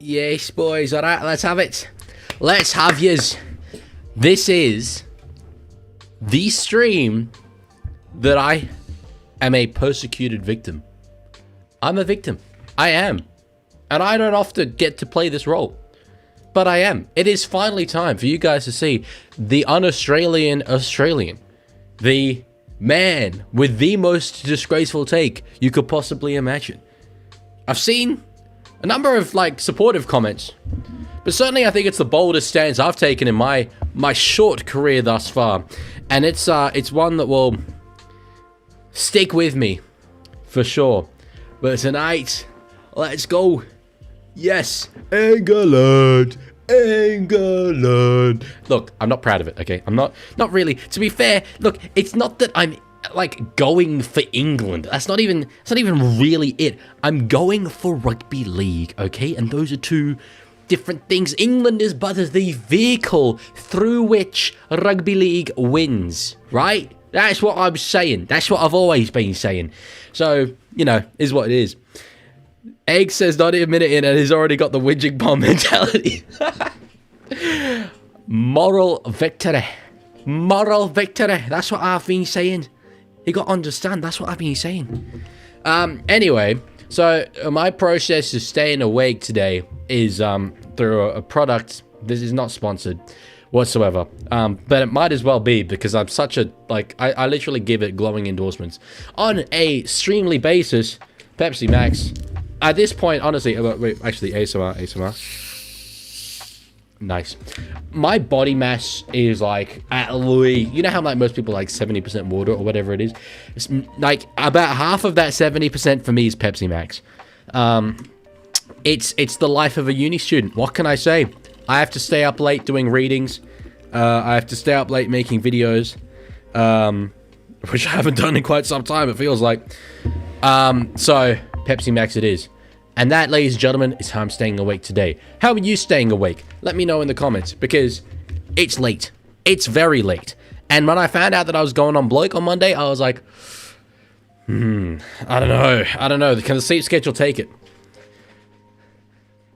Yes, boys. All right, let's have it. Let's have yous. This is the stream that I am a persecuted victim. I'm a victim. I am. And I don't often get to play this role. But I am. It is finally time for you guys to see the un-Australian Australian. The man with the most disgraceful take you could possibly imagine. I've seen a number of, like, supportive comments. But certainly I think it's the boldest stance I've taken in my short career thus far. And it's one that will stick with me, for sure. But tonight, let's go. Yes, England. England. Look, I'm not proud of it, okay? I'm not really. To be fair, look, it's not that I'm like going for England. That's not even really it. I'm going for rugby league, okay? And those are two different things. England is but as the vehicle through which rugby league wins, right? That's what I'm saying. That's what I've always been saying. So, you know, is what it is. Egg says not even a minute in and he's already got the whinging bomb mentality. Moral victory. Moral victory. That's what I've been saying. You got to understand. That's what I've been saying. Anyway, so my process of staying awake today is through a product. This is not sponsored whatsoever. But it might as well be because I'm such a, like, I literally give it glowing endorsements. On a streamly basis, Pepsi Max. At this point, honestly, wait, actually, ASMR. Nice. My body mass is like at least, you know how like most people like 70% water or whatever it is? It's like about half of that 70% for me is Pepsi Max. It's the life of a uni student. What can I say? I have to stay up late doing readings. I have to stay up late making videos. which I haven't done in quite some time, it feels like. So, Pepsi Max it is. And that, ladies and gentlemen, is how I'm staying awake today. How are you staying awake? Let me know in the comments, because it's late. It's very late. And when I found out that I was going on bloke on Monday, I was like, I don't know. Can the sleep schedule take it?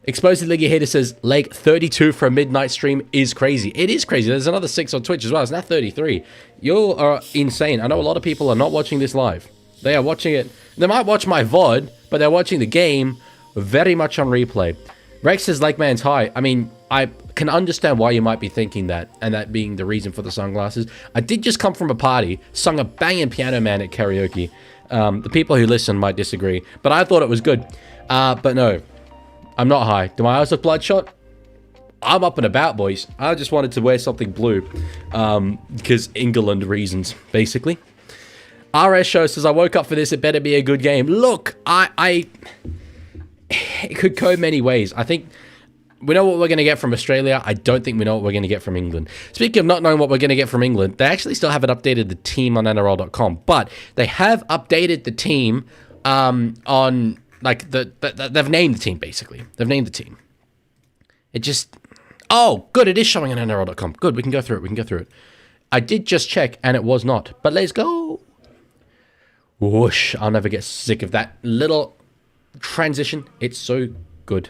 Explosive Leaguie Hater says, leg 32 for a midnight stream is crazy. It is crazy. There's another 6 on Twitch as well. It's now 33. You are insane. I know a lot of people are not watching this live. They are watching it. They might watch my VOD, but they're watching the game very much on replay. Rex says, Lake Man's high. I mean, I can understand why you might be thinking that, and that being the reason for the sunglasses. I did just come from a party, sung a banging Piano Man at karaoke. The people who listen might disagree, but I thought it was good. But no. I'm not high. Do my eyes look bloodshot? I'm up and about, boys. I just wanted to wear something blue. Because England reasons, basically. RS Show says, I woke up for this. It better be a good game. Look, it could go many ways. I think we know what we're going to get from Australia. I don't think we know what we're going to get from England. Speaking of not knowing what we're going to get from England, they actually still haven't updated the team on NRL.com. But they have updated the team on... Like, they've named the team, basically. They've named the team. It just... Oh, good, it is showing on NRL.com. Good, we can go through it. I did just check, and it was not. But let's go. Whoosh. I'll never get sick of that little transition. It's so good.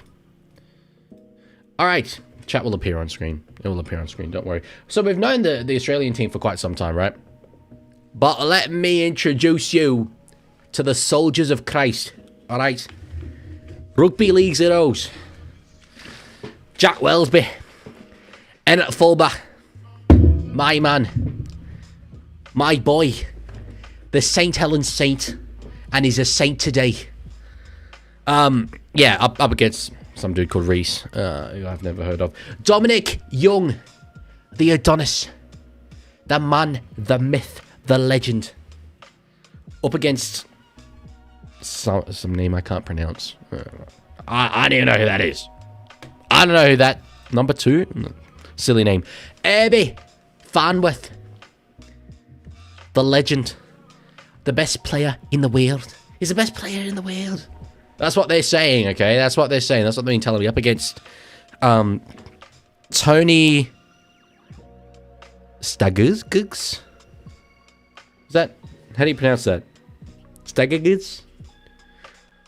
All right. Chat will appear on screen. It will appear on screen, don't worry. So we've known the Australian team for quite some time, right? But let me introduce you to the soldiers of Christ. All right, Rugby League Zeros. Jack Wellesby, in at fullback. My man, my boy, the St. Helens Saint, and he's a saint today. Yeah, up against some dude called Reese, who I've never heard of. Dominic Young, the Adonis, the man, the myth, the legend. Up against some name I can't pronounce. I don't even know who that is. I don't know who that... Number 2? Silly name. Abby Farnworth. The legend. The best player in the world. He's the best player in the world. That's what they're saying, okay? That's what they're saying. That's what they've been telling me. Up against... Tony... Staggers? Is that... How do you pronounce that? Staggers?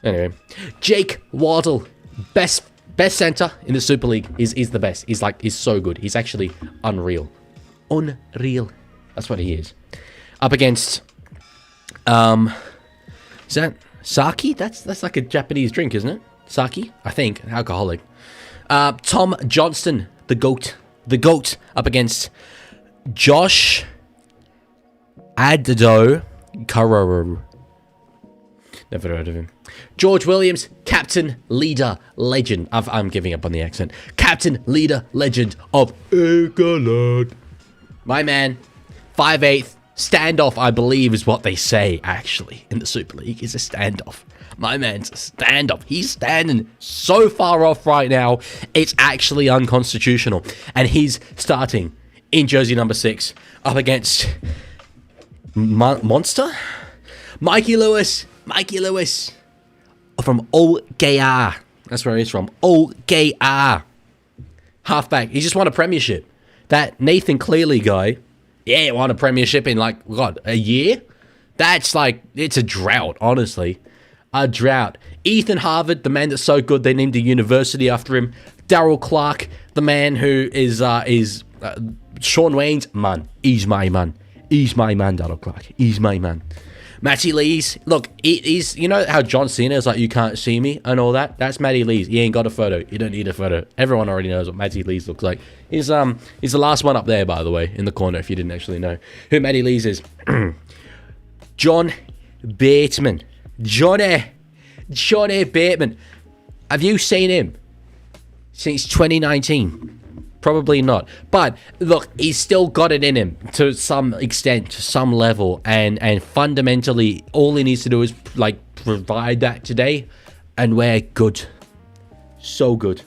Anyway, Jake Wardle, best center in the Super League. Is the best. He's so good. He's actually unreal. Unreal. That's what he is. Up against is that sake? That's like a Japanese drink, isn't it? Sake? I think. Alcoholic. Tom Johnston, the GOAT. The GOAT up against Josh Addo Kararu. Never heard of him. George Williams, captain, leader, legend. I'm giving up on the accent. Captain, leader, legend of England. My man, 5'8", standoff, I believe is what they say, actually, in the Super League, is a standoff. My man's a standoff. He's standing so far off right now, it's actually unconstitutional. And he's starting in jersey number 6 up against Monster? Mikey Lewis from OGR. That's where he's from. OGR. Halfback. He just won a premiership. That Nathan Cleary guy, yeah, won a premiership in like, what, a year? That's like, it's a drought, honestly. A drought. Ethan Harvard, the man that's so good they named a university after him. Darryl Clark, the man who is Sean Wayne's man. He's my man. He's my man, Darryl Clark. He's my man. Matty Lees, look, he's, you know how John Cena is like, you can't see me and all that? That's Matty Lees. He ain't got a photo. You don't need a photo. Everyone already knows what Matty Lees looks like. He's the last one up there, by the way, in the corner, if you didn't actually know who Matty Lees is. John Bateman. Johnny Bateman. Have you seen him since 2019? Probably not. But look, he's still got it in him to some extent, to some level, and fundamentally all he needs to do is like provide that today and we're good. So good.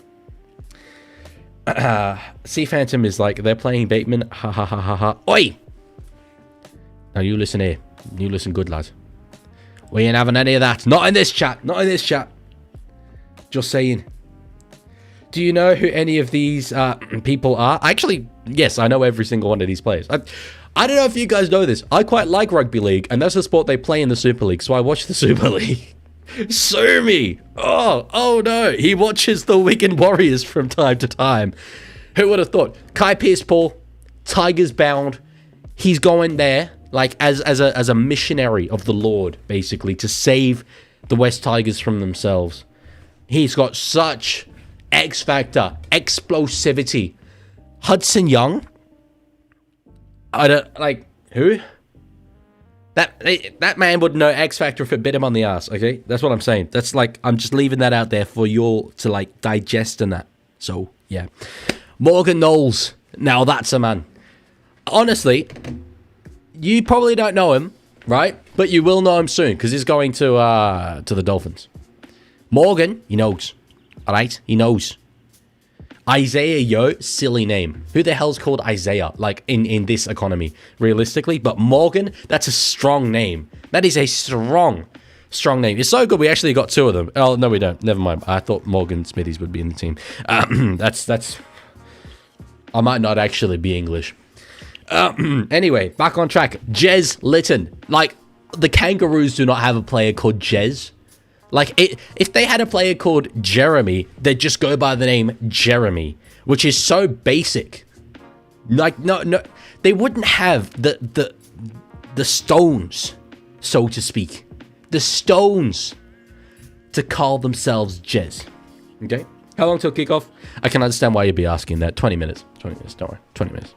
Sea Phantom is like, they're playing Bateman. Ha ha ha ha ha. Oi! Now you listen here. You listen good, lad. We ain't having any of that. Not in this chat. Not in this chat. Just saying. Do you know who any of these people are? Actually, yes, I know every single one of these players. I don't know if you guys know this. I quite like rugby league, and that's the sport they play in the Super League, so I watch the Super League. Sue me! Oh no! He watches the Wigan Warriors from time to time. Who would have thought? Kai Pearce-Paul, Tigers bound. He's going there like as a missionary of the Lord, basically, to save the West Tigers from themselves. He's got such X factor, explosivity. Hudson Young. I don't like who. That man would know X factor if it bit him on the ass. Okay, that's what I'm saying. That's like I'm just leaving that out there for you all to like digest and that. So yeah, Morgan Knowles. Now that's a man. Honestly, you probably don't know him, right? But you will know him soon because he's going to the Dolphins. Morgan, he knows. All right, he knows. Isaiah Yo, silly name. Who the hell's called Isaiah, like, in this economy, realistically? But Morgan, that's a strong name. That is a strong name. It's so good we actually got two of them. Oh, no, we don't. Never mind. I thought Morgan Smithies would be in the team. That's... I might not actually be English. Anyway, back on track. Jez Litton. Like, the Kangaroos do not have a player called Jez. Like, if they had a player called Jeremy, they'd just go by the name Jeremy, which is so basic. Like, no, they wouldn't have the stones, so to speak. The stones to call themselves Jez. Okay? How long till kickoff? I can understand why you'd be asking that. 20 minutes. 20 minutes, don't worry. 20 minutes.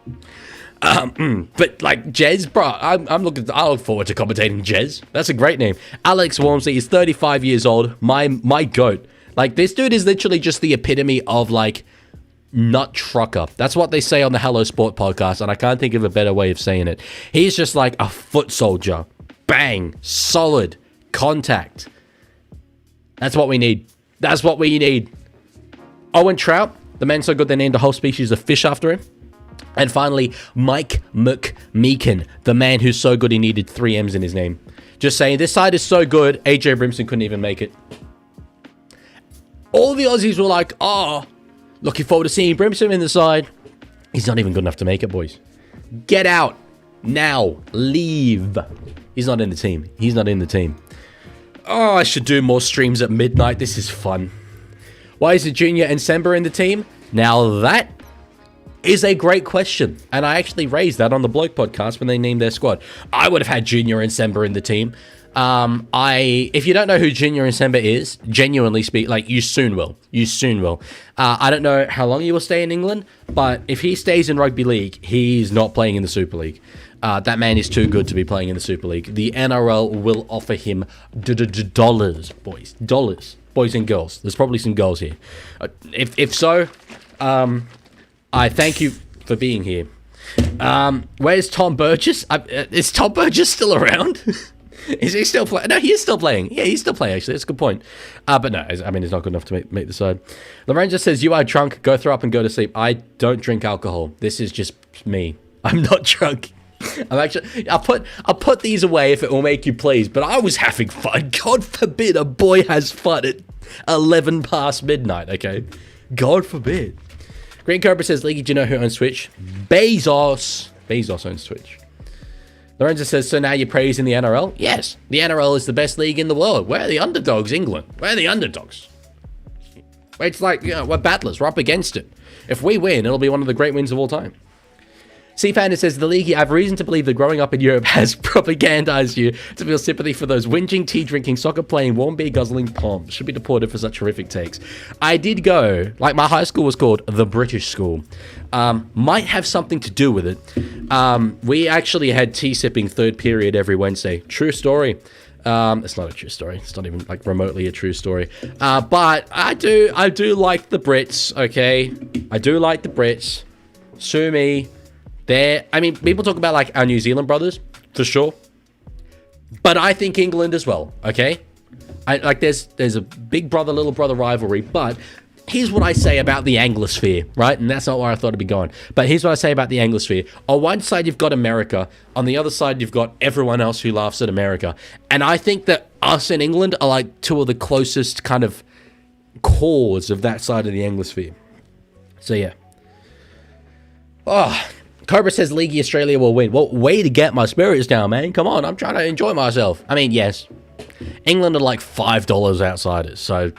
But like Jez, bro, I look forward to commentating Jez. That's a great name. Alex Walmsley is 35 years old. My goat. Like, this dude is literally just the epitome of like nut trucker. That's what they say on the Hello Sport podcast, and I can't think of a better way of saying it. He's just like a foot soldier. Bang, solid contact. That's what we need. That's what we need. Owen Trout, the man so good they named a whole species of fish after him. And finally, Mike McMeekin, the man who's so good he needed 3 M's in his name. Just saying, this side is so good, AJ Brimson couldn't even make it. All the Aussies were like, oh, looking forward to seeing Brimson in the side. He's not even good enough to make it, boys. Get out. Now. Leave. He's not in the team. He's not in the team. Oh, I should do more streams at midnight. This is fun. Why is the Junior and Semba in the team? Now that is a great question, and I actually raised that on the Bloke podcast when they named their squad. I would have had Junior and Semba in the team. If you don't know who Junior and Semba is, genuinely speak, like, you soon will. You soon will. I don't know how long he will stay in England, but if he stays in rugby league, he's not playing in the Super League. That man is too good to be playing in the Super League. The NRL will offer him dollars, boys. Dollars. Boys and girls. There's probably some girls here. If so, I thank you for being here. Where's Tom Burgess? Is Tom Burgess still around? Is he still playing? No, he is still playing. Yeah, he's still playing, actually. That's a good point. But no, I mean, he's not good enough to make the side. Lorenzo says, you are drunk. Go throw up and go to sleep. I don't drink alcohol. This is just me. I'm not drunk. I'll put these away if it will make you pleased, but I was having fun. God forbid a boy has fun at 11 past midnight, okay? God forbid. Green Cobra says, Leaguie, do you know who owns Twitch? Bezos. Bezos owns Twitch. Lorenzo says, so now you're praising the NRL? Yes, the NRL is the best league in the world. Where are the underdogs, England? Where are the underdogs? It's like, you know, we're battlers. We're up against it. If we win, it'll be one of the great wins of all time. C-Fan says, the League, I have reason to believe that growing up in Europe has propagandized you to feel sympathy for those whinging, tea-drinking, soccer-playing, warm beer-guzzling pomps. Should be deported for such horrific takes. I did go, like, my high school was called the British School. Might have something to do with it. We actually had tea-sipping third period every Wednesday. True story. It's not a true story. It's not even, like, remotely a true story. But I do like the Brits, okay? I do like the Brits. Sue me. I mean, people talk about, like, our New Zealand brothers, for sure. But I think England as well, okay? There's a big brother, little brother rivalry, but here's what I say about the Anglosphere, right? And that's not where I thought it'd be going. But here's what I say about the Anglosphere. On one side, you've got America. On the other side, you've got everyone else who laughs at America. And I think that us in England are like two of the closest kind of cores of that side of the Anglosphere. So, yeah. Oh, Cobra says Leaguie Australia will win. Well, way to get my spirits down, man. Come on, I'm trying to enjoy myself. I mean, yes. England are like $5 outsiders. So,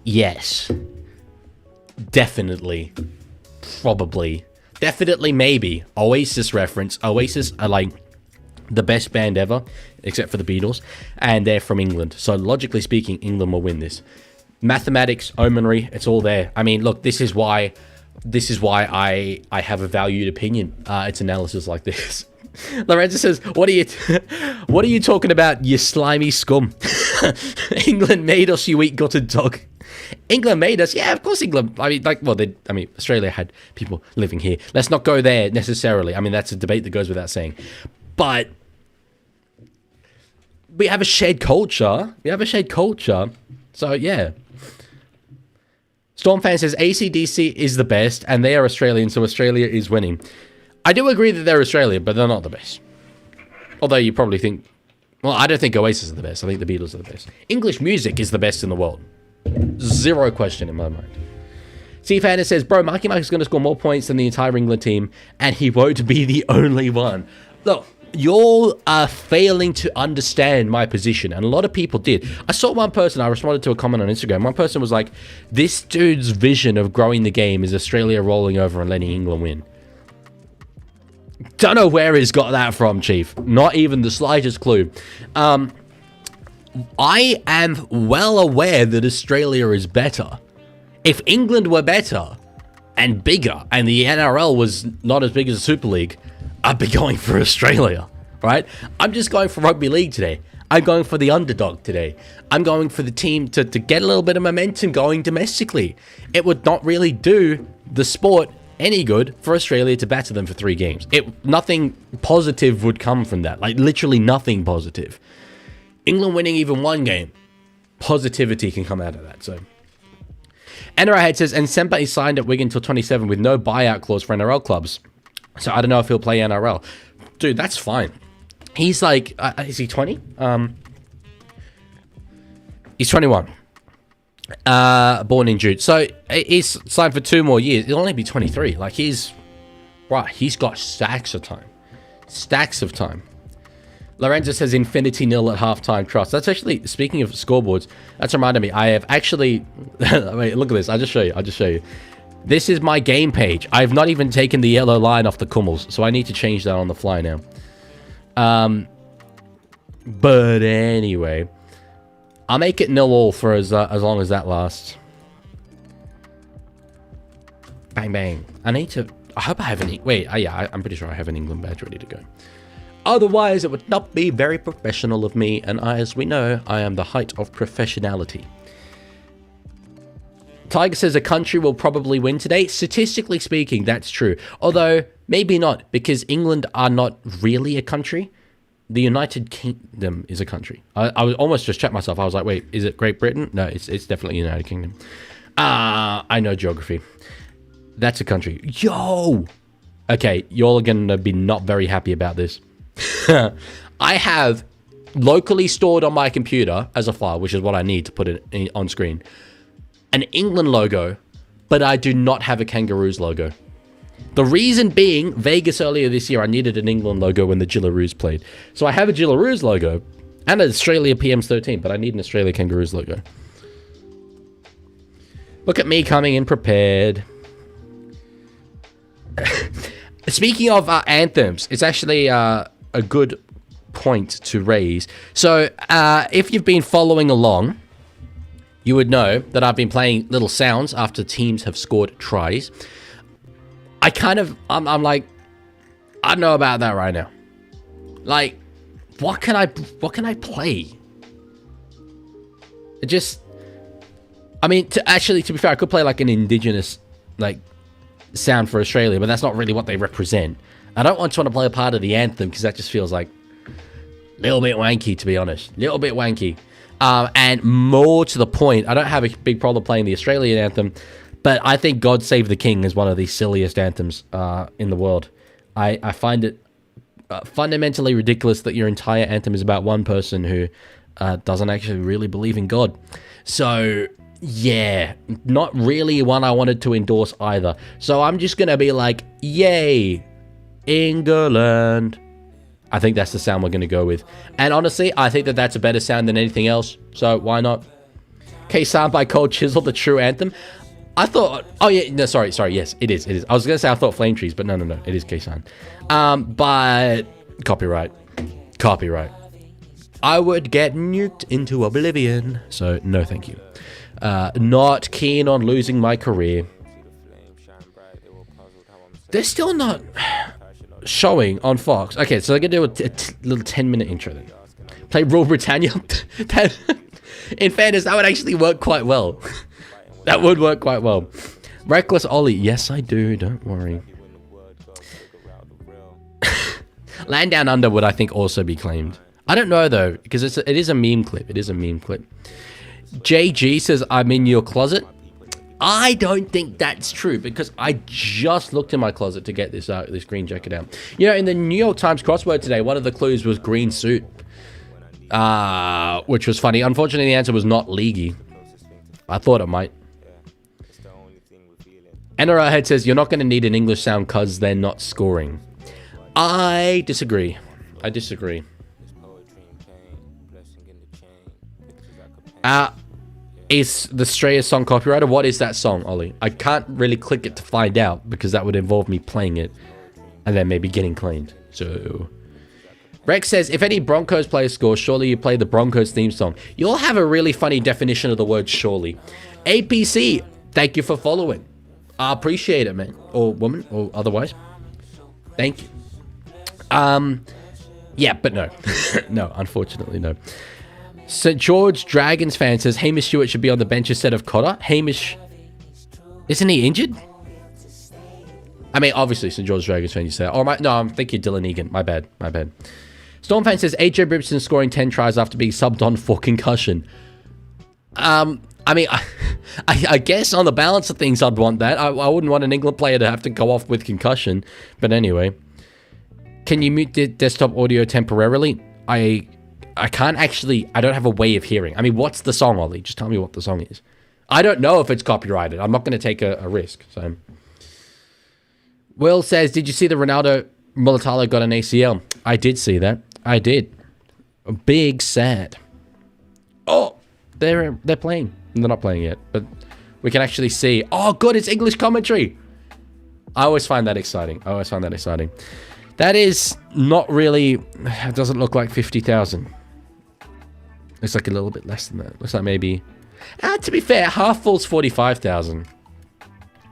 yes. Definitely, probably, definitely, maybe. Oasis reference. Oasis are like the best band ever, except for the Beatles, and they're from England. So logically speaking, England will win this. Mathematics, omenry, it's all there. I mean, look, this is why I have a valued opinion. It's analysis like this. Lorenzo says, "What are you talking about? You slimy scum! England made us, you eat gutted dog." England made us. Yeah, of course England. I mean, Australia had people living here. Let's not go there necessarily. I mean, that's a debate that goes without saying. But we have a shared culture. So, yeah. Stormfan says, AC/DC is the best, and they are Australian, so Australia is winning. I do agree that they're Australia, but they're not the best. Although you probably think... Well, I don't think Oasis are the best. I think the Beatles are the best. English music is the best in the world. Zero question in my mind. C-Fan says, bro, Marky Mark is going to score more points than the entire England team, and he won't be the only one. Look, y'all are failing to understand my position, and a lot of people did. I saw one person, I responded to a comment on Instagram. One person was like, this dude's vision of growing the game is Australia rolling over and letting England win. Don't know where he's got that from, Chief. Not even the slightest clue. I am well aware that Australia is better. If England were better and bigger and the NRL was not as big as the Super League, I'd be going for Australia, right? I'm just going for rugby league today. I'm going for the underdog today. I'm going for the team to get a little bit of momentum going domestically. It would not really do the sport any good for Australia to batter them for 3 games. Nothing positive would come from that. Like, literally nothing positive. England winning even 1 game, positivity can come out of that. So, Enterhead says, and Semper is signed at Wigan until 27 with no buyout clause for NRL clubs. So I don't know if he'll play NRL. Dude, that's fine. He's like, is he 20? He's 21. Born in June. So he's signed for 2 more years. He'll only be 23. Like, he's got stacks of time. Stacks of time. Lorenzo says infinity nil at halftime trust. That's actually, speaking of scoreboards, that's reminded me. I have actually, wait, look at this. I'll just show you. This is my game page. I've not even taken the yellow line off the Kummels, so I need to change that on the fly now. But anyway, I'll make it 0-0 for as long as that lasts. Bang, bang. I hope I have an... Wait, yeah, I'm pretty sure I have an England badge ready to go. Otherwise, it would not be very professional of me, and as we know, I am the height of professionality. Tiger says a country will probably win today. Statistically speaking, that's true. Although, maybe not, because England are not really a country. The United Kingdom is a country. I was almost just checked myself. I was like, wait, is it Great Britain? No, it's definitely United Kingdom. I know geography. That's a country. Yo! Okay, you're going to be not very happy about this. I have locally stored on my computer as a file, which is what I need to put it on screen, an England logo, but I do not have a Kangaroos logo. The reason being, Vegas earlier this year, I needed an England logo when the Gillaroos played. So I have a Gillaroos logo and an Australia PM's 13, but I need an Australia Kangaroos logo. Look at me coming in prepared. Speaking of anthems, it's actually a good point to raise. So if you've been following along, you would know that I've been playing little sounds after teams have scored tries. I'm like, I don't know about that right now. Like, what can I play? It just, I mean, to be fair, I could play like an indigenous, like, sound for Australia, but that's not really what they represent. I don't want to play a part of the anthem because that just feels like a little bit wanky, to be honest. A little bit wanky. And more to the point, I don't have a big problem playing the Australian anthem, but I think God Save the King is one of the silliest anthems in the world. I find it fundamentally ridiculous that your entire anthem is about one person who doesn't actually really believe in God. So, yeah, not really one I wanted to endorse either. So I'm just going to be like, yay, England. I think that's the sound we're going to go with. And honestly, I think that that's a better sound than anything else. So why not? K-Sound by Cold Chisel, the true anthem. I thought, oh yeah, no, sorry, yes, it is. I was going to say I thought Flame Trees, but no, it is K-Sound. But copyright. I would get nuked into oblivion. So no, thank you. Not keen on losing my career. They're still not showing on Fox. Okay, so they're going to do a little 10-minute intro then. Play Rule Britannia. In fairness, that would actually work quite well. That would work quite well. Reckless Ollie. Yes, I do. Don't worry. Land Down Under would, I think, also be claimed. I don't know, though, because it is a meme clip. JG says, I'm in your closet. I don't think that's true, because I just looked in my closet to get this green jacket out. You know, in the New York Times crossword today, one of the clues was green suit, which was funny. Unfortunately, the answer was not Leaguie. I thought it might. NRL Head says, you're not going to need an English sound because they're not scoring. I disagree. Is the Straya song copyrighted? What is that song, Ollie? I can't really click it to find out because that would involve me playing it and then maybe getting cleaned. So Rex says, if any Broncos players score, surely you play the Broncos theme song. You'll have a really funny definition of the word surely. APC, thank you for following. I appreciate it, man. Or woman, or otherwise. Thank you. Yeah, but no. No, unfortunately, no. St. George Dragons fan says, Hamish Stewart should be on the bench instead of Cotter. Hamish, isn't he injured? I mean, obviously, St. George Dragons fan, you say. Oh, no, I'm thinking Dylan Egan. My bad. Storm fan says, AJ Brimson scoring 10 tries after being subbed on for concussion. I mean, I guess on the balance of things, I'd want that. I wouldn't want an England player to have to go off with concussion. But anyway, can you mute the desktop audio temporarily? I can't actually, I don't have a way of hearing. I mean, what's the song, Ollie? Just tell me what the song is. I don't know if it's copyrighted. I'm not going to take a risk. So, Will says, did you see the Ronaldo Mulatalo got an ACL? I did see that. I did. Big sad. Oh, they're playing. They're not playing yet, but we can actually see. Oh, good, it's English commentary. I always find that exciting. That is not really, it doesn't look like 50,000. It's like a little bit less than that. Looks like maybe, to be fair, half full's 45,000.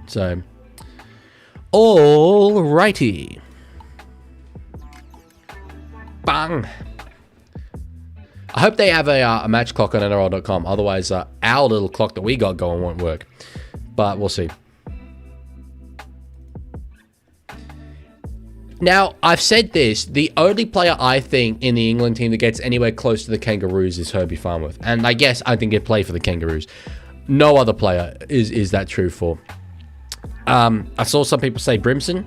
So, alrighty. Bang. I hope they have a match clock on NRL.com. Otherwise, our little clock that we got going won't work. But we'll see. Now, I've said this. The only player I think in the England team that gets anywhere close to the Kangaroos is Herbie Farnworth. And I guess I think he'd play for the Kangaroos. No other player is that true for. I saw some people say Brimson.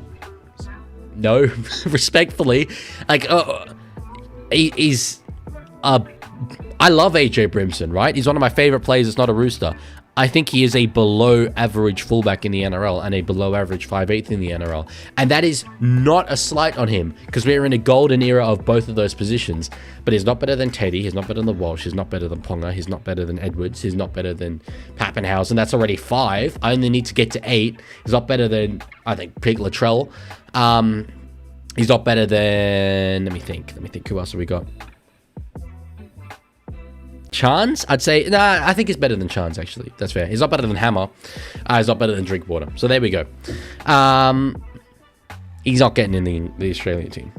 No, respectfully. Like, he's... I love AJ Brimson, right? He's one of my favorite players. It's not a Rooster. I think he is a below average fullback in the NRL and a below average 5'8" in the NRL. And that is not a slight on him because we're in a golden era of both of those positions. But he's not better than Teddy. He's not better than Walsh. He's not better than Ponga. He's not better than Edwards. He's not better than Pappenhausen. That's already 5. I only need to get to 8. He's not better than, I think, Pig Latrell. He's not better than, let me think. Who else have we got? Chance, I'd say. Nah, I think he's better than Chance, actually. That's fair. He's not better than Hammer. He's not better than Drinkwater. So there we go. He's not getting in the Australian team.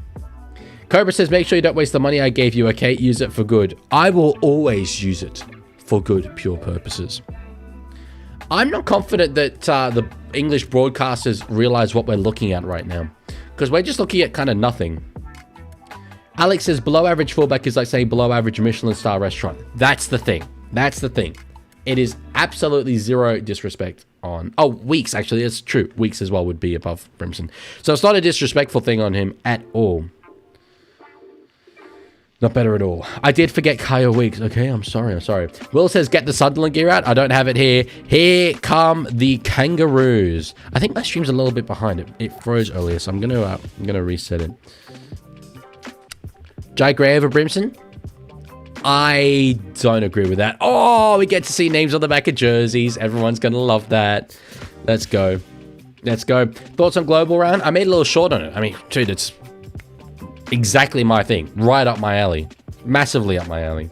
Cobra says, make sure you don't waste the money I gave you, okay? Use it for good. I will always use it for good, pure purposes. I'm not confident that the English broadcasters realize what we're looking at right now. Because we're just looking at kind of nothing. Alex says below average fullback is like saying below average Michelin star restaurant. That's the thing. That's the thing. It is absolutely zero disrespect on... Oh, Weeks, actually. That's true. Weeks as well would be above Brimson. So it's not a disrespectful thing on him at all. Not better at all. I did forget Kyle Weeks. Okay, I'm sorry. Will says, get the Sunderland gear out. I don't have it here. Here come the Kangaroos. I think my stream's a little bit behind it. It froze earlier, so I'm gonna reset it. Jai Gray over Brimson? I don't agree with that. Oh, we get to see names on the back of jerseys. Everyone's gonna love that. Let's go. Thoughts on global round? I made a little short on it. I mean, dude, it's exactly my thing. Right up my alley. Massively up my alley.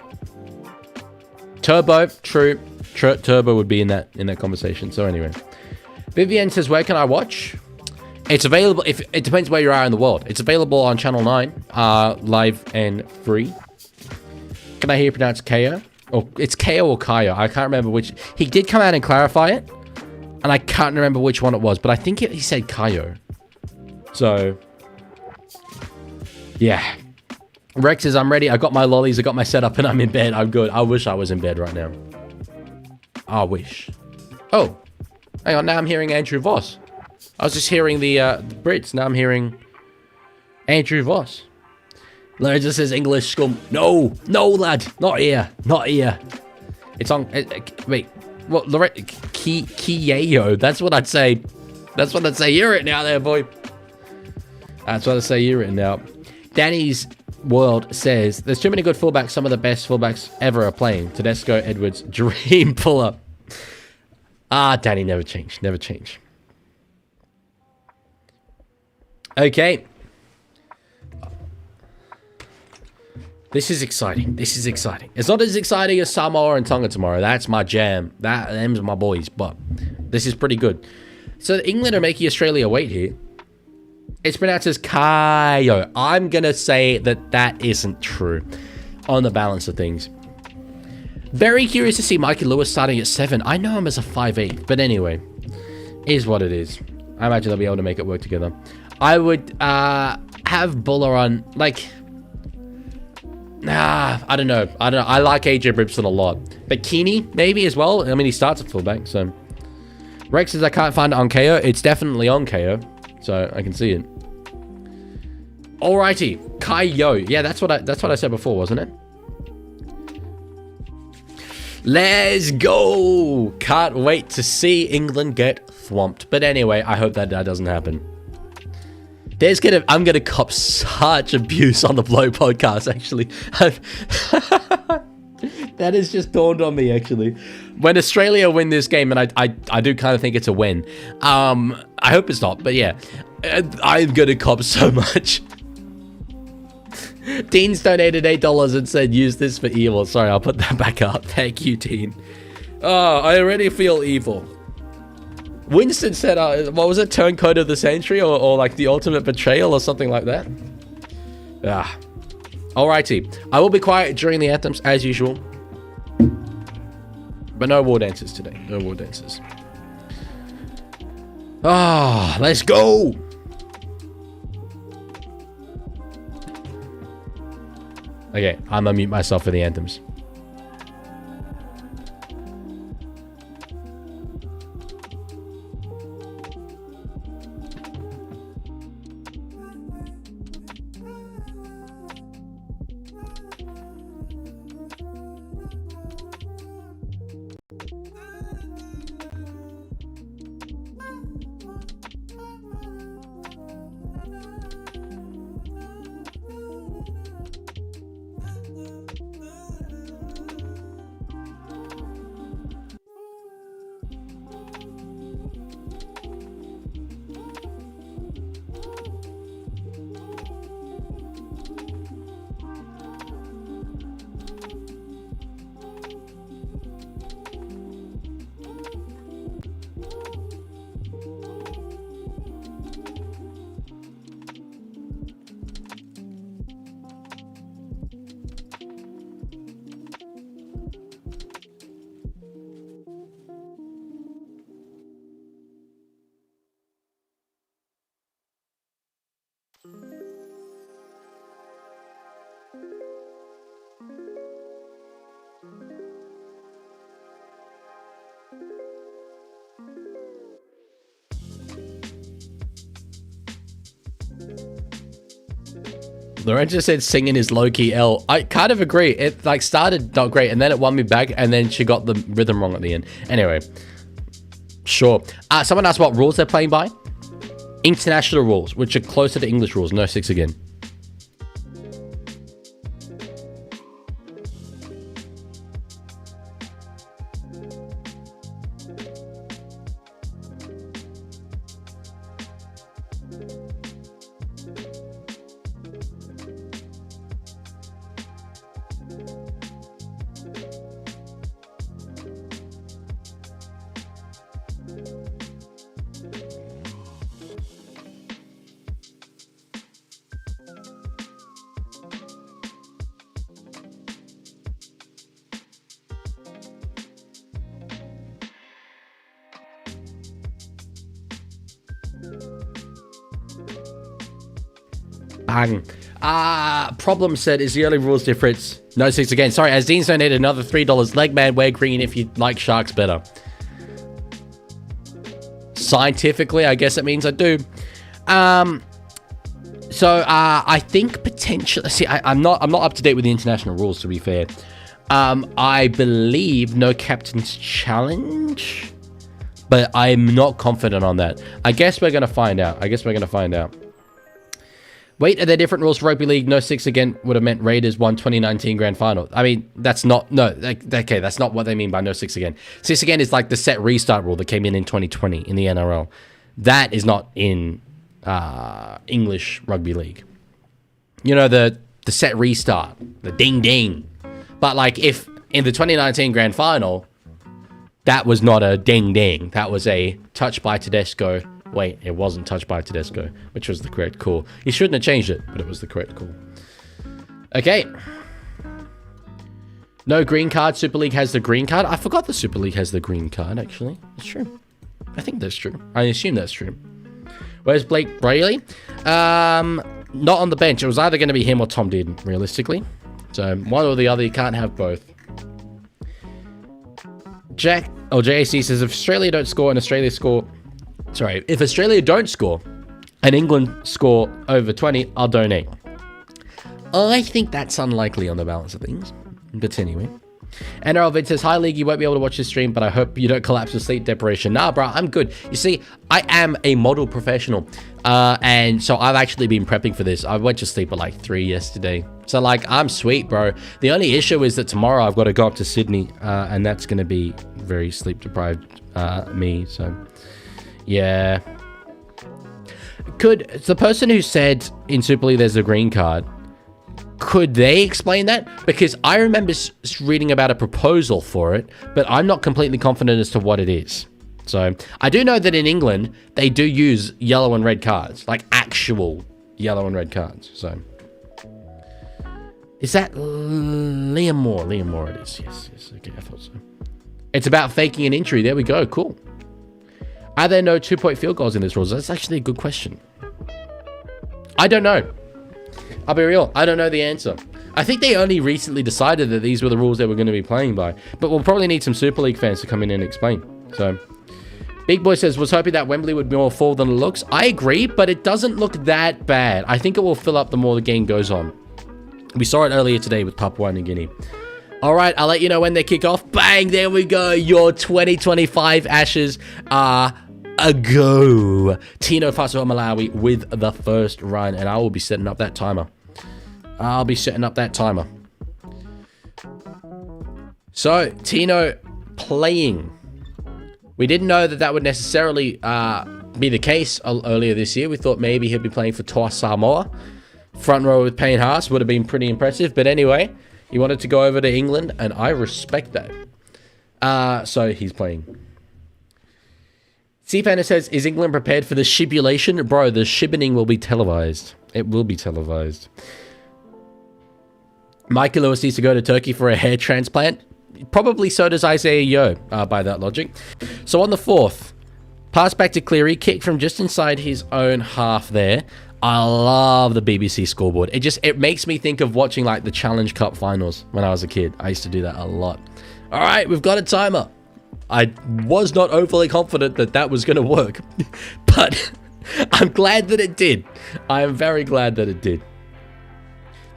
Turbo, true. Turbo would be in that conversation. So anyway. Vivian says, where can I watch? It's available, it depends where you are in the world. It's available on Channel 9, live and free. Can I hear you pronounce KO? Oh, it's KO or Kayo. I can't remember which. He did come out and clarify it, and I can't remember which one it was, but I think he said Kayo. So, yeah. Rex says, I'm ready. I got my lollies, I got my setup, and I'm in bed. I'm good. I wish I was in bed right now. I wish. Oh, hang on. Now I'm hearing Andrew Voss. I was just hearing the Brits. Now I'm hearing Andrew Voss. Larry just says English scum. No, lad. Not here. It's on... wait. What? Kieo. That's what I'd say. Hear it now there, boy. That's what I'd say. Hear it now. Danny's World says, there's too many good fullbacks. Some of the best fullbacks ever are playing. Tedesco, Edwards, dream puller. Danny, never change. Okay. This is exciting. It's not as exciting as Samoa and Tonga tomorrow. That's my jam. Them's my boys. But this is pretty good. So England are making Australia wait here. It's pronounced as Kayo. I'm going to say that isn't true on the balance of things. Very curious to see Mikey Lewis starting at 7. I know him as a 5'8", but anyway, is what it is. I imagine they'll be able to make it work together. I would have Buller on, like... I don't know. I like AJ Brimson a lot. But Keeney, maybe, as well. I mean, he starts at fullback, so... Rex says I can't find it on KO. It's definitely on KO, so I can see it. Alrighty. Kayo. Yeah, that's what I said before, wasn't it? Let's go! Can't wait to see England get thwomped. But anyway, I hope that doesn't happen. I'm gonna cop such abuse on the Blow podcast, actually. That has just dawned on me, actually. When Australia win this game, and I do kind of think it's a win. I hope it's not, but yeah. I'm gonna cop so much. Dean's donated $8 and said, use this for evil. Sorry, I'll put that back up. Thank you, Dean. Oh, I already feel evil. Winston said, what was it? Turncoat of the century or like the ultimate betrayal or something like that? Alrighty. I will be quiet during the anthems as usual. But no war dances today. No war dances. Let's go. Okay, I'm gonna mute myself for the anthems. Lorenzo said singing is low-key L. I kind of agree. It like started not great and then it won me back and then she got the rhythm wrong at the end. Anyway, sure. Someone asked what rules they're playing by. International rules, which are closer to English rules. No six again. Bang. Problem said, is the only rules difference? No six again. Sorry, as Dean's donated another $3. Leg man, wear green if you like sharks better. Scientifically, I guess it means I do. So I think potentially, see, I'm not up to date with the international rules, to be fair. I believe no captain's challenge, but I'm not confident on that. I guess we're gonna find out. Wait, are there different rules for rugby league? No six again would have meant Raiders won 2019 grand final. I mean, that's not, no, okay, that's not what they mean by no six again. Six again is like the set restart rule that came in 2020 in the NRL. That is not in English rugby league. You know, the set restart, the ding ding. But like if in the 2019 grand final, that was not a ding ding. That was a touch by Tedesco. Wait, it wasn't touched by Tedesco, which was the correct call. He shouldn't have changed it, but it was the correct call. Okay. No green card. Super League has the green card. I forgot the Super League has the green card, actually. It's true. I think that's true. I assume that's true. Where's Blake Brayley? Not on the bench. It was either going to be him or Tom Dearden, realistically. So one or the other. You can't have both. JAC says, if Australia don't score and Australia score... Sorry, if Australia don't score and England score over 20, I'll donate. I think that's unlikely on the balance of things. But anyway. NRL Vid says, hi League, you won't be able to watch this stream, but I hope you don't collapse with sleep deprivation. Nah, bro, I'm good. You see, I am a model professional. And so I've actually been prepping for this. I went to sleep at like 3 yesterday. So like, I'm sweet, bro. The only issue is that tomorrow I've got to go up to Sydney. And that's going to be very sleep deprived me. So... yeah. Could the person who said in Super League there's a green card, could they explain that? Because I remember reading about a proposal for it, but I'm not completely confident as to what it is. So I do know that in England, they do use yellow and red cards, like actual yellow and red cards. So is that Liam Moore? Liam Moore it is. Yes. Okay, I thought so. It's about faking an injury. There we go. Cool. Are there no 2-point field goals in this rules? That's actually a good question. I don't know. I'll be real. I don't know the answer. I think they only recently decided that these were the rules they were going to be playing by. But we'll probably need some Super League fans to come in and explain. So, Big Boy says, was hoping that Wembley would be more full than it looks. I agree, but it doesn't look that bad. I think it will fill up the more the game goes on. We saw it earlier today with Papua New Guinea. All right, I'll let you know when they kick off. Bang, there we go. Your 2025 Ashes are a go. Tino Faso Malawi with the first run, and I will be setting up that timer. So, Tino playing. We didn't know that would necessarily be the case earlier this year. We thought maybe he'd be playing for Toa Samoa. Front row with Payne Haas would have been pretty impressive, but anyway... he wanted to go over to England, and I respect that. So he's playing. C-Panda says, is England prepared for the shibulation? Bro, the shibboning will be televised. It will be televised. Mikey Lewis needs to go to Turkey for a hair transplant. Probably so does Isaiah Yeo, by that logic. So on the 4th, pass back to Cleary, kick from just inside his own half there. I love the BBC scoreboard. It makes me think of watching like the Challenge Cup finals when I was a kid. I used to do that a lot. All right, we've got a timer. I was not overly confident that that was going to work, but I'm glad that it did. I am very glad that it did.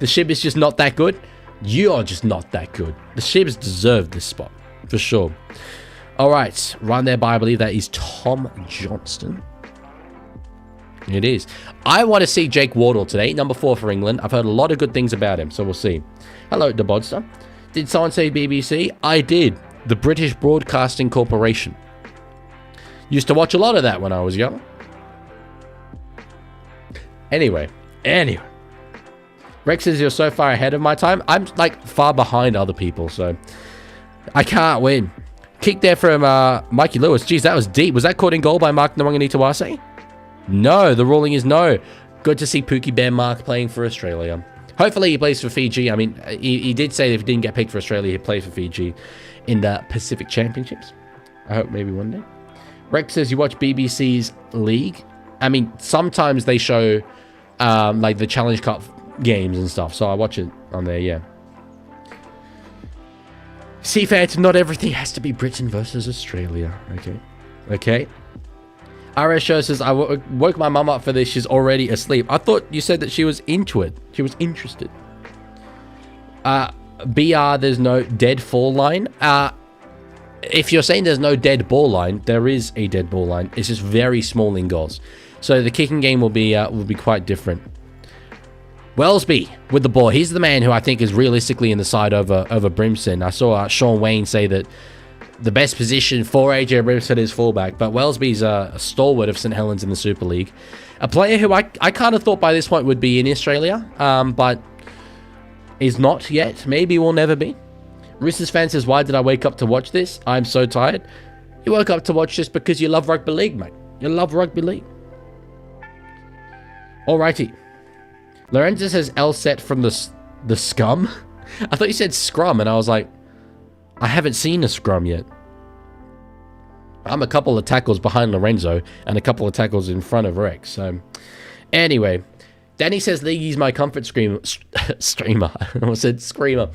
The Shib is just not that good. You are just not that good. The Shibs deserve this spot, for sure. All right, run there by, I believe that is Tom Johnston. It is. I want to see Jake Wardle today, number 4 for England. I've heard a lot of good things about him, so we'll see. Hello, DeBodster. Did someone say BBC? I did. The British Broadcasting Corporation. Used to watch a lot of that when I was young. Anyway. Rex says you're so far ahead of my time. I'm like far behind other people, so I can't win. Kick there from Mikey Lewis. Jeez, that was deep. Was that caught in goal by Mark Nwanganitawase? No, the ruling is no. Good to see Pookie Bear Mark playing for Australia. Hopefully he plays for Fiji. I mean, he did say that if he didn't get picked for Australia, he'd play for Fiji in the Pacific Championships. I hope maybe one day. Rex says you watch BBC's League. I mean, sometimes they show like the Challenge Cup games and stuff, so I watch it on there, yeah. See, fans, not everything has to be Britain versus Australia. Okay. RS Show says, I woke my mum up for this. She's already asleep. I thought you said that she was into it. She was interested. BR, there's no dead fall line. If you're saying there's no dead ball line, there is a dead ball line. It's just very small in goals. So the kicking game will be quite different. Wellesby with the ball. He's the man who I think is realistically in the side over Brimson. I saw Sean Wayne say that the best position for AJ Brimson is fullback, but Wellesby's a stalwart of St. Helens in the Super League. A player who I kind of thought by this point would be in Australia, but is not yet. Maybe will never be. Roosters fan says, why did I wake up to watch this? I'm so tired. You woke up to watch this because you love rugby league, mate. You love rugby league. Alrighty. Lorenzo says L set from the scum. I thought you said scrum, and I was like, I haven't seen a scrum yet. I'm a couple of tackles behind Lorenzo and a couple of tackles in front of Rex. So, anyway, Danny says Leaguie's my comfort streamer. I almost said screamer.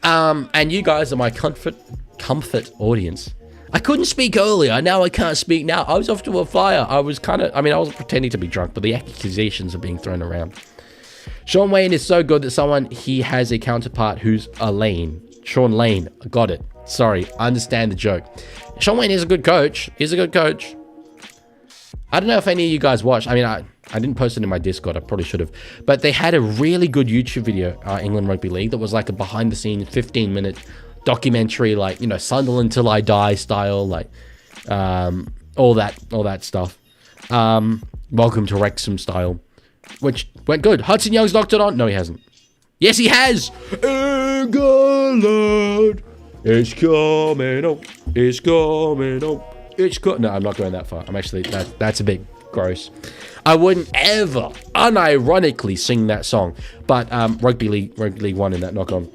And you guys are my comfort audience. I couldn't speak earlier. Now I can't speak now. I was off to a flyer. I was pretending to be drunk, but the accusations are being thrown around. Sean Wayne is so good that he has a counterpart who's a Lane. Sean Lane. Got it. Sorry. I understand the joke. Sean Wayne is a good coach. He's a good coach. I don't know if any of you guys watched. I mean, I didn't post it in my Discord. I probably should have. But they had a really good YouTube video, England Rugby League, that was like a behind-the-scenes 15-minute documentary, like, Sunderland Till I Die style, like, all that stuff. Welcome to Wrexham style, which went good. Hudson Young's knocked it on. No, he hasn't. Yes, he has. England, it's coming up. It's coming up. No, I'm not going that far. I'm actually, that's a bit gross. I wouldn't ever unironically sing that song. But Rugby League won in that knock-on.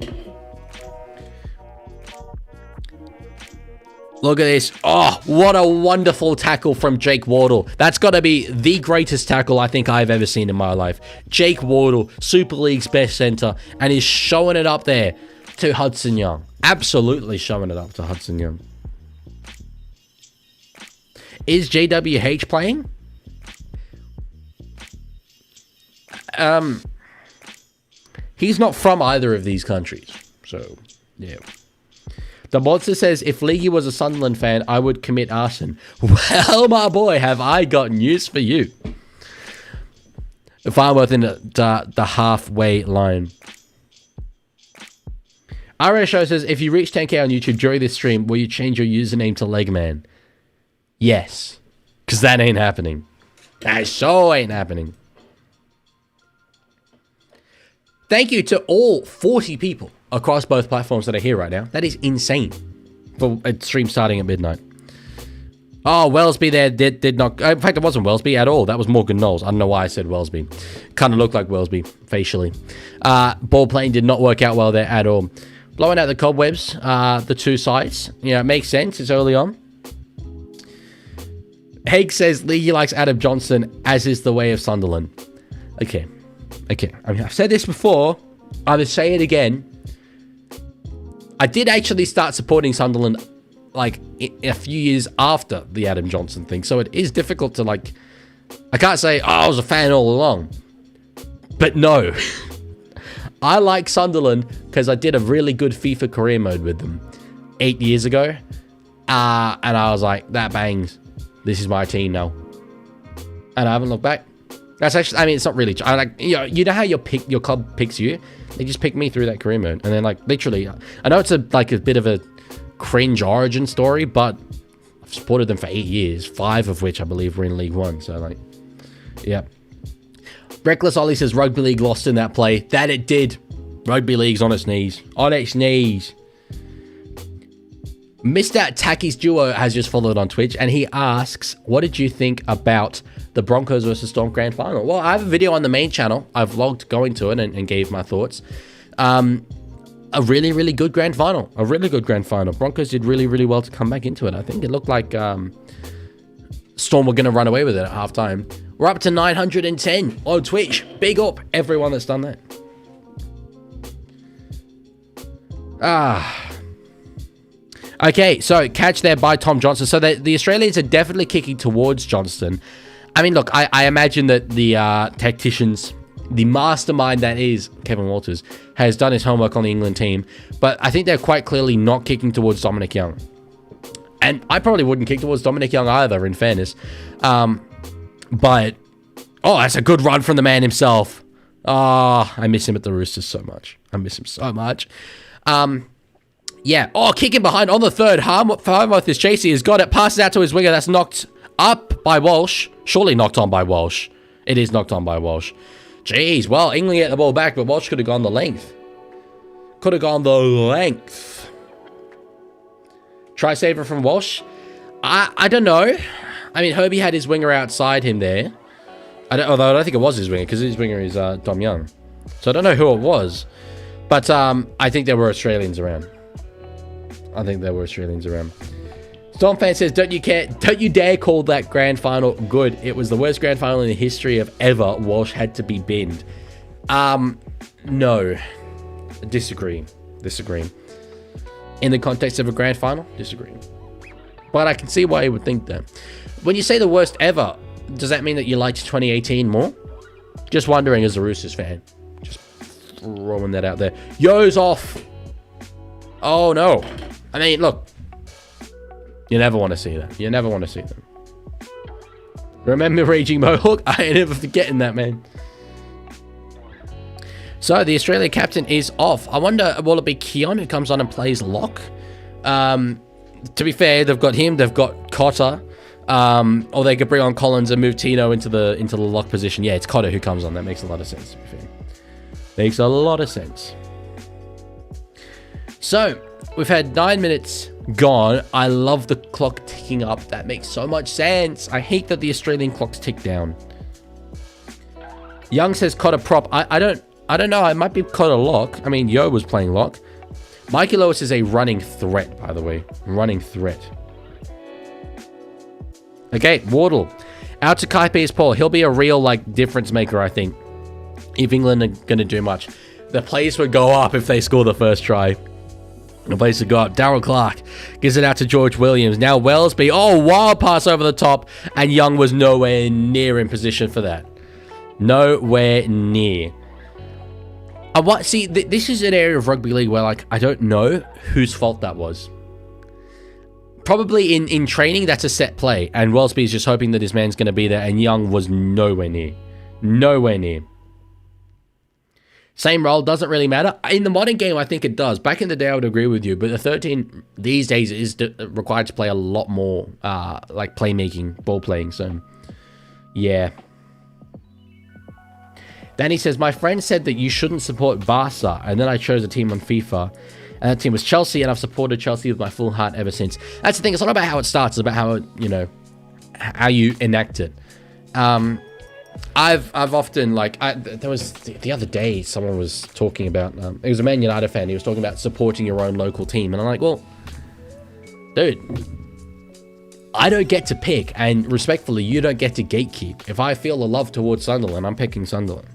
Look at this. Oh, what a wonderful tackle from Jake Wardle. That's got to be the greatest tackle I think I've ever seen in my life. Jake Wardle, Super League's best centre, and he's showing it up there to Hudson Young. Absolutely showing it up to Hudson Young. Is JWH playing? He's not from either of these countries. So, yeah. The monster says, if Leaguie was a Sunderland fan, I would commit arson. Well, my boy, have I got news for you. If I'm within the halfway line. RSO says, if you reach 10k on YouTube during this stream, will you change your username to Legman? Yes. Because that ain't happening. That so ain't happening. Thank you to all 40 people across both platforms that are here right now. That is insane for a stream starting at midnight. Oh, Wellesby there did not... In fact, it wasn't Wellesby at all. That was Morgan Knowles. I don't know why I said Wellesby. Kind of looked like Wellesby facially. Ball playing did not work out well there at all. Blowing out the cobwebs, the two sides. Yeah, it makes sense. It's early on. Haig says Leaguie likes Adam Johnson, as is the way of Sunderland. Okay. I mean, I've said this before. I will say it again. I did actually start supporting Sunderland like a few years after the Adam Johnson thing. So it is difficult to like... I can't say, oh, I was a fan all along. But no. I like Sunderland because I did a really good FIFA career mode with them 8 years ago. And I was like, that bangs. This is my team now. And I haven't looked back. That's actually, I mean, it's not really, I like, you know how your club picks you? They just picked me through that career mode. And then like, literally, I know it's a bit of a cringe origin story, but I've supported them for 8 years, 5 of which I believe were in League One. So like, yeah. Reckless Ollie says Rugby League lost in that play. That it did. Rugby League's on its knees. On its knees. Mr. Taki's Duo has just followed on Twitch, and he asks, what did you think about the Broncos versus Storm Grand Final? Well, I have a video on the main channel. I've vlogged going to it and gave my thoughts. A really, really good Grand Final. A really good Grand Final. Broncos did really, really well to come back into it. I think it looked like Storm were going to run away with it at halftime. We're up to 910 on Twitch. Big up everyone that's done that. Okay, so catch there by Tom Johnson. So the Australians are definitely kicking towards Johnston. I mean, look, I imagine that the tacticians, the mastermind that is Kevin Walters, has done his homework on the England team. But I think they're quite clearly not kicking towards Dominic Young. And I probably wouldn't kick towards Dominic Young either, in fairness. But, oh, that's a good run from the man himself. I miss him at the Roosters so much. I miss him so much. Yeah. Oh, kicking behind on the third. Harmoth is chasing. He's got it. Passes out to his winger. That's knocked up by Walsh. Surely knocked on by Walsh. It is knocked on by Walsh. Jeez. Well, England get the ball back, but Walsh could have gone the length. Could have gone the length. Try saver from Walsh. I don't know. I mean, Herbie had his winger outside him there. Although I don't think it was his winger, because his winger is Dom Young. So I don't know who it was. But I think there were Australians around. Storm fan says, don't you dare call that grand final good. It was the worst grand final in the history of ever. Walsh had to be binned. No. Disagree. In the context of a grand final, disagree. But I can see why you would think that. When you say the worst ever, does that mean that you liked 2018 more? Just wondering as a Roosters fan. Just throwing that out there. Yo's off. Oh, no. I mean, look. You never want to see that. You never want to see them. Remember Raging Mohawk? I ain't never forgetting that, man. So, the Australian captain is off. I wonder, will it be Keon who comes on and plays lock? To be fair, they've got him. They've got Cotter. Or they could bring on Collins and move Tino into the lock position. Yeah, it's Cotter who comes on. That makes a lot of sense, to be fair. Makes a lot of sense. So, we've had 9 minutes gone. I love the clock ticking up. That makes so much sense. I hate that the Australian clocks tick down. Young says Cotter prop. I don't know. I might be Cotter lock. I mean, Yo was playing lock. Mikey Lewis is a running threat, by the way. Running threat. Okay, Wardle. Out to Kai Pearce-Paul. He'll be a real, difference maker, I think. If England are going to do much. The place would go up if they score the first try. The place would go up. Darryl Clark gives it out to George Williams. Now Wellesby. Oh, wild pass over the top. And Young was nowhere near in position for that. Nowhere near. See, this is an area of rugby league where, I don't know whose fault that was. Probably in training, that's a set play. And Wellesby's just hoping that his man's going to be there. And Young was nowhere near. Nowhere near. Same role, doesn't really matter. In the modern game, I think it does. Back in the day, I would agree with you. But the 13 these days is required to play a lot more, playmaking, ball playing. So, yeah. Danny says, my friend said that you shouldn't support Barca. And then I chose a team on FIFA. And that team was Chelsea. And I've supported Chelsea with my full heart ever since. That's the thing. It's not about how it starts. It's about how, how you enact it. I've often, there was the other day, someone was talking about, it was a Man United fan. He was talking about supporting your own local team. And I'm like, well, dude, I don't get to pick. And respectfully, you don't get to gatekeep. If I feel a love towards Sunderland, I'm picking Sunderland.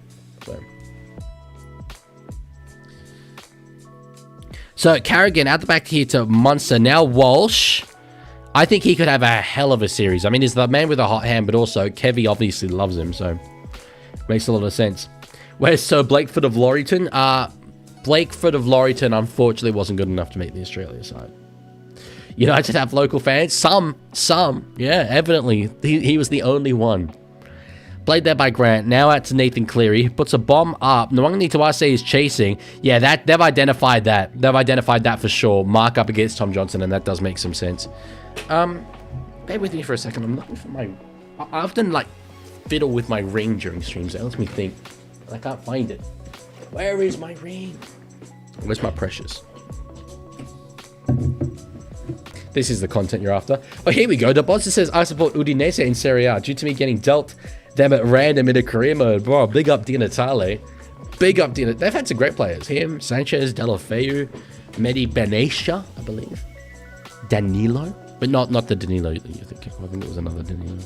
So Carrigan out the back here to Munster. Now Walsh. I think he could have a hell of a series. I mean, he's the man with a hot hand, but also Kevy obviously loves him, so makes a lot of sense. Where's Sir Blakeford of Laurieton? Blakeford of Laurieton, unfortunately, wasn't good enough to make the Australia side. United have local fans. Some. Yeah, evidently. He was the only one. Played there by Grant. Now out to Nathan Cleary. Puts a bomb up. Nwangani Tawase is chasing. Yeah, they've identified that. They've identified that for sure. Mark up against Tom Johnson, and that does make some sense. Bear with me for a second. I'm looking for my... I often, like, fiddle with my ring during streams. That lets me think. I can't find it. Where is my ring? Where's my precious? This is the content you're after. Oh, here we go. The boss says, I support Udinese in Serie A due to me getting dealt them at random in a career mode. Bro, big up Di Natale. Big up Di Natale. They've had some great players. Him, Sanchez, Delafeu, Medi Benesha, I believe. Danilo. But not the Danilo that you're thinking. I think it was another Danilo.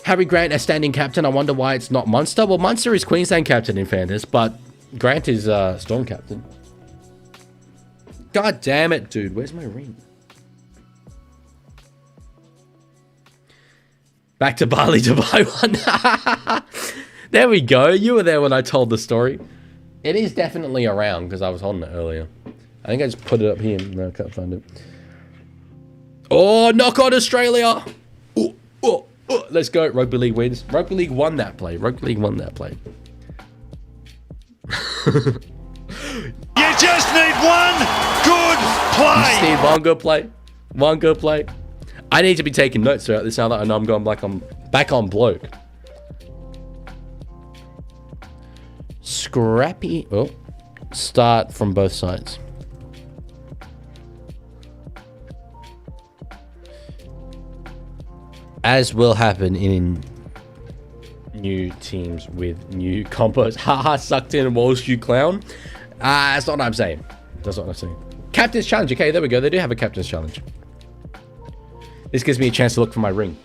Harry Grant as standing captain. I wonder why it's not Munster. Well, Munster is Queensland captain in fairness, but Grant is Storm captain. God damn it, dude. Where's my ring? Back to Bali to buy one. There we go. You were there when I told the story. It is definitely around because I was holding it earlier. I think I just put it up here. No, I can't find it. Oh, knock on Australia. Oh. Let's go. Rugby League wins. Rugby League won that play. Rugby League won that play. You just need one good play. You just need one good play. One good play. I need to be taking notes throughout this now that I know I'm going back on bloke. Scrappy. Oh. Start from both sides. As will happen in new teams with new combos. Haha, sucked in Walsh, you clown. That's not what I'm saying. That's not what I'm saying. Captain's challenge. Okay, there we go. They do have a captain's challenge. This gives me a chance to look for my ring.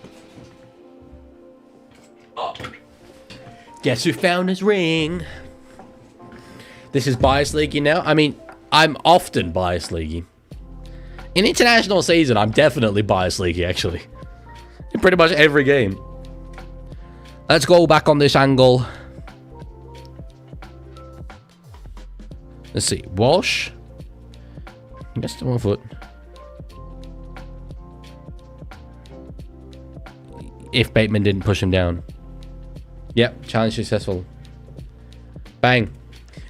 Oh. Guess who found his ring? This is bias leaguey now. I mean, I'm often bias leaguey. In international season, I'm definitely bias leaguey, actually. In pretty much every game. Let's go back on this angle. Let's see. Walsh. Just 1 foot. If Bateman didn't push him down. Yep. Challenge successful. Bang.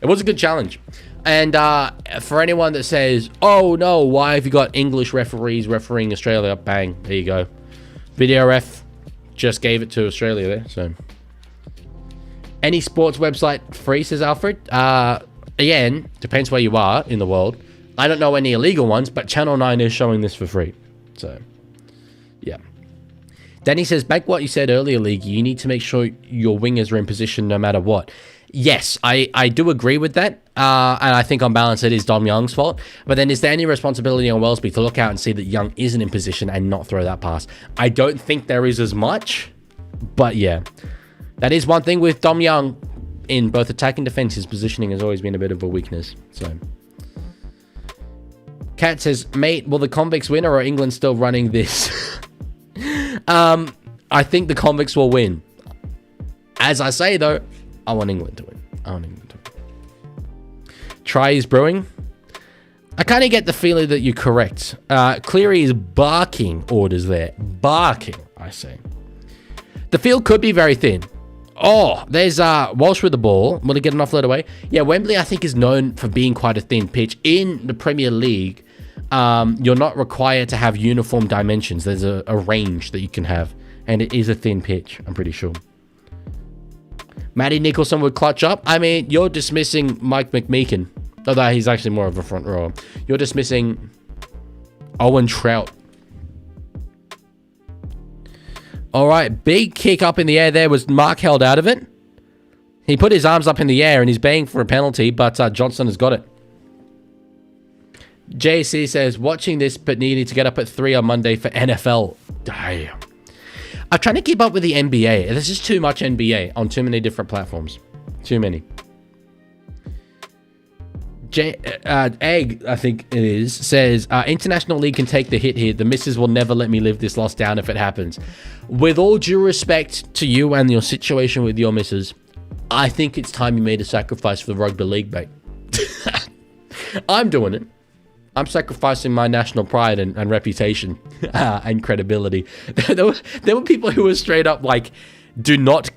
It was a good challenge. And for anyone that says, oh no, why have you got English referees refereeing Australia? Bang. There you go. Video ref just gave it to Australia there, so. Any sports website free, says Alfred. Again, depends where you are in the world. I don't know any illegal ones, but Channel 9 is showing this for free. So, yeah. Danny says, back what you said earlier, League, you need to make sure your wingers are in position no matter what. Yes, I do agree with that. And I think on balance, it is Dom Young's fault. But then is there any responsibility on Wellesby to look out and see that Young isn't in position and not throw that pass? I don't think there is as much. But yeah, that is one thing with Dom Young in both attack and defense. His positioning has always been a bit of a weakness. So, Kat says, mate, will the Convicts win or are England still running this? I think the Convicts will win. As I say, though, I want England to win. Try is brewing. I kind of get the feeling that you're correct. Cleary is barking orders there. Barking, I say. The field could be very thin. Oh, there's Walsh with the ball. Will he get enough led away? Yeah, Wembley, I think, is known for being quite a thin pitch. In the Premier League, you're not required to have uniform dimensions. There's a range that you can have. And it is a thin pitch, I'm pretty sure. Matty Nicholson would clutch up. I mean, you're dismissing Mike McMeekin. Although he's actually more of a front rower. You're dismissing Owen Trout. All right, big kick up in the air there. Was Mark held out of it? He put his arms up in the air and he's baying for a penalty, but Johnson has got it. JC says, watching this but needing to get up at 3 on Monday for NFL. Damn. I'm trying to keep up with the NBA. There's just too much NBA on too many different platforms. Too many. Egg, I think it is, says, International League can take the hit here. The missus will never let me live this loss down if it happens. With all due respect to you and your situation with your missus, I think it's time you made a sacrifice for the rugby league, mate. I'm doing it. I'm sacrificing my national pride and reputation and credibility. There were people who were straight up like, do not...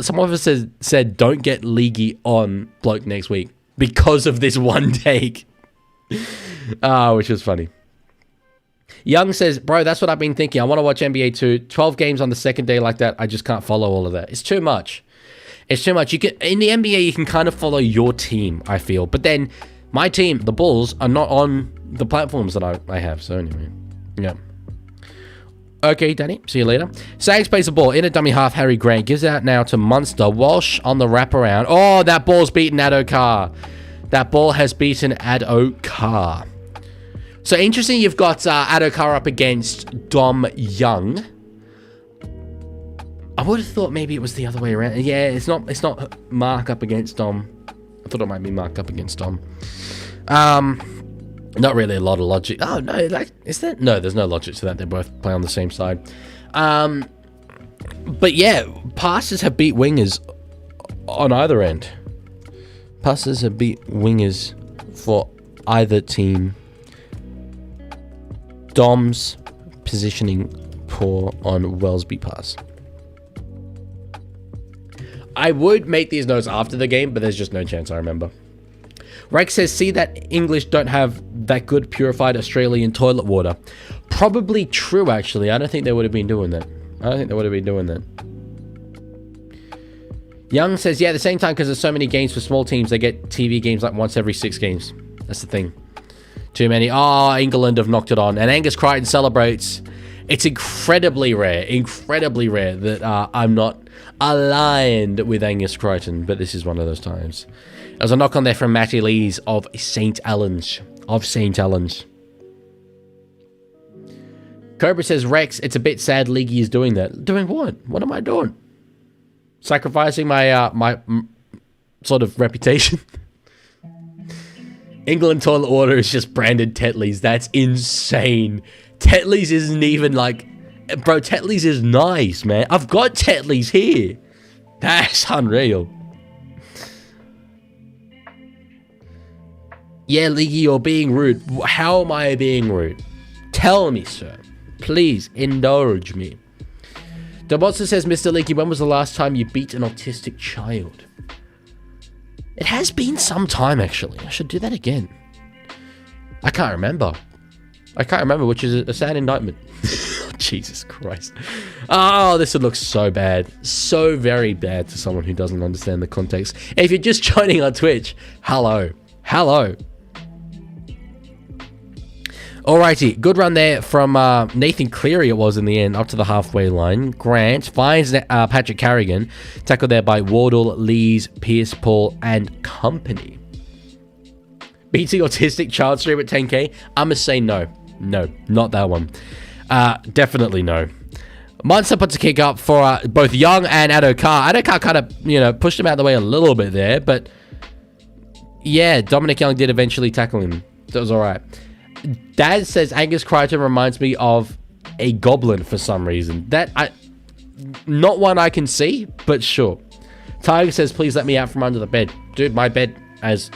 some of us said, don't get Leaguie on Bloke next week because of this one take. Which was funny. Young says, bro, that's what I've been thinking. I want to watch NBA 2. 12 games on the second day like that. I just can't follow all of that. It's too much. It's too much. You can, in the NBA, you can kind of follow your team, I feel. But then my team, the Bulls, are not on the platforms that I have. So anyway, yeah. Okay, Danny. See you later. Sags plays the ball in a dummy half. Harry Grant gives out now to Munster. Walsh on the wraparound. Oh, that ball's beaten Addo-Carr. That ball has beaten Addo-Carr. So interesting, you've got Addo-Carr up against Dom Young. I would have thought maybe it was the other way around. Yeah, it's not Mark up against Dom. I thought it might be Mark up against Dom. Not really a lot of logic. Oh no, like is there? No, there's no logic to that. They both play on the same side. But yeah, passes have beat wingers on either end. Passes have beat wingers for either team. Dom's positioning poor on Wellesby pass. I would make these notes after the game, but there's just no chance I remember. Rex says, see that English don't have that good purified Australian toilet water. Probably true, actually. I don't think they would have been doing that. Young says, yeah, at the same time, because there's so many games for small teams, they get TV games like once every 6 games. That's the thing. Too many. Oh, England have knocked it on. And Angus Crichton celebrates. It's incredibly rare that I'm not aligned with Angus Crichton, but this is one of those times. There's a knock on there from Matty Lees of St. Helens. Cobra says, Rex, it's a bit sad Leaguie is doing that. Doing what? What am I doing? Sacrificing my my sort of reputation? England toilet water is just branded Tetley's. That's insane. Tetley's isn't even like... Bro, Tetley's is nice, man. I've got Tetley's here. That's unreal. Yeah, Leaguie, you're being rude. How am I being rude? Tell me, sir. Please, indulge me. Dobotsa says, Mr. Leaguie, when was the last time you beat an autistic child? It has been some time, actually. I should do that again. I can't remember, which is a sad indictment. Jesus Christ. Oh, this would look so bad. So very bad to someone who doesn't understand the context. If you're just joining on Twitch, hello. Alrighty, good run there from Nathan Cleary, it was in the end, up to the halfway line. Grant finds Patrick Carrigan, tackled there by Wardle, Lees, Pierce, Paul, and company. Beating autistic child stream at 10k? I'm gonna say no. No, not that one. Definitely no. Munster puts a kick up for both Young and Addo-Carr. Addo-Carr kind of, pushed him out of the way a little bit there, but yeah, Dominic Young did eventually tackle him. That was alright. Dad says Angus Crichton reminds me of a goblin for some reason. Not one I can see, but sure. Tiger says, please let me out from under the bed. Dude, my bed has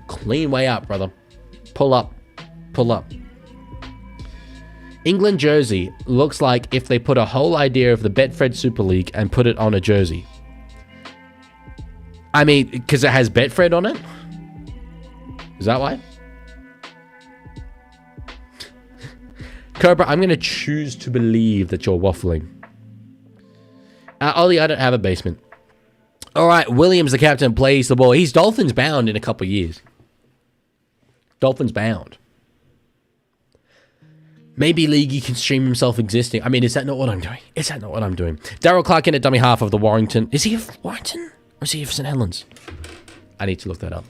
clean way up, brother. Pull up. England jersey looks like if they put a whole idea of the Betfred Super League and put it on a jersey. I mean, because it has Betfred on it? Is that why? Cobra, I'm going to choose to believe that you're waffling. Ollie, I don't have a basement. All right, Williams, the captain, plays the ball. He's Dolphins bound in a couple of years. Dolphins bound. Maybe Leaguie can stream himself existing. I mean, is that not what I'm doing? Daryl Clark in a dummy half of the Warrington. Is he of Warrington? Or is he of St. Helens? I need to look that up.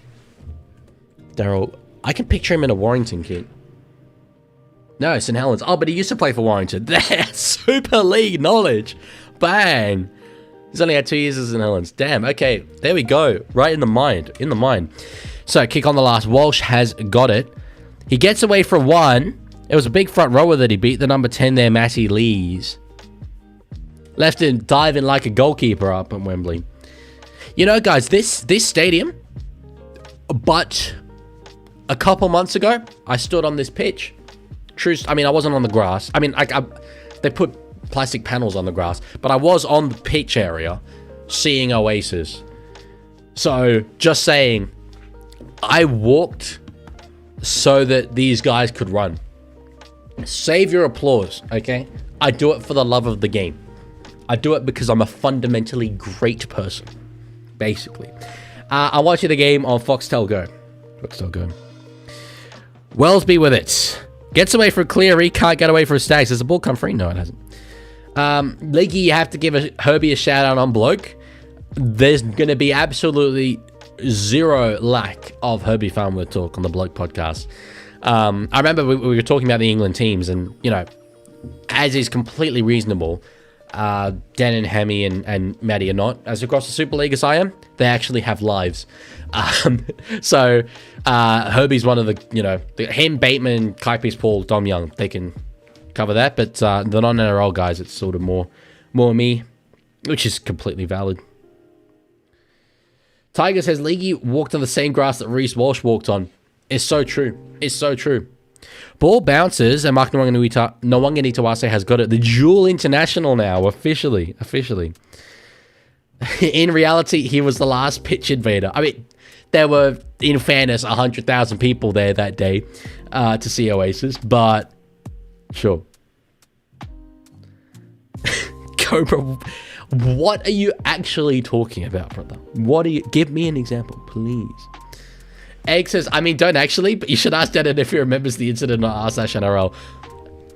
Daryl, I can picture him in a Warrington kit. No, St. Helens. Oh, but he used to play for Warrington. That's Super League knowledge. Bang. He's only had 2 years as an Helens. Damn. Okay. There we go. Right in the mind. In the mind. So, kick on the last. Walsh has got it. He gets away for one. It was a big front rower that he beat. The number 10 there, Matty Lees. Left him diving like a goalkeeper up at Wembley. You know, guys, this stadium, but a couple months ago, I stood on this pitch. True. I mean, I wasn't on the grass. I mean, they put plastic panels on the grass, but I was on the pitch area seeing Oasis. So, just saying, I walked so that these guys could run. Save your applause, okay? I do it for the love of the game. I do it because I'm a fundamentally great person, basically. I'm watching the game on Foxtel Go. Foxtel Go. Wellesby with it. Gets away for Cleary, can't get away for Stags. Has the ball come free? No, it hasn't. Leaguie, you have to give Herbie a shout out on bloke. There's going to be absolutely zero lack of Herbie Farnworth talk on the bloke podcast. I remember we were talking about the England teams, and, you know, as is completely reasonable, Dan and Hemi and Maddie are not as across the Super League as I am. They actually have lives. So Herbie's one of the, you know, him, Bateman, Kaipi's Paul, Dom Young, they can cover that. But the non-NRL guys, it's sort of more me, which is completely valid. Tiger says, Leaguie walked on the same grass that Reece Walsh walked on. It's so true. It's so true. Ball bounces, and Mark Nwanganitawase has got it. The dual international now, officially. In reality, he was the last pitch invader. I mean, there were, in fairness, 100,000 people there that day to see Oasis, but sure. Cobra, what are you actually talking about, brother? Give me an example, please. Egg says, I mean, don't actually, but you should ask Denon if he remembers the incident on r/NRL.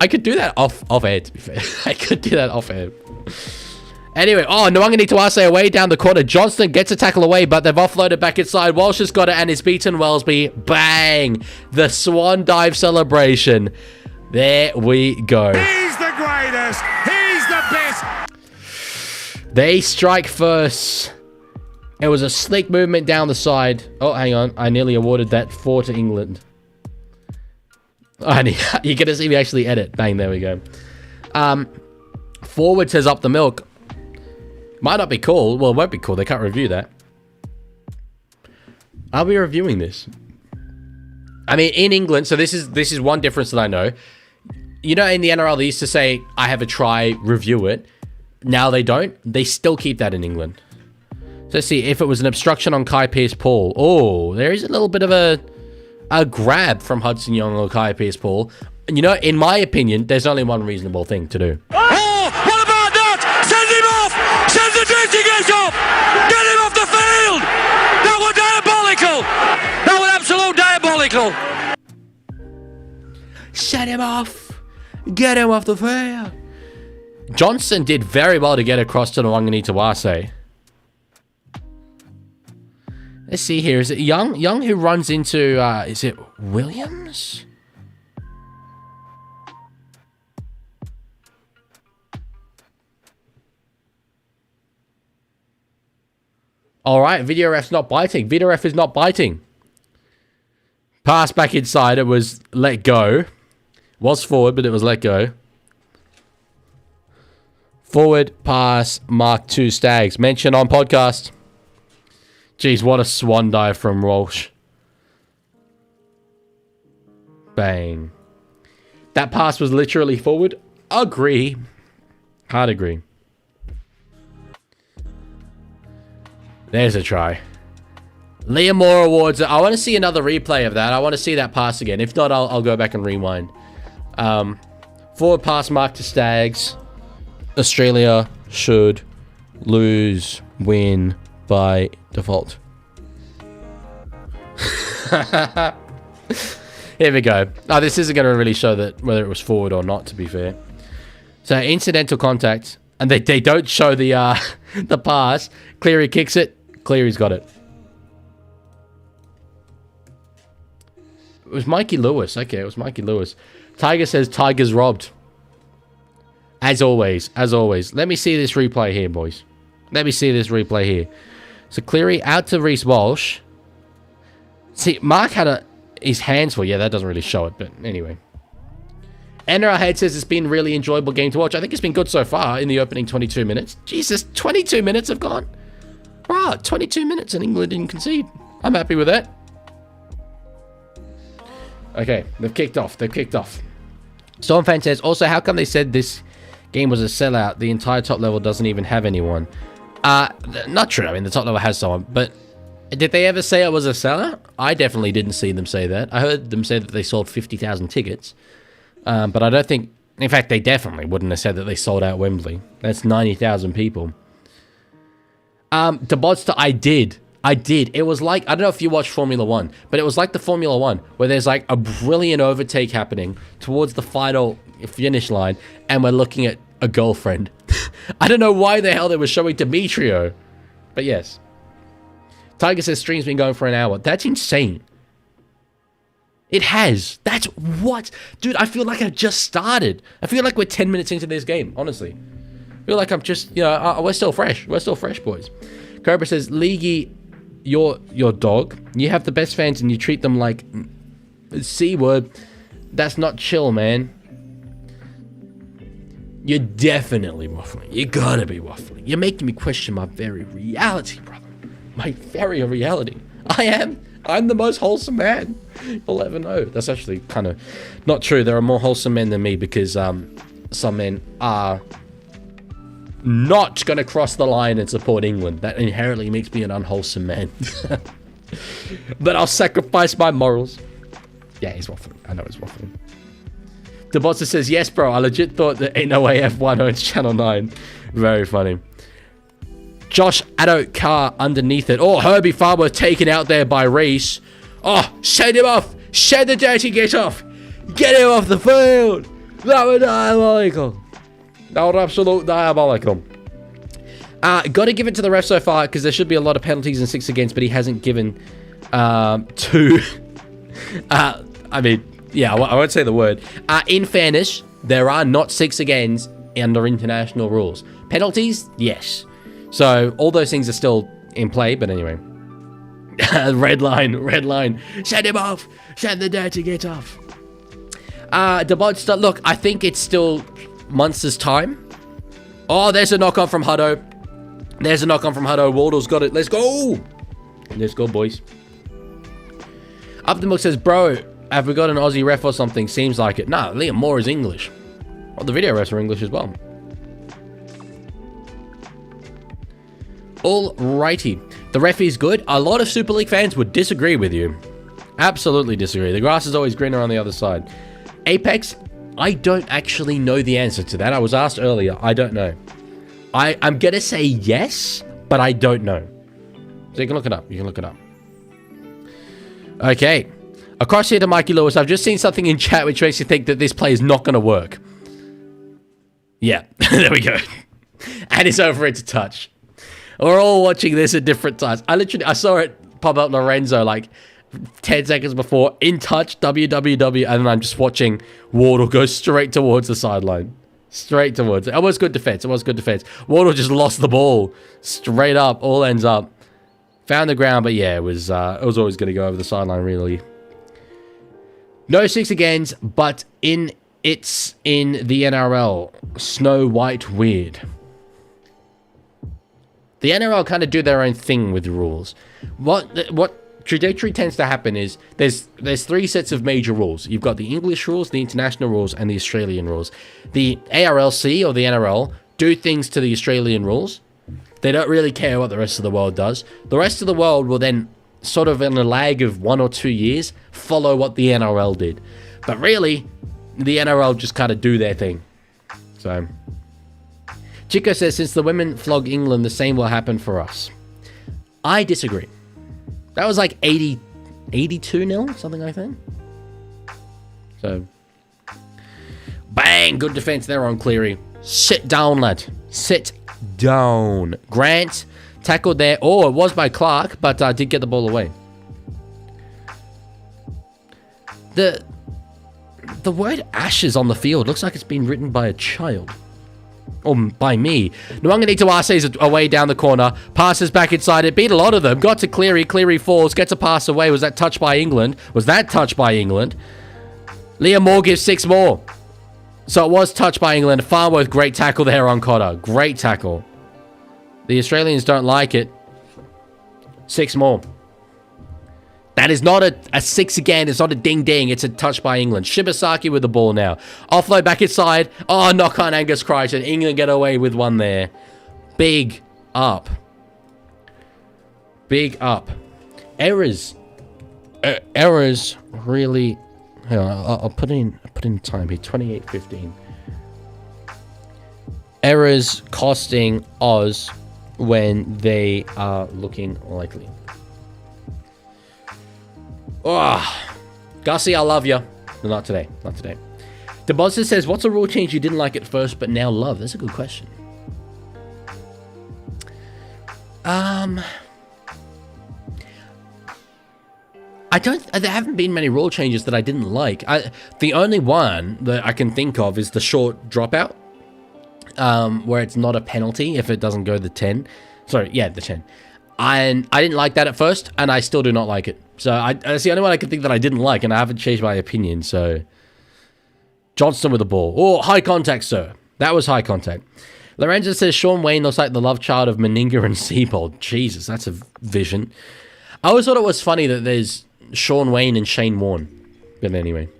I could do that off air, to be fair. I could do that off air. Anyway, Nwanganitawase away down the corner. Johnston gets a tackle away, but they've offloaded back inside. Walsh has got it and is beaten Wellesby. Bang! The swan dive celebration. There we go. He's the greatest. He's the best. They strike first. It was a slick movement down the side. Oh, hang on. I nearly awarded that 4 to England. Oh, you're going to see me actually edit. Bang, there we go. Forward says up the milk. Might not be cool. Well, it won't be cool. They can't review that. I'll be reviewing this. I mean, in England, so this is one difference that I know. You know, in the NRL, they used to say, I have a try, review it. Now they don't. They still keep that in England. So let's see, if it was an obstruction on Kai Pearce-Paul. Oh, there is a little bit of a grab from Hudson Young or Kai Pearce-Paul. And you know, in my opinion, there's only one reasonable thing to do. Oh, what about that? Send him off! Send the dirty get off! Get him off the field! That was diabolical! That was absolute diabolical! Send him off! Get him off the field! Johnson did very well to get across to Nwanganitawase. Let's see here. Is it Young? Young who runs into, is it Williams? All right, video ref's not biting. Video ref is not biting. Pass back inside. It was let go. Was forward, but it was let go. Forward pass, mark 2 Stags. Mention on podcast. Jeez, what a swan dive from Walsh. Bang. That pass was literally forward. Agree. Hard agree. There's a try. Liam Moore awards it. I want to see another replay of that. I want to see that pass again. If not, I'll go back and rewind. Forward pass mark to Stags. Australia should win by default. Here we go. Oh, this isn't going to really show that whether it was forward or not, to be fair. So, incidental contact. And they don't show the the pass. Cleary kicks it. Cleary's got it. It was Mikey Lewis. Okay, it was Mikey Lewis. Tiger says Tiger's robbed. As always. Let me see this replay here, boys. Let me see this replay here. So Cleary out to Reece Walsh. See, Mark had his hands full. Yeah, that doesn't really show it, but anyway. NRL Head says it's been a really enjoyable game to watch. I think it's been good so far in the opening 22 minutes. Jesus, 22 minutes have gone. Wow, 22 minutes and England didn't concede. I'm happy with that. Okay, they've kicked off. Stormfan says, also, how come they said this game was a sellout? The entire top level doesn't even have anyone. Not true. I mean, the top level has someone, but did they ever say it was a sellout? I definitely didn't see them say that. I heard them say that they sold 50,000 tickets, but I don't think... In fact, they definitely wouldn't have said that they sold out Wembley. That's 90,000 people. DeBodster, I did. It was like, I don't know if you watch Formula 1, but it was like the Formula 1, where there's like a brilliant overtake happening towards the final finish line, and we're looking at a girlfriend. I don't know why the hell they were showing Demetrio, but yes. Tiger says stream's been going for an hour. That's insane. It has. That's what? Dude, I feel like I just started. I feel like we're 10 minutes into this game, honestly. I feel like I'm just, we're still fresh. We're still fresh, boys. Cobra says, Leaguie, your dog, you have the best fans and you treat them like C-word. That's not chill, man. You're definitely waffling. You gotta be waffling. You're making me question my very reality, brother. My very reality. I'm the most wholesome man you'll ever know. That's actually kind of not true. There are more wholesome men than me because some men are not going to cross the line and support England. That inherently makes me an unwholesome man. But I'll sacrifice my morals. Yeah, he's waffling. I know he's waffling. DeBossa says, yes, bro. I legit thought that NOAF1 owns Channel 9. Very funny. Josh Addo Carr underneath it. Oh, Herbie Farmer taken out there by Reece. Oh, send him off. Send the dirty git off. Get him off the field. That was diabolical. That was absolute diabolical. Got to give it to the ref so far because there should be a lot of penalties and 6 against, but he hasn't given 2. I mean, yeah, I won't say the word. In fairness, there are not 6 against under international rules. Penalties, yes. So all those things are still in play, but anyway. Red line. Send him off. Send the dirty git off. DeBodster, look, I think it's still Munster's time. Oh, there's a knock-on from Hutto. Wardle's got it. Let's go. Let's go, boys. Up the Milk says, bro, have we got an Aussie ref or something? Seems like it. Nah, Liam Moore is English. Well, the video refs are English as well. Alrighty. The ref is good. A lot of Super League fans would disagree with you. Absolutely disagree. The grass is always greener on the other side. Apex, I don't actually know the answer to that. I was asked earlier. I don't know. I'm going to say yes, but I don't know. So you can look it up. Okay. Across here to Mikey Lewis, I've just seen something in chat which makes you think that this play is not going to work. Yeah, there we go. And it's over into touch. We're all watching this at different times. I saw it pop up Lorenzo like 10 seconds before, in touch, WWW, and then I'm just watching Wardle go straight towards the sideline. Straight towards it. It was good defense. Wardle just lost the ball. Straight up, all ends up. Found the ground, but yeah, it was always going to go over the sideline, really. No 6 against, but it's in the NRL. Snow White weird. The NRL kind of do their own thing with the rules. What trajectory tends to happen is there's 3 sets of major rules. You've got the English rules, the international rules, and the Australian rules. The ARLC or the NRL do things to the Australian rules. They don't really care what the rest of the world does. The rest of the world will then, sort of in a lag of 1 or 2 years, follow what the NRL did. But really, the NRL just kind of do their thing. So... Chico says, since the women flog England, the same will happen for us. I disagree. That was like 82-0, something like that. So, bang, good defense there on Cleary. Sit down, lad. Sit down. Grant tackled there. Oh, it was by Clark, but did get the ball away. The word ashes on the field looks like it's been written by a child. or by me. Nwanganitawase is away down the corner. Passes back inside it. Beat a lot of them. Got to Cleary. Cleary falls. Gets a pass away. Was that touched by England? Was that touched by England? Liam Moore gives 6 more. So it was touched by England. Farnworth, great tackle there on Cotter. Great tackle. The Australians don't like it. 6 more. That is not a 6 again. It's not a ding-ding. It's a touch by England. Shibasaki with the ball now. Offload back inside. Oh, knock on Angus Crichton. England get away with one there. Big up. Big up. Errors. Errors really... Hang on, I'll put in time here. 28:15. Errors costing Oz when they are looking likely. Oh, Gussie, I love you. No, not today. Not today. DeBozza says, what's a rule change you didn't like at first but now love? That's a good question. There haven't been many rule changes that I didn't like. The only one that I can think of is the short dropout, where it's not a penalty if it doesn't go the 10. Sorry, yeah, the 10. And I didn't like that at first, and I still do not like it. So that's the only one I can think that I didn't like, and I haven't changed my opinion. So Johnston with the ball. Oh, high contact, sir. That was high contact. Lorenzo says Sean Wayne looks like the love child of Meninga and Seabold. Jesus, that's a vision. I always thought it was funny that there's Sean Wayne and Shane Warne. But anyway.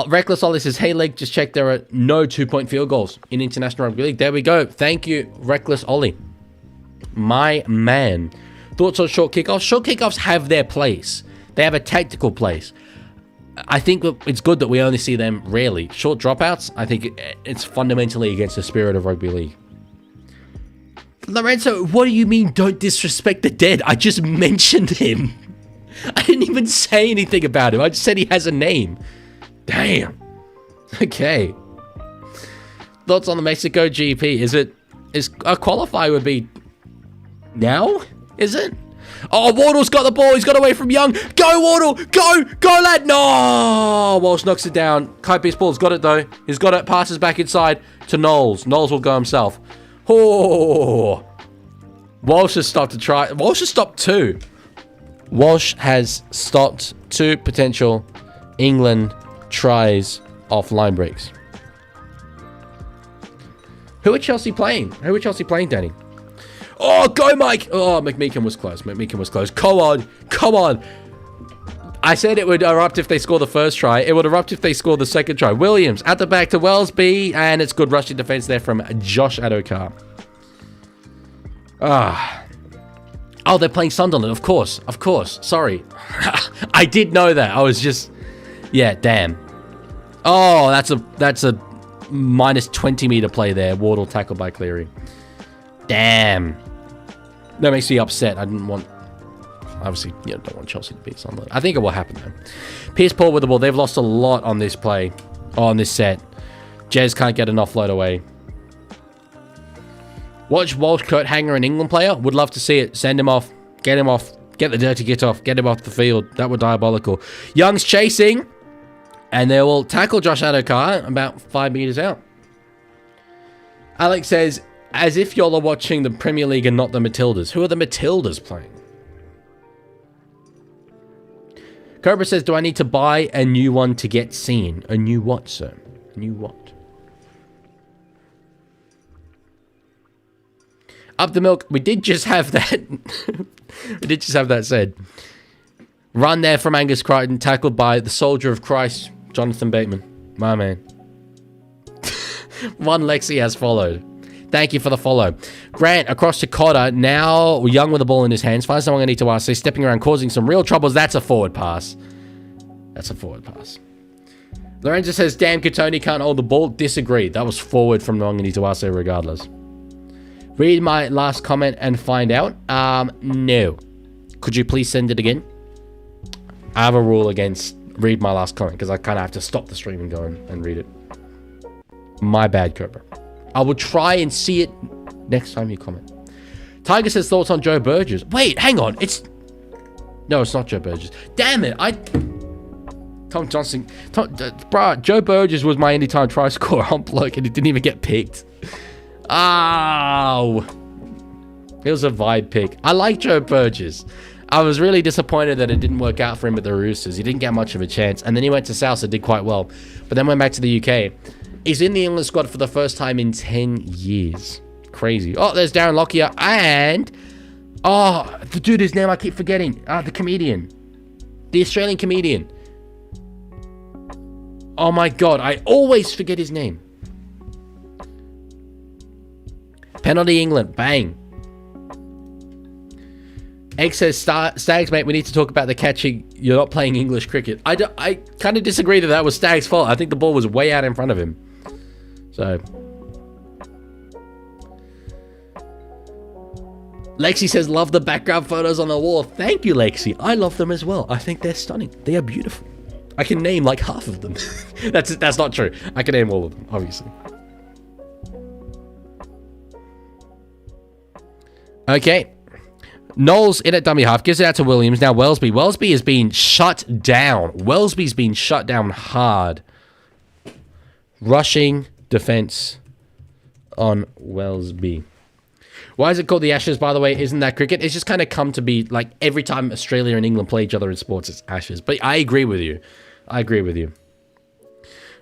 Reckless Ollie says, hey, Leg, just check there are no 2-point field goals in International Rugby League. There we go. Thank you, Reckless Ollie. My man. Thoughts on short kickoffs? Short kickoffs have their place. They have a tactical place. I think it's good that we only see them rarely. Short dropouts, I think it's fundamentally against the spirit of rugby league. Lorenzo, what do you mean don't disrespect the dead? I just mentioned him. I didn't even say anything about him. I just said he has a name. Damn. Okay. Thoughts on the Mexico GP? Is a qualifier would be now? Is it? Oh, Wardle's got the ball. He's got away from Young. Go, Wardle. Go. Go, lad. No. Walsh knocks it down. Kaipe's ball's got it, though. He's got it. Passes back inside to Knowles. Knowles will go himself. Oh. Walsh has stopped to try. Walsh has stopped 2. Walsh has stopped 2 potential England tries off line breaks. Who are Chelsea playing? Who are Chelsea playing, Danny? Oh, go, Mike! Oh, McMeekin was close. McMeekin was close. Come on. Come on. I said it would erupt if they score the first try. It would erupt if they score the second try. Williams at the back to Wellesby. And it's good rushing defense there from Josh Adokar. Oh, they're playing Sunderland. Of course. Of course. Sorry. I did know that. I was just... Yeah, damn. Oh, that's a minus 20 meter play there. Wardle tackled by Cleary. Damn. That makes me upset. I didn't want... Obviously, don't want Chelsea to beat Sunderland. I think it will happen, though. Pierce Paul with the ball. They've lost a lot on this play. On this set. Jez can't get an offload away. Watch Walsh, Kurt Hanger, an England player. Would love to see it. Send him off. Get him off. Get the dirty git off. Get him off the field. That were diabolical. Young's chasing. And they will tackle Josh Adokar about 5 meters out. Alex says, as if y'all are watching the Premier League and not the Matildas. Who are the Matildas playing? Cobra says, do I need to buy a new one to get seen? A new what, sir? A new what? Up the milk. We did just have that. We did just have that said. Run there from Angus Crichton, tackled by the soldier of Christ, Jonathan Bateman. My man. One Lexi has followed. Thank you for the follow. Grant across to Cotter. Now Young with the ball in his hands. Finds someone I need to ask. He's stepping around, causing some real troubles. That's a forward pass. That's a forward pass. Lorenzo says, damn, Katoni can't hold the ball. Disagree. That was forward from Nwangani Tuase regardless. Read my last comment and find out. No. Could you please send it again? I have a rule against read my last comment because I kind of have to stop the stream and go and read it. My bad, Cobra. I will try and see it next time you comment. Tiger says thoughts on Joe Burgess. Wait, hang on. No, it's not Joe Burgess. Damn it. Tom Johnson. Joe Burgess was my anytime try scorer on bloke and he didn't even get picked. Oh. It was a vibe pick. I like Joe Burgess. I was really disappointed that it didn't work out for him at the Roosters. He didn't get much of a chance. And then he went to South and did quite well. But then went back to the UK. He's in the England squad for the first time in 10 years. Crazy. Oh, there's Darren Lockyer. And... oh, the dude, his name I keep forgetting. The comedian. The Australian comedian. Oh my God, I always forget his name. Penalty England, bang. Egg says, Stags, mate, we need to talk about the catching. You're not playing English cricket. I kind of disagree that was Stags' fault. I think the ball was way out in front of him. So... Lexi says, love the background photos on the wall. Thank you, Lexi. I love them as well. I think they're stunning. They are beautiful. I can name like half of them. That's not true. I can name all of them, obviously. Okay. Knowles in at dummy half. Gives it out to Williams. Now Wellesby. Wellesby has been shut down. Wellesby's been shut down hard. Rushing defense on Wellesby. Why is it called the Ashes, by the way? Isn't that cricket? It's just kind of come to be like every time Australia and England play each other in sports, it's Ashes. But I agree with you. I agree with you.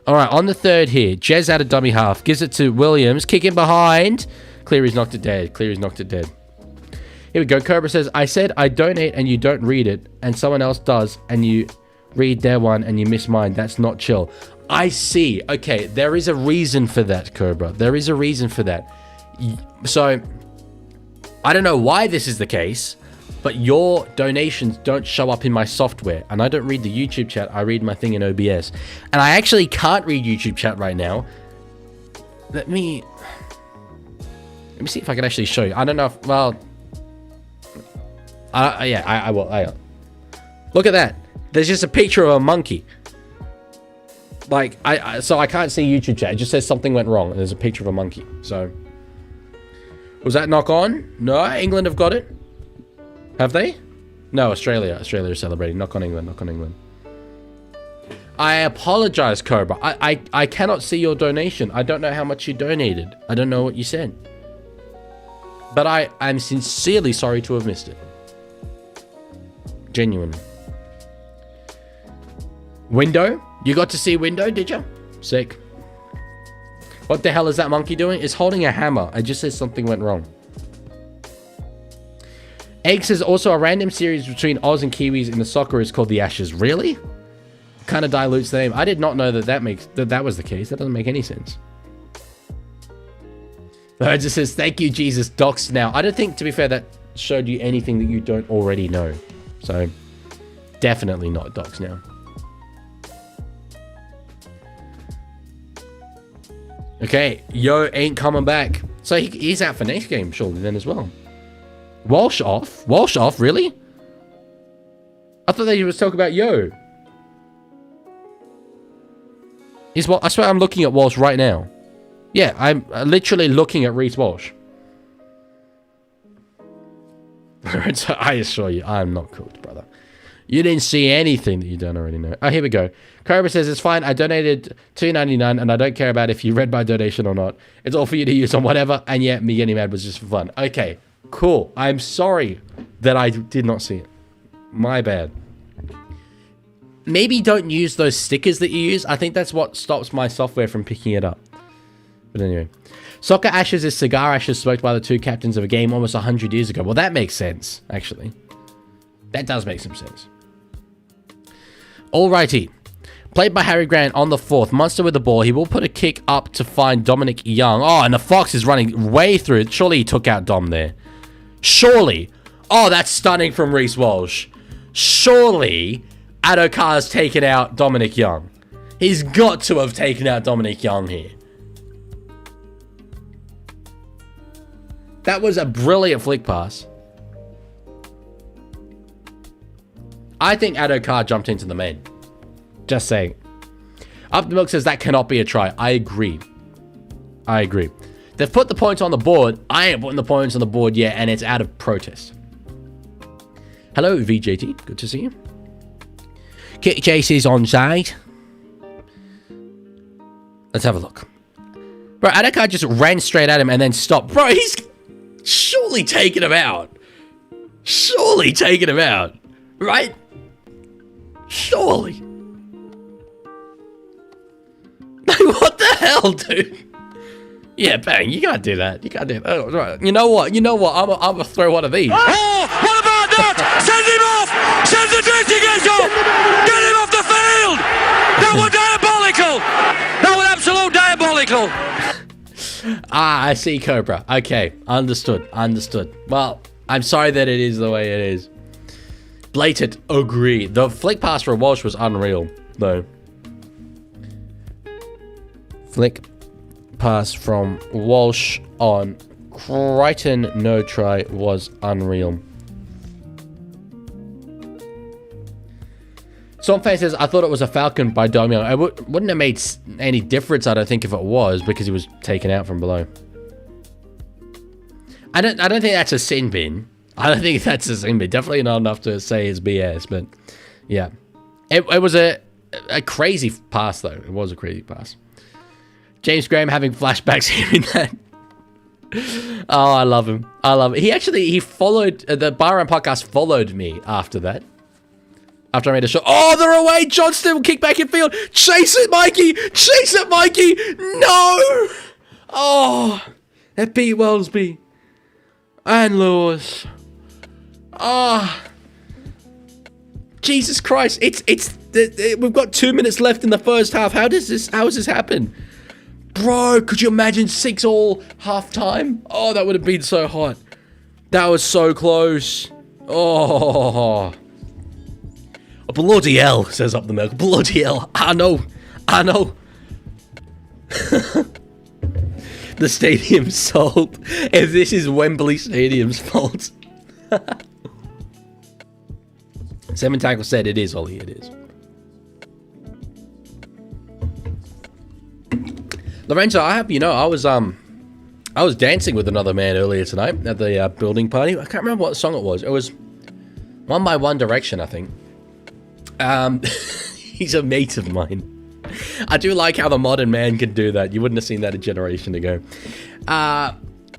All right, on the third here, Jez out of dummy half. Gives it to Williams. Kicking behind. Cleary's knocked it dead. Cleary's knocked it dead. Here we go. Cobra says, I said I donate and you don't read it. And someone else does. And you read their one and you miss mine. That's not chill. I see. Okay, there is a reason for that, Cobra. There is a reason for that. So... I don't know why this is the case, but your donations don't show up in my software, and I don't read the YouTube chat. I read my thing in OBS, and I actually can't read YouTube chat right now. Let me see if I can actually show you. I don't know if, well, yeah, I will. Look at that. There's just a picture of a monkey. Like, so I can't see YouTube chat. It just says something went wrong, and there's a picture of a monkey. So. Was that knock on? No, England have got it. Have they? No, Australia. Australia is celebrating. Knock on England. Knock on England. I apologize, Cobra. I cannot see your donation. I don't know how much you donated. I don't know what you said. But I'm sincerely sorry to have missed it. Genuinely. Window? You got to see Window, did you? Sick. What the hell is that monkey doing? It's holding a hammer. It just says something went wrong. Egg says also a random series between Oz and Kiwis in the soccer is called the Ashes. Really? Kind of dilutes the name. I did not know that was the case. That doesn't make any sense. It just says, thank you, Jesus. Docs now. I don't think, to be fair, that showed you anything that you don't already know. So, definitely not docs now. Okay, Yo ain't coming back. So he's out for next game, surely, then as well. Walsh off? Walsh off, really? I thought they was talking about Yo. I swear I'm looking at Walsh right now. Yeah, I'm literally looking at Reece Walsh. I assure you, I'm not cooked, brother. You didn't see anything that you don't already know. Oh, here we go. Cobra says, it's fine. I donated $2.99 and I don't care about if you read my donation or not. It's all for you to use on whatever. And yeah, me getting mad was just for fun. Okay, cool. I'm sorry that I did not see it. My bad. Maybe don't use those stickers that you use. I think that's what stops my software from picking it up. But anyway. Soccer Ashes is cigar ashes smoked by the two captains of a game almost 100 years ago. Well, that makes sense, actually. That does make some sense. Alrighty. Played by Harry Grant on the fourth. Munster with the ball. He will put a kick up to find Dominic Young. Oh, and the Fox is running way through it. Surely he took out Dom there. Surely. Oh, that's stunning from Reece Walsh. Surely Addo-Carr's taken out Dominic Young. He's got to have taken out Dominic Young here. That was a brilliant flick pass. I think Addo-Carr jumped into the main. Just saying. Up the Milk says that cannot be a try. I agree. I agree. They've put the points on the board. I ain't putting the points on the board yet, and it's out of protest. Hello, VJT. Good to see you. Kick chase is onside. Let's have a look. Bro, Adaka just ran straight at him and then stopped. Bro, he's surely taking him out. Surely taking him out. Right? Surely. Like, what the hell, dude? Yeah, bang, you can't do that. You can't do that. Oh, right. You know what? I'm gonna throw one of these. Oh, what about that? Send him off! Send the dirty get off! Get him off the field! That was diabolical! That was absolute diabolical! I see, Cobra. Okay, understood. Well, I'm sorry that it is the way it is. Blatant agree. The flick pass for Walsh was unreal, though. Flick pass from Walsh on Crichton, no try, was unreal. Stormfan says, I thought it was a Falcon by Domio. It wouldn't have made any difference, I don't think, if it was, because he was taken out from below. I don't think that's a sin bin. I don't think that's a sin bin. Definitely not enough to say it's BS, but yeah. It was a crazy pass, though. It was a crazy pass. James Graham having flashbacks hearing that. Oh, I love him. He followed, the Byron podcast followed me after that. After I made a shot. Oh, they're away. Johnston will kick back in field. Chase it, Mikey. Chase it, Mikey. No. Oh, that beat Wellesby. And Lewis. Ah. Oh. Jesus Christ. We've got 2 minutes left in the first half. How has this happen? Bro, could you imagine 6-all half time? Oh, that would have been so hot. That was so close. Oh. Bloody hell, says Up the Milk. Bloody hell. I know. The stadium's sold. If this is Wembley Stadium's fault. 7 Tackle said it is, Ollie, it is. Lorenzo, I hope you know, I was dancing with another man earlier tonight at the building party. I can't remember what song it was. It was One by One Direction, I think. He's a mate of mine. I do like how the modern man can do that. You wouldn't have seen that a generation ago.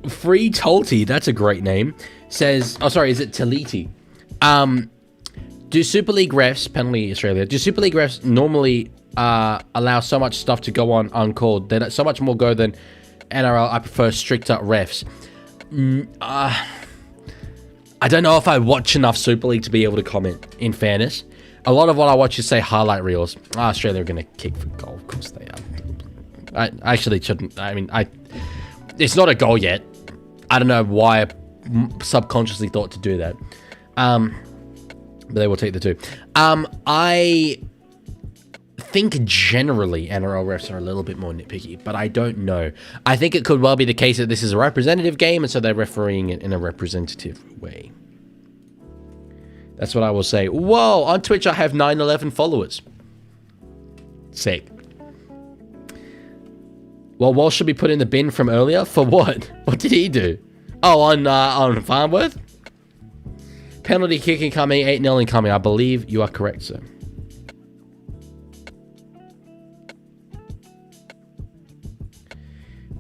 Free Tolty, that's a great name, says, oh sorry, is it Taliti? Do Super League refs, penalty Australia, do Super League refs normally allow so much stuff to go on uncalled? They let so much more go than NRL. I prefer stricter refs. I don't know if I watch enough Super League to be able to comment, in fairness. A lot of what I watch is, say, highlight reels. Australia are going to kick for goal. Of course they are. I actually shouldn't. I mean, it's not a goal yet. I don't know why I subconsciously thought to do that. But they will take the 2. I think generally NRL refs are a little bit more nitpicky, but I don't know. I think it could well be the case that this is a representative game, and so they're refereeing it in a representative way. That's what I will say. Whoa, on Twitch I have 911 followers. Sick. Well, Walsh should be put in the bin from earlier. For what? What did he do? Oh, on Farnworth? Penalty kick incoming, 8-0 incoming. I believe you are correct, sir.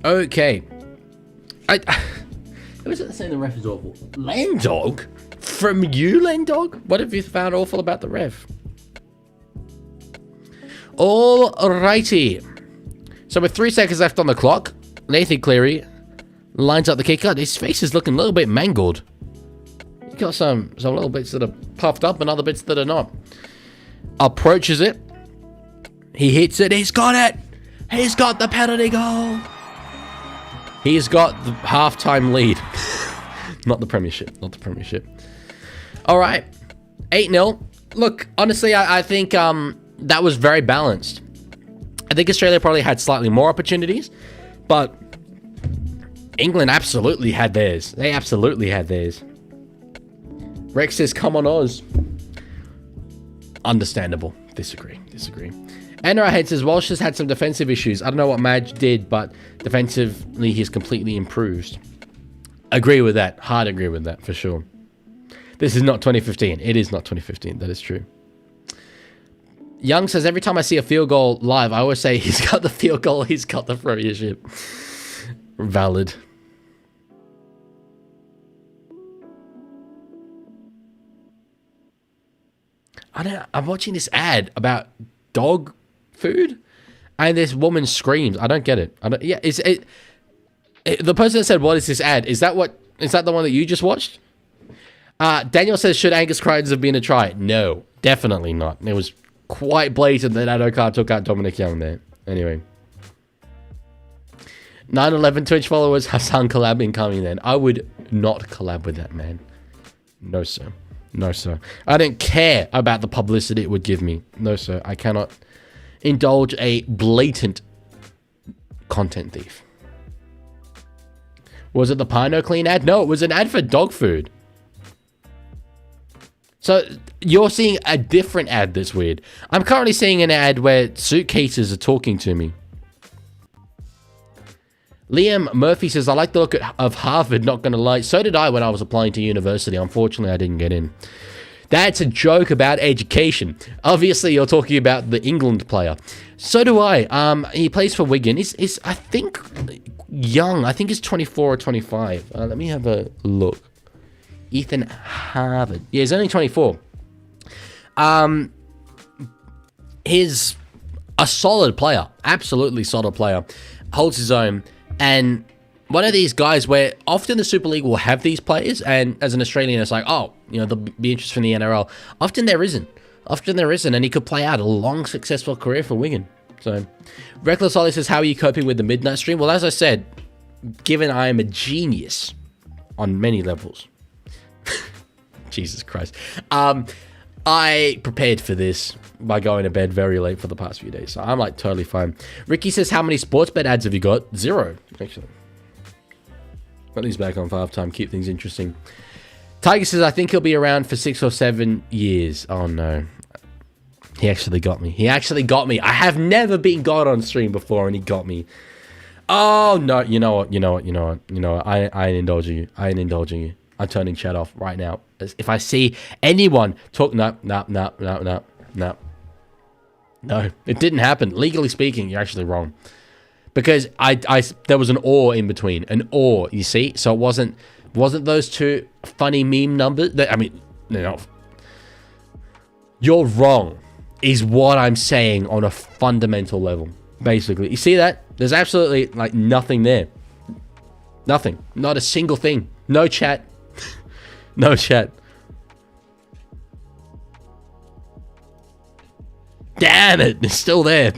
Okay. Who was it saying the ref is awful? Landog? From you, Landog? What have you found awful about the ref? Alrighty. So with 3 seconds left on the clock, Nathan Cleary lines up the kicker. His face is looking a little bit mangled. He's got some little bits that are puffed up and other bits that are not. Approaches it. He hits it. He's got it. He's got the penalty goal. He's got the halftime lead. Not the premiership. All right. 8-0. Look, honestly, I think that was very balanced. I think Australia probably had slightly more opportunities, but England absolutely had theirs. They absolutely had theirs. Rex says, come on, Oz. Understandable. Disagree. Anna Head says, Walsh has had some defensive issues. I don't know what Madge did, but defensively he's completely improved. Agree with that. Hard agree with that, for sure. This is not 2015. It is not 2015. That is true. Young says, every time I see a field goal live, I always say, he's got the field goal, he's got the premiership. Valid. I'm watching this ad about dog food, and this woman screams. I don't get it. The person that said, what is this ad? Is that the one that you just watched? Daniel says, should Angus Crichton have been a try? No, definitely not. It was quite blatant that Adokar took out Dominic Young there. Anyway. 911 Twitch followers, Hassan collab incoming then. I would not collab with that man. No, sir. No, sir. I don't care about the publicity it would give me. No, sir. I cannot indulge a blatant content thief. Was it the Pino Clean ad? No, it was an ad for dog food. So you're seeing a different ad that's weird. I'm currently seeing an ad where suitcases are talking to me. Liam Murphy says, I like the look of Harvard, not going to lie. So did I when I was applying to university. Unfortunately, I didn't get in. That's a joke about education. Obviously, you're talking about the England player. So do I. He plays for Wigan. He's I think, young. I think he's 24 or 25. Let me have a look. Ethan Harvard. Yeah, he's only 24. He's a solid player. Absolutely solid player. Holds his own. And one of these guys where often the Super League will have these players, and as an Australian, it's like, oh, there'll be interest from the NRL. Often there isn't. And he could play out a long, successful career for Wigan. So, Reckless Ollie says, how are you coping with the midnight stream? Well, as I said, given I am a genius on many levels. Jesus Christ. I prepared for this by going to bed very late for the past few days. So I'm like totally fine. Ricky says, how many sports bet ads have you got? 0, actually. Got these back on 5 time. Keep things interesting. Tiger says, I think he'll be around for 6 or 7 years. Oh no. He actually got me. I have never been got on stream before and he got me. Oh no. You know what? I ain't indulging you. I'm turning chat off right now. If I see anyone talk, no, it didn't happen. Legally speaking, you're actually wrong, because there was an or in between, you see. So it wasn't those two funny meme numbers. No, you're wrong, is what I'm saying on a fundamental level. Basically, you see that? There's absolutely like nothing there. Nothing. Not a single thing. No chat. No chat. Damn it, it's still there.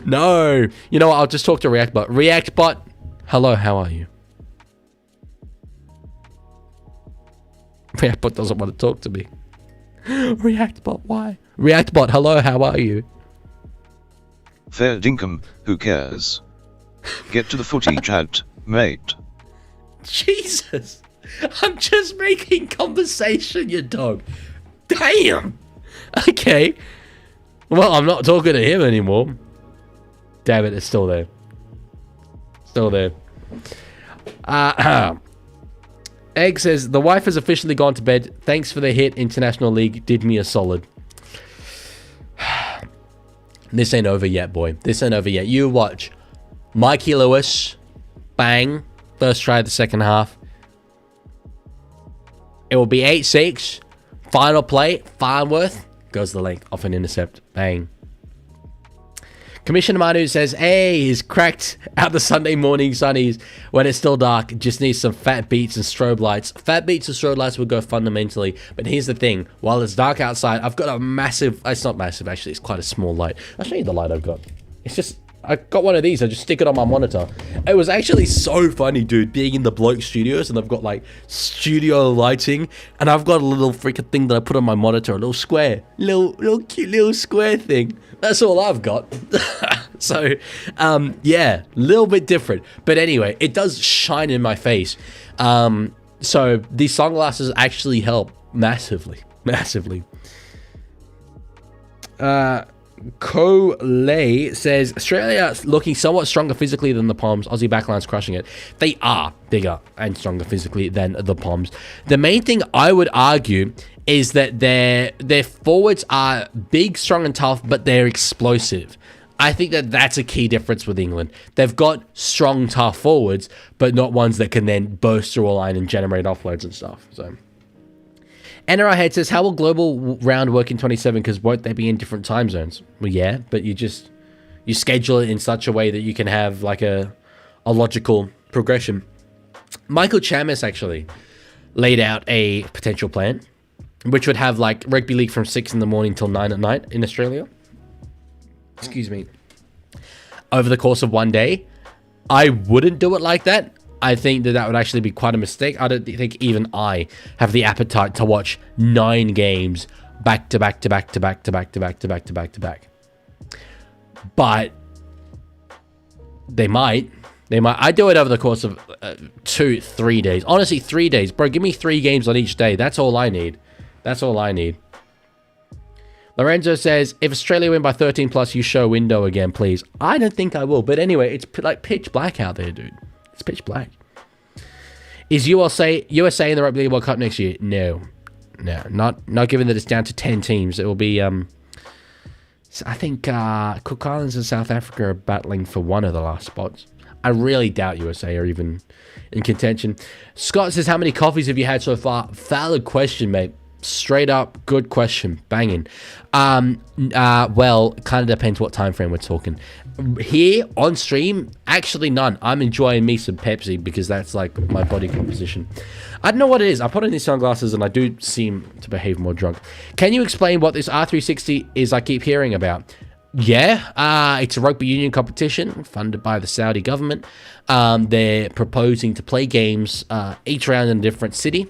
No. You know what, I'll just talk to ReactBot. ReactBot, hello, how are you? ReactBot doesn't want to talk to me. ReactBot, why? ReactBot, hello, how are you? Fair dinkum, who cares? Get to the footy chat, mate. Jesus, I'm just making conversation, you dog. Damn. Okay. Well, I'm not talking to him anymore. Damn it, it's still there. Egg says, the wife has officially gone to bed. Thanks for the hit. International League did me a solid. This ain't over yet, boy. This ain't over yet. You watch. Mikey Lewis. Bang. First try of the second half. It will be 8-6. Final play. Farnworth goes the length off an intercept. Bang. Commissioner Manu says, hey, he's cracked out the Sunday morning sunnies when it's still dark. Just needs some fat beats and strobe lights. Fat beats and strobe lights would go fundamentally. But here's the thing. While it's dark outside, I've got a massive... It's not massive, actually. It's quite a small light. I'll show you the light I've got. It's just... I got one of these. I just stick it on my monitor. It was actually so funny, dude, being in the bloke studios, and I've got like studio lighting, and I've got a little freaking thing that I put on my monitor, a little square, little cute little square thing. That's all I've got. So, yeah, a little bit different. But anyway, it does shine in my face. So these sunglasses actually help massively. Coley says, Australia looking somewhat stronger physically than the Poms. Aussie backline's crushing it. They are bigger and stronger physically than the Poms. The main thing I would argue is that their forwards are big, strong, and tough, but they're explosive. I think that that's a key difference with England. They've got strong, tough forwards, but not ones that can then burst through a line and generate offloads and stuff. So, NRI Head says, how will global round work in 27? Because won't they be in different time zones? Well, yeah, but you schedule it in such a way that you can have like a logical progression. Michael Chamis actually laid out a potential plan, which would have like rugby league from 6 in the morning till 9 at night in Australia. Excuse me. Over the course of one day. I wouldn't do it like that. I think that would actually be quite a mistake. I don't think even I have the appetite to watch 9 games back to back to back to back to back to back to back to back to back. But they might. I do it over the course of 2-3 days. Honestly, 3 days. Bro, give me 3 games on each day. That's all I need. Lorenzo says, if Australia win by 13 plus, you show window again, please. I don't think I will. But anyway, it's like pitch black out there, dude. It's pitch black. Is USA in the Rugby League World Cup next year? No. Not given that it's down to 10 teams. It will be, I think Cook Islands and South Africa are battling for one of the last spots. I really doubt USA are even in contention. Scott says, how many coffees have you had so far? Valid question, mate. Straight up, good question. Banging. Well, kind of depends what time frame we're talking. Here on stream, actually none. I'm enjoying me some Pepsi because that's like my body composition. I don't know what it is. I put on these sunglasses and I do seem to behave more drunk. Can you explain what this R360 is I keep hearing about? Yeah, it's a rugby union competition funded by the Saudi government. They're proposing to play games each round in a different city.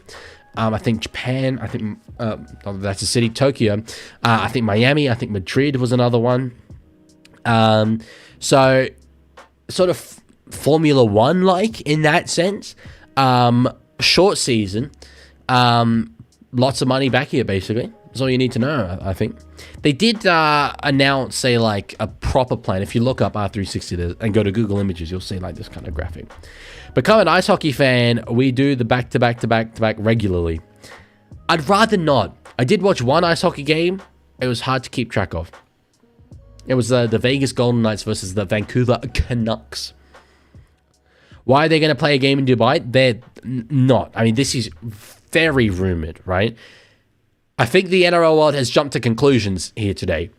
I think Japan, I think that's a city, Tokyo. I think Miami, I think Madrid was another one. So sort of Formula One like in that sense. Short season. Lots of money back here, basically. That's all you need to know, I think. They did announce, say, like a proper plan. If you look up R360 and go to Google Images, you'll see like this kind of graphic. Become an ice hockey fan. We do the back-to-back-to-back-to-back regularly. I'd rather not. I did watch one ice hockey game. It was hard to keep track of. It was the Vegas Golden Knights versus the Vancouver Canucks. Why are they going to play a game in Dubai? They're not. I mean, this is very rumored, right? I think the NRL world has jumped to conclusions here today.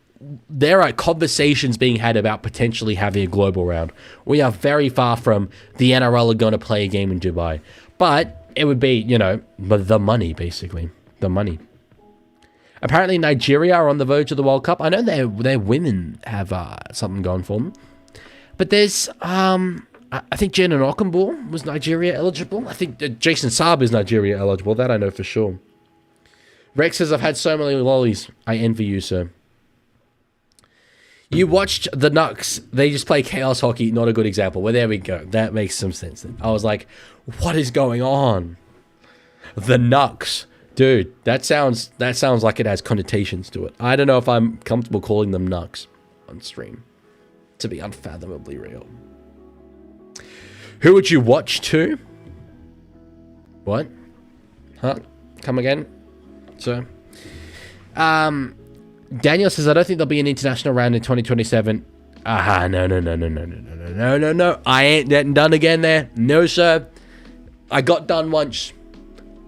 There are conversations being had about potentially having a global round. We are very far from the NRL are going to play a game in Dubai. But it would be, the money, basically. The money. Apparently, Nigeria are on the verge of the World Cup. I know their women have something going for them. But there's, I think Jaden Okunbor was Nigeria eligible. I think Jason Saab is Nigeria eligible. That I know for sure. Rex says, I've had so many lollies. I envy you, sir. You watched the Nucks. They just play chaos hockey. Not a good example. Well, there we go. That makes some sense. I was like, what is going on? The Nucks. Dude, that sounds like it has connotations to it. I don't know if I'm comfortable calling them Nucks on stream. To be unfathomably real. Who would you watch to? What? Huh? Come again? So, Daniel says, I don't think there'll be an international round in 2027. No. I ain't getting done again there. No, sir. I got done once.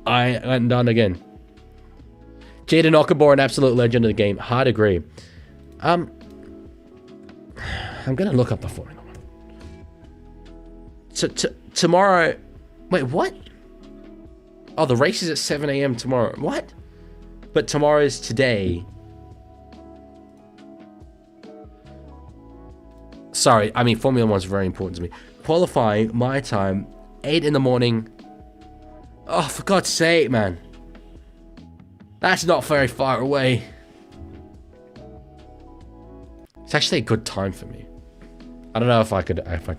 I ain't done again. Jaden Okunbor, an absolute legend of the game. Hard agree. I'm going to look up the Formula One. So, tomorrow... Wait, what? Oh, the race is at 7 a.m. tomorrow. What? But tomorrow is today. Sorry, I mean, Formula 1 is very important to me. Qualifying, my time, 8 in the morning. Oh, for God's sake, man. That's not very far away. It's actually a good time for me. I don't know if I can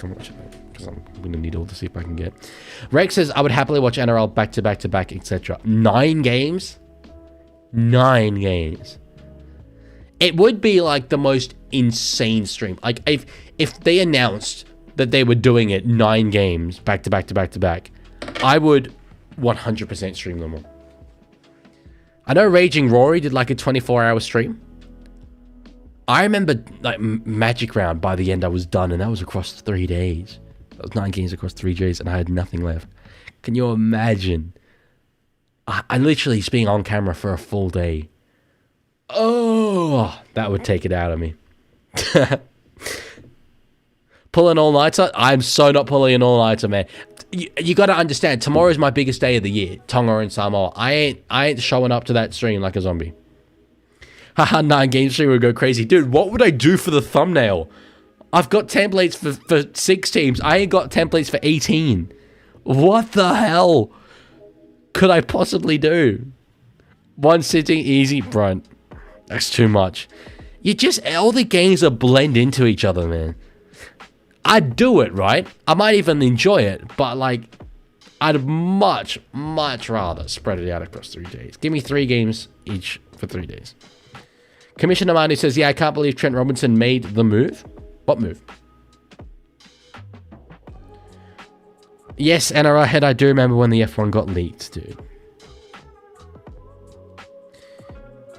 watch it, because I'm going to need all the sleep I can get. Rex says, I would happily watch NRL back to back to back, etc. 9 games? 9 games. It would be like the most insane stream. Like if they announced that they were doing it 9 games back to back to back to back, I would 100% stream them all. I know Raging Rory did like a 24-hour stream. I remember like Magic Round, by the end I was done, and that was across 3 days. That was 9 games across 3 days, and I had nothing left. Can you imagine? I literally just being on camera for a full day. Oh, that would take it out of me. Pull an all-nighter? I'm so not pulling an all-nighter, man. You got to understand, tomorrow's my biggest day of the year. Tonga and Samoa. I ain't showing up to that stream like a zombie. Haha, 9 game stream would go crazy. Dude, what would I do for the thumbnail? I've got templates for 6 teams. I ain't got templates for 18. What the hell could I possibly do? One sitting, easy, brunt. That's too much. All the games are blend into each other, man. I'd do it, right? I might even enjoy it, but like, I'd much rather spread it out across 3 days. Give me 3 games each for 3 days. Commissioner Manu says, yeah, I can't believe Trent Robinson made the move. What move? Yes, NRI head, I do remember when the F1 got leaked, dude.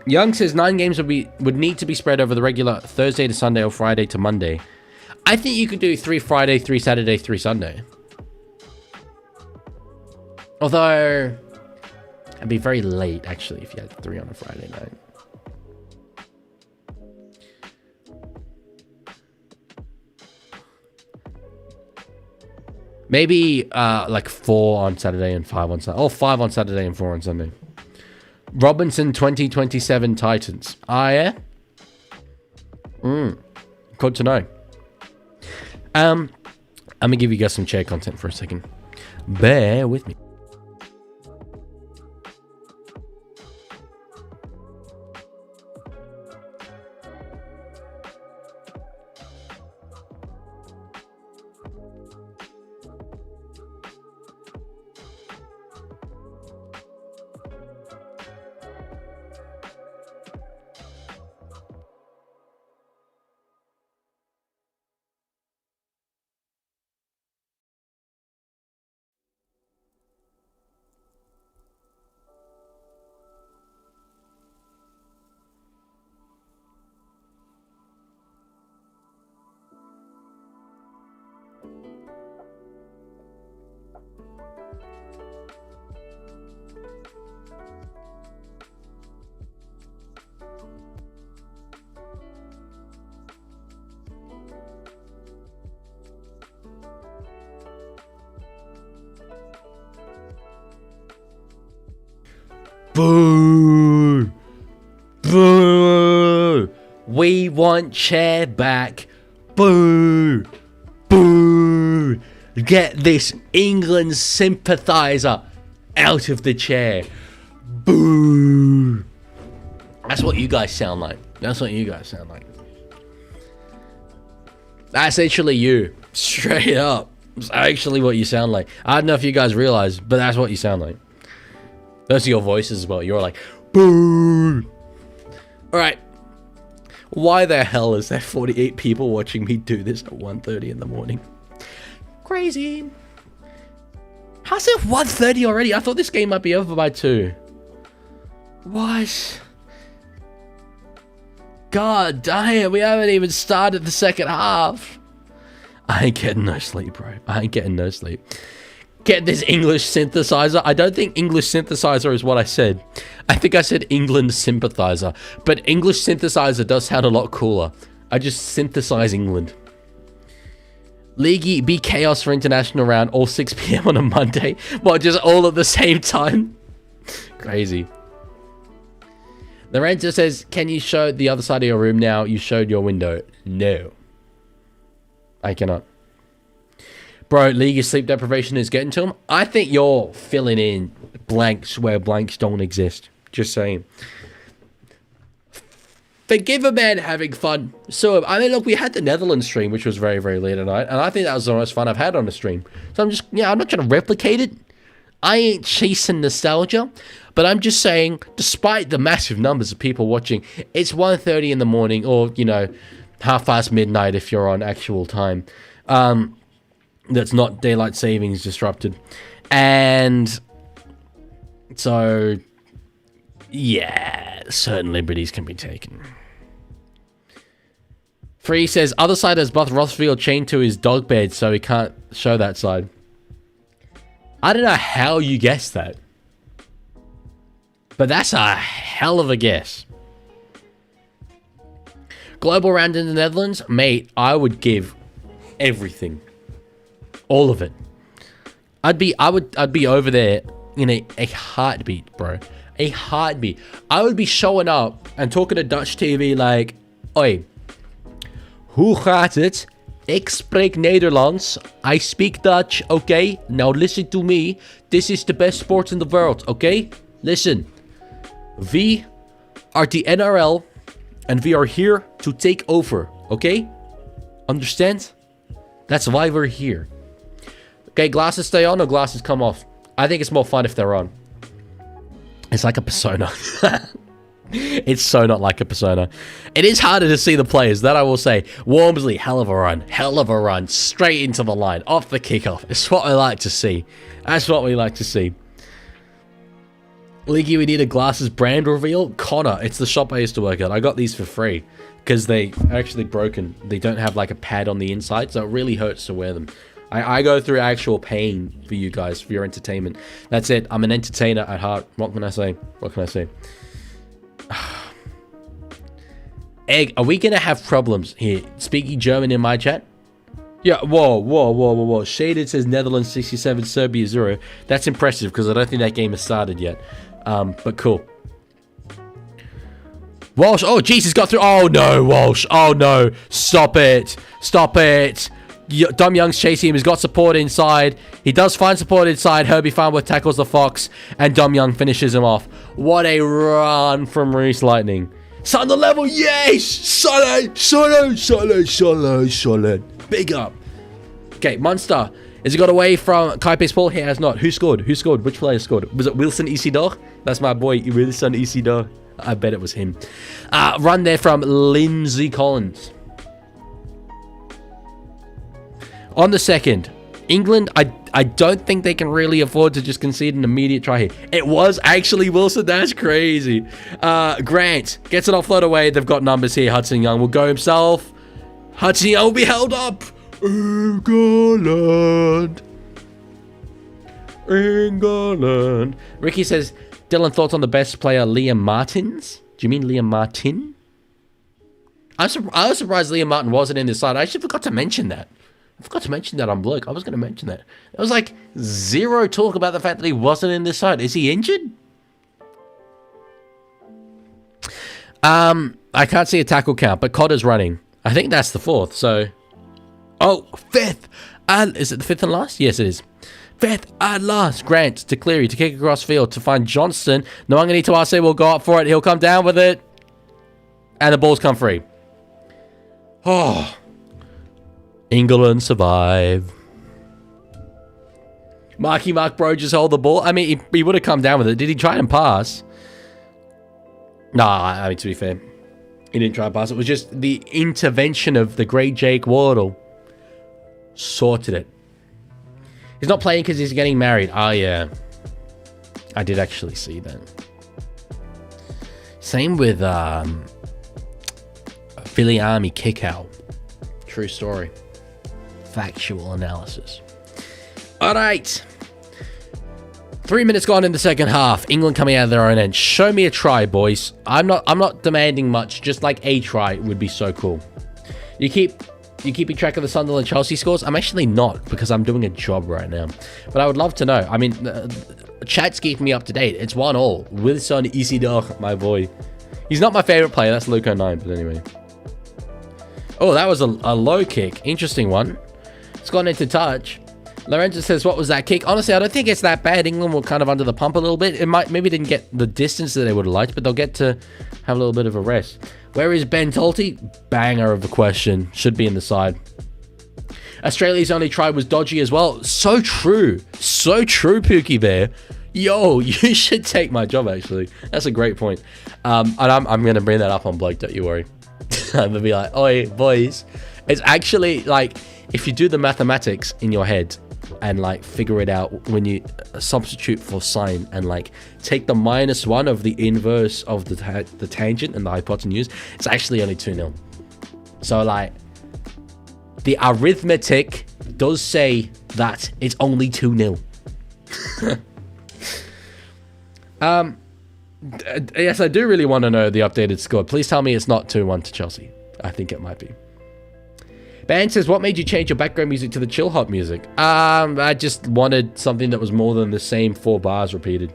Young says 9 games would need to be spread over the regular Thursday to Sunday or Friday to Monday. I think you could do 3 Friday, 3 Saturday, 3 Sunday. Although, it'd be very late, actually, if you had 3 on a Friday night. Maybe like 4 on Saturday and 5 on Sunday. Oh, 5 on Saturday and 4 on Sunday. Robinson 2027 Titans. Ah, yeah? Good to know. I'm gonna give you guys some chair content for a second. Bear with me. Boo! Boo! We want chair back. Boo! Boo! Get this England sympathiser out of the chair. Boo! That's what you guys sound like. That's what you guys sound like. That's actually you. Straight up. It's actually what you sound like. I don't know if you guys realize, but that's what you sound like. Those are your voices as well. You're like, boo! Alright. Why the hell is there 48 people watching me do this at 1:30 in the morning? Crazy. How's it 1:30 already? I thought this game might be over by 2. What? God damn, we haven't even started the second half. I ain't getting no sleep, bro. I ain't getting no sleep. Get this English synthesizer. I don't think English synthesizer is what I said. I think I said England sympathizer. But English synthesizer does sound a lot cooler. I just synthesize England. Leaguie be chaos for international round all 6 p.m. on a Monday. What, just all at the same time? Crazy. Lorenzo says, can you show the other side of your room now? You showed your window. No. I cannot. Bro, League of sleep deprivation is getting to him. I think you're filling in blanks where blanks don't exist. Just saying. Forgive a man having fun. So, I mean, look, we had the Netherlands stream, which was very, very late at night. And I think that was the most fun I've had on a stream. So I'm just, I'm not trying to replicate it. I ain't chasing nostalgia. But I'm just saying, despite the massive numbers of people watching, it's 1:30 in the morning or, 1:30 midnight if you're on actual time. That's not daylight savings disrupted. And so Yeah, certain liberties can be taken. Free says, other side has Buff Rothfield chained to his dog bed, so he can't show that side. I don't know how you guessed that. But that's a hell of a guess. Global round in the Netherlands? Mate, I would give everything. All of it. I'd be over there in a heartbeat, bro. A heartbeat. I would be showing up and talking to Dutch TV like, oi, hoe gaat het? Ik spreek Nederlands. I speak Dutch, okay? Now listen to me. This is the best sport in the world, okay? Listen. We are the NRL and we are here to take over, okay? Understand? That's why we're here. Okay, glasses stay on or glasses come off? I think it's more fun if they're on. It's like a persona. It's so not like a persona. It is harder to see the players, that I will say. Wormsley, hell of a run. Hell of a run. Straight into the line. Off the kickoff. It's what I like to see. That's what we like to see. Leaguie, we need a glasses brand reveal. Connor, it's the shop I used to work at. I got these for free because they are actually broken. They don't have like a pad on the inside, so it really hurts to wear them. I go through actual pain for you guys, for your entertainment. That's it. I'm an entertainer at heart. What can I say? What can I say? Egg, are we going to have problems here? Speaking German in my chat? Yeah, whoa. Shaded says Netherlands 67, Serbia 0. That's impressive because I don't think that game has started yet. But cool. Walsh, oh, Jesus, got through. Oh, no, Walsh. Oh, no. Stop it. Stop it. Dom Young's chasing him. He's got support inside. He does find support inside. Herbie Farnworth tackles the Fox. And Dom Young finishes him off. What a run from Reese Lightning. Son the level. Yes. Solid. Big up. Okay, Munster. Has he got away from Kaipe's Paul? He has not. Who scored? Which player scored? Was it Wilson Isidore? That's my boy, Wilson Isidore. I bet it was him. Run there from Lindsay Collins. On the second, England, I don't think they can really afford to just concede an immediate try here. It was actually Wilson. That's crazy. Grant gets it offload away. They've got numbers here. Hudson Young will go himself. Hudson Young will be held up. England. Ricky says, Dylan, thoughts on the best player, Liam Martins? Do you mean Liam Martin? I was surprised Liam Martin wasn't in this side. I actually forgot to mention that. I forgot to mention that on Bloke. I was going to mention that. There was like zero talk about the fact that he wasn't in this side. Is he injured? I can't see a tackle count, but Cotter's running. I think that's the fourth, so... Oh, fifth! Is it the fifth and last? Yes, it is. Fifth and last. Grant to Cleary to kick across field to find Johnston. Nwangani Tuase will go up for it. He'll come down with it. And the ball's come free. Oh... England survive. Mark Bro just hold the ball. I mean, he would have come down with it. Did he try and pass? Nah, I mean, to be fair, he didn't try and pass. It was just the intervention of the great Jake Wardle. Sorted it. He's not playing because he's getting married. Oh, yeah. I did actually see that. Same with Filiami Kickout. True story. Factual analysis. All right. 3 minutes gone in the second half. England coming out of their own end. Show me a try, boys. I'm not demanding much. Just like a try would be so cool. You keeping track of the Sunderland Chelsea scores? I'm actually not because I'm doing a job right now. But I would love to know. I mean, chat's keeping me up to date. It's 1-1. Wilson Isidore, my boy. He's not my favorite player. That's Luco 9. But anyway. Oh, that was a low kick. Interesting one. It's gone into touch. Lorenzo says, what was that kick? Honestly, I don't think it's that bad. England were kind of under the pump a little bit. It maybe didn't get the distance that they would have liked, but they'll get to have a little bit of a rest. Where is Ben Tolte? Banger of a question. Should be in the side. Australia's only try was dodgy as well. So true. So true, Pookie Bear. Yo, you should take my job, actually. That's a great point. And I'm going to bring that up on Bloke, don't you worry. I'm gonna be like, oi, boys. It's actually like, if you do the mathematics in your head, and like figure it out when you substitute for sine and like take the -1 of the inverse of the tangent and the hypotenuse, it's actually only 2-0. So like the arithmetic does say that it's only 2-0. Yes, I do really want to know the updated score. Please tell me it's not 2-1 to Chelsea. I think it might be. Ben says, what made you change your background music to the chill hop music? I just wanted something that was more than the same 4 bars repeated.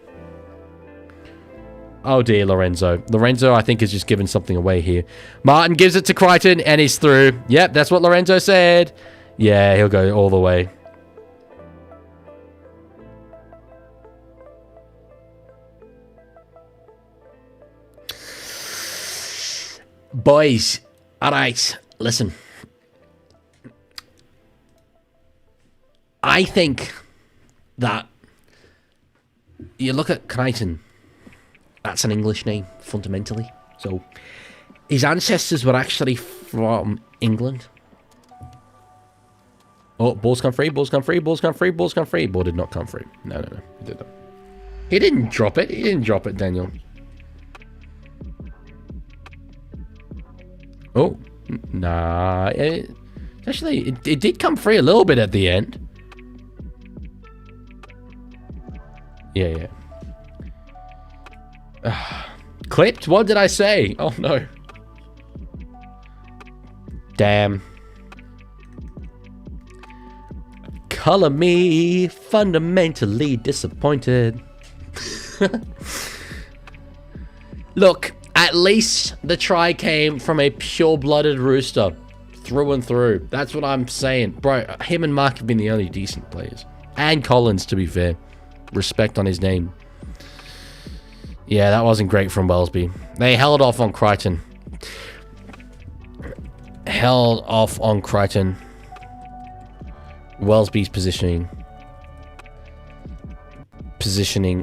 Oh dear, Lorenzo. Lorenzo, I think, is just giving something away here. Martin gives it to Crichton, and he's through. Yep, that's what Lorenzo said. Yeah, he'll go all the way. Boys, alright, listen. I think that you look at Crichton, that's an English name, fundamentally. So, his ancestors were actually from England. Oh, balls come free, balls come free, balls come free, balls come free. Ball did not come free. No, he did not. He didn't drop it. He didn't drop it, Daniel. Oh, nah. It did come free a little bit at the end. Yeah. Clipped? What did I say? Oh, no. Damn. Color me fundamentally disappointed. Look, at least the try came from a pure-blooded rooster. Through and through. That's what I'm saying. Bro, him and Mark have been the only decent players. And Collins, to be fair. Respect on his name. Yeah, that wasn't great from Wellesby. They held off on Crichton. Wellesby's positioning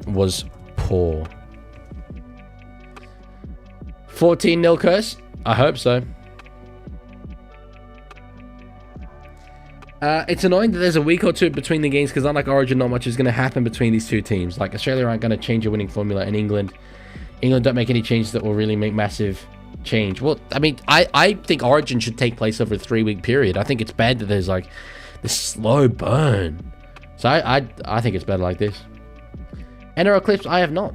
was poor. 14-0 curse? I hope so. It's annoying that there's a week or two between the games because unlike Origin, not much is going to happen between these two teams. Like, Australia aren't going to change a winning formula, and England don't make any changes that will really make massive change. Well, I mean, I think Origin should take place over a 3-week period. I think it's bad that there's, like, this slow burn. So I think it's better like this. NRL clips, I have not.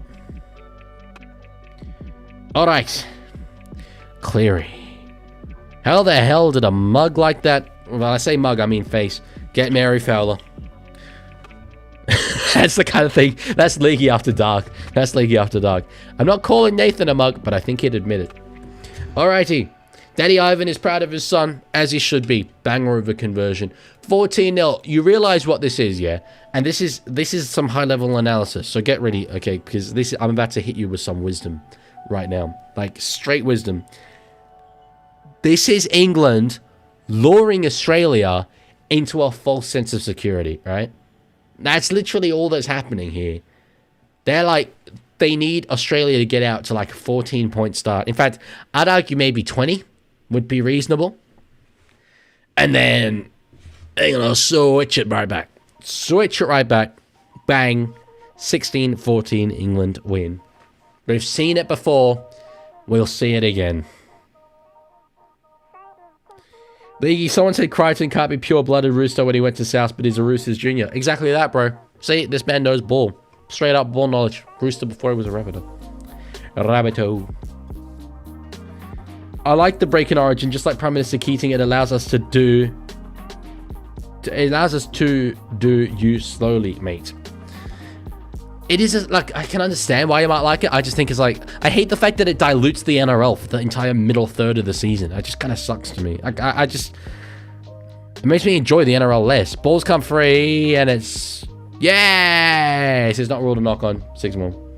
Alright. Cleary. How the hell did a mug like that... Well, I say mug, I mean face. Get Mary Fowler. That's the kind of thing. That's Leaguie after dark. That's Leaguie after dark. I'm not calling Nathan a mug, but I think he'd admit it. Alrighty. Daddy Ivan is proud of his son, as he should be. Banger of a conversion. 14-0. You realize what this is, yeah? And this is some high-level analysis. So get ready, okay? Because I'm about to hit you with some wisdom right now. Like, straight wisdom. This is England luring Australia into a false sense of security, right? That's literally all that's happening here. They're like, they need Australia to get out to like a 14-point start. In fact, I'd argue maybe 20 would be reasonable. And then they're going to switch it right back. Switch it right back. Bang. 16-14 England win. We've seen it before. We'll see it again. Leaguie, someone said Crichton can't be pure-blooded rooster when he went to South, but he's a Roosters junior. Exactly that, bro. See, this man knows ball. Straight up ball knowledge. Rooster before he was a Rabbitoh. Rabbitoh. I like the break in Origin, just like Prime Minister Keating. It allows us to do... It allows us to do you slowly, mate. It is, like, I can understand why you might like it. I just think it's like... I hate the fact that it dilutes the NRL for the entire middle third of the season. It just kind of sucks to me. I just... It makes me enjoy the NRL less. Balls come free, and it's... Yes! It's not ruled a knock-on. 6 more.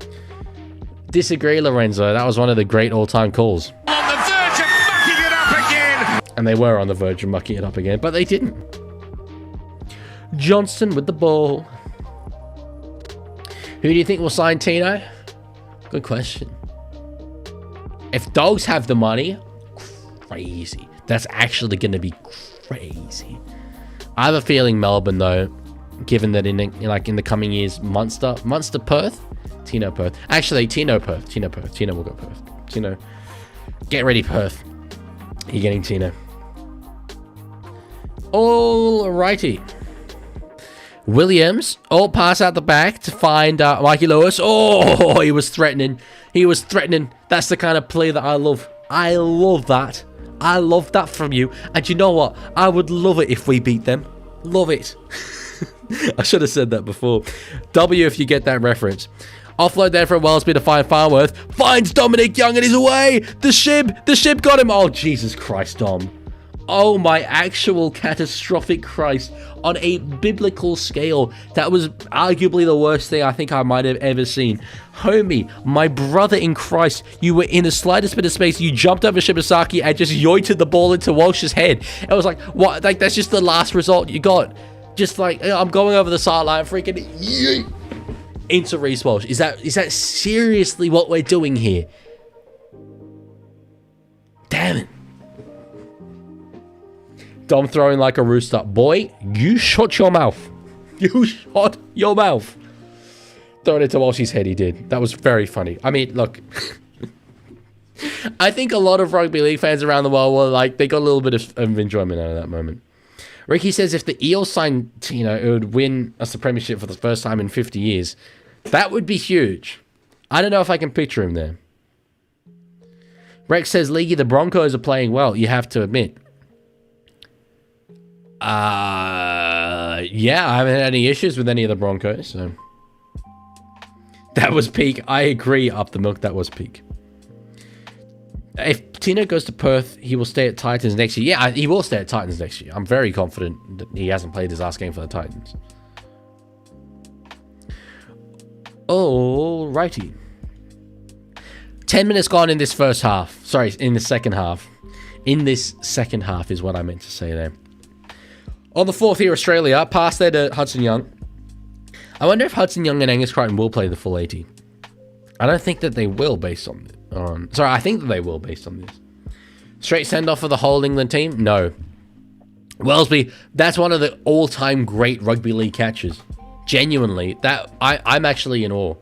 Disagree, Lorenzo. That was one of the great all-time calls. On the verge of mucking it up again! And they were on the verge of mucking it up again, but they didn't. Johnston with the ball. Who do you think will sign Tino? Good question. If Dogs have the money, crazy. That's actually going to be crazy. I have a feeling Melbourne, though. given that in the coming years, Munster Perth, Tino Perth. Actually, Tino Perth. Tino will go Perth. Tino, get ready, Perth. You're getting Tino. Alrighty. Williams, pass out the back to find Mikey Lewis. Oh, he was threatening. That's the kind of play that I love. I love that. I love that from you. And you know what? I would love it if we beat them. Love it. I should have said that before. W if you get that reference. Offload there from Wellesby to find Farnworth. Finds Dominic Young and he's away. The shib got him. Oh, Jesus Christ, Dom. Oh, my actual catastrophic Christ. On a biblical scale, that was arguably the worst thing I think I might have ever seen. Homie, my brother in Christ, you were in the slightest bit of space. You jumped over Shibasaki and just yoited the ball into Walsh's head. I was like, what? Like, that's just the last result you got. Just like, I'm going over the sideline, freaking yeet, into Reece Walsh. Is that seriously what we're doing here? Damn it. Dom throwing like a rooster. Boy, you shut your mouth. You shut your mouth. Throwing it to Walsh's head, he did. That was very funny. I mean, look. I think a lot of rugby league fans around the world were like, they got a little bit of enjoyment out of that moment. Ricky says if the Eels signed Tino, it would win us the premiership for the first time in 50 years. That would be huge. I don't know if I can picture him there. Rex says, Leaguie, the Broncos are playing well, you have to admit. Yeah, I haven't had any issues with any of the Broncos, so. That was peak. I agree, up the milk, that was peak. If Tino goes to Perth, he will stay at Titans next year. Yeah, he will stay at Titans next year. I'm very confident that he hasn't played his last game for the Titans. Alrighty. 10 minutes gone in this first half. Sorry, in the second half. In this second half is what I meant to say there. On the fourth here, Australia. Pass there to Hudson Young. I wonder if Hudson Young and Angus Crichton will play the full 80. I don't think that they will based on... I think that they will based on this. Straight send-off for the whole England team? No. Wellesby, that's one of the all-time great rugby league catches. Genuinely. I'm actually in awe.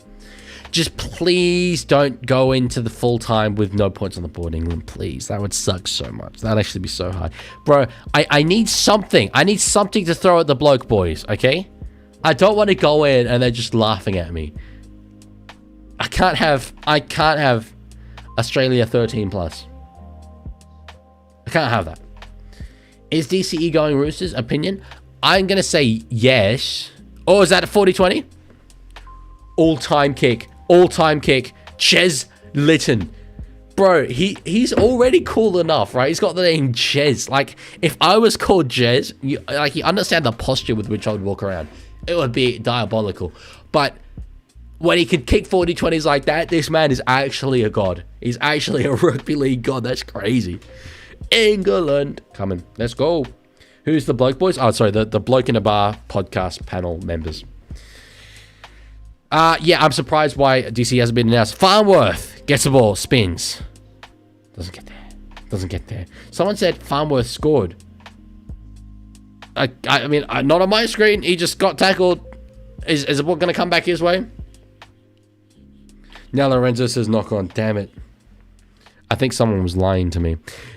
Just please don't go into the full time with no points on the board, England. Please. That would suck so much. That'd actually be so hard. Bro, I need something. I need something to throw at the bloke, boys. Okay? I don't want to go in and they're just laughing at me. I can't have Australia 13 plus. I can't have that. Is DCE going Roosters? Opinion? I'm going to say yes. Oh, is that a 40-20? All-time kick. All-time kick. Ches Litton. Bro, he's already cool enough, right? He's got the name Ches. Like, if I was called Ches, you understand the posture with which I would walk around. It would be diabolical. But when he can kick 40-20s like that, this man is actually a god. He's actually a rugby league god. That's crazy. England. Coming. Let's go. Who's the bloke, boys? Oh, sorry, the Bloke in a Bar podcast panel members. Yeah, I'm surprised why DC hasn't been announced. Farnworth gets the ball, spins. Doesn't get there. Doesn't get there. Someone said Farnworth scored. I mean, not on my screen. He just got tackled. Is the ball going to come back his way? Now Lorenzo says knock on. Damn it. I think someone was lying to me.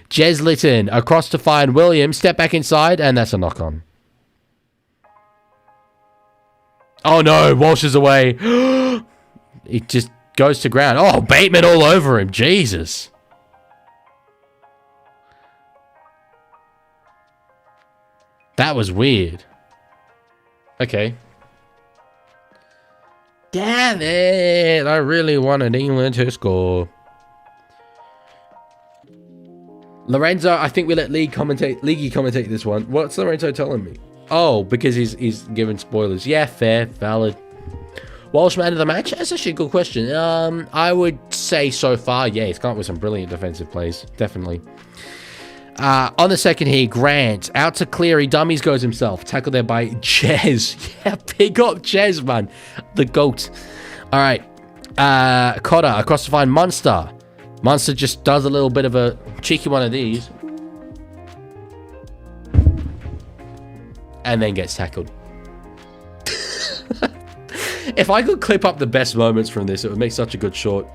Jez Litton across to find Williams. Step back inside, and that's a knock on. Oh no, Walsh is away. He just goes to ground. Oh, Bateman all over him. Jesus. That was weird. Okay. Damn it. I really wanted England to score. Lorenzo, I think we let Leaguie commentate this one. What's Lorenzo telling me? Oh, because he's giving spoilers. Yeah, fair, valid. Walsh man of the match? That's actually a good question. I would say so far, yeah, he's come up with some brilliant defensive plays. Definitely. On the second here, Grant out to Cleary. Dummies goes himself. Tackled there by Jez. Yeah, pick up Jez, man. The GOAT. All right. Cotter across to find Munster. Munster just does a little bit of a cheeky one of these. And then gets tackled. If I could clip up the best moments from this, it would make such a good short.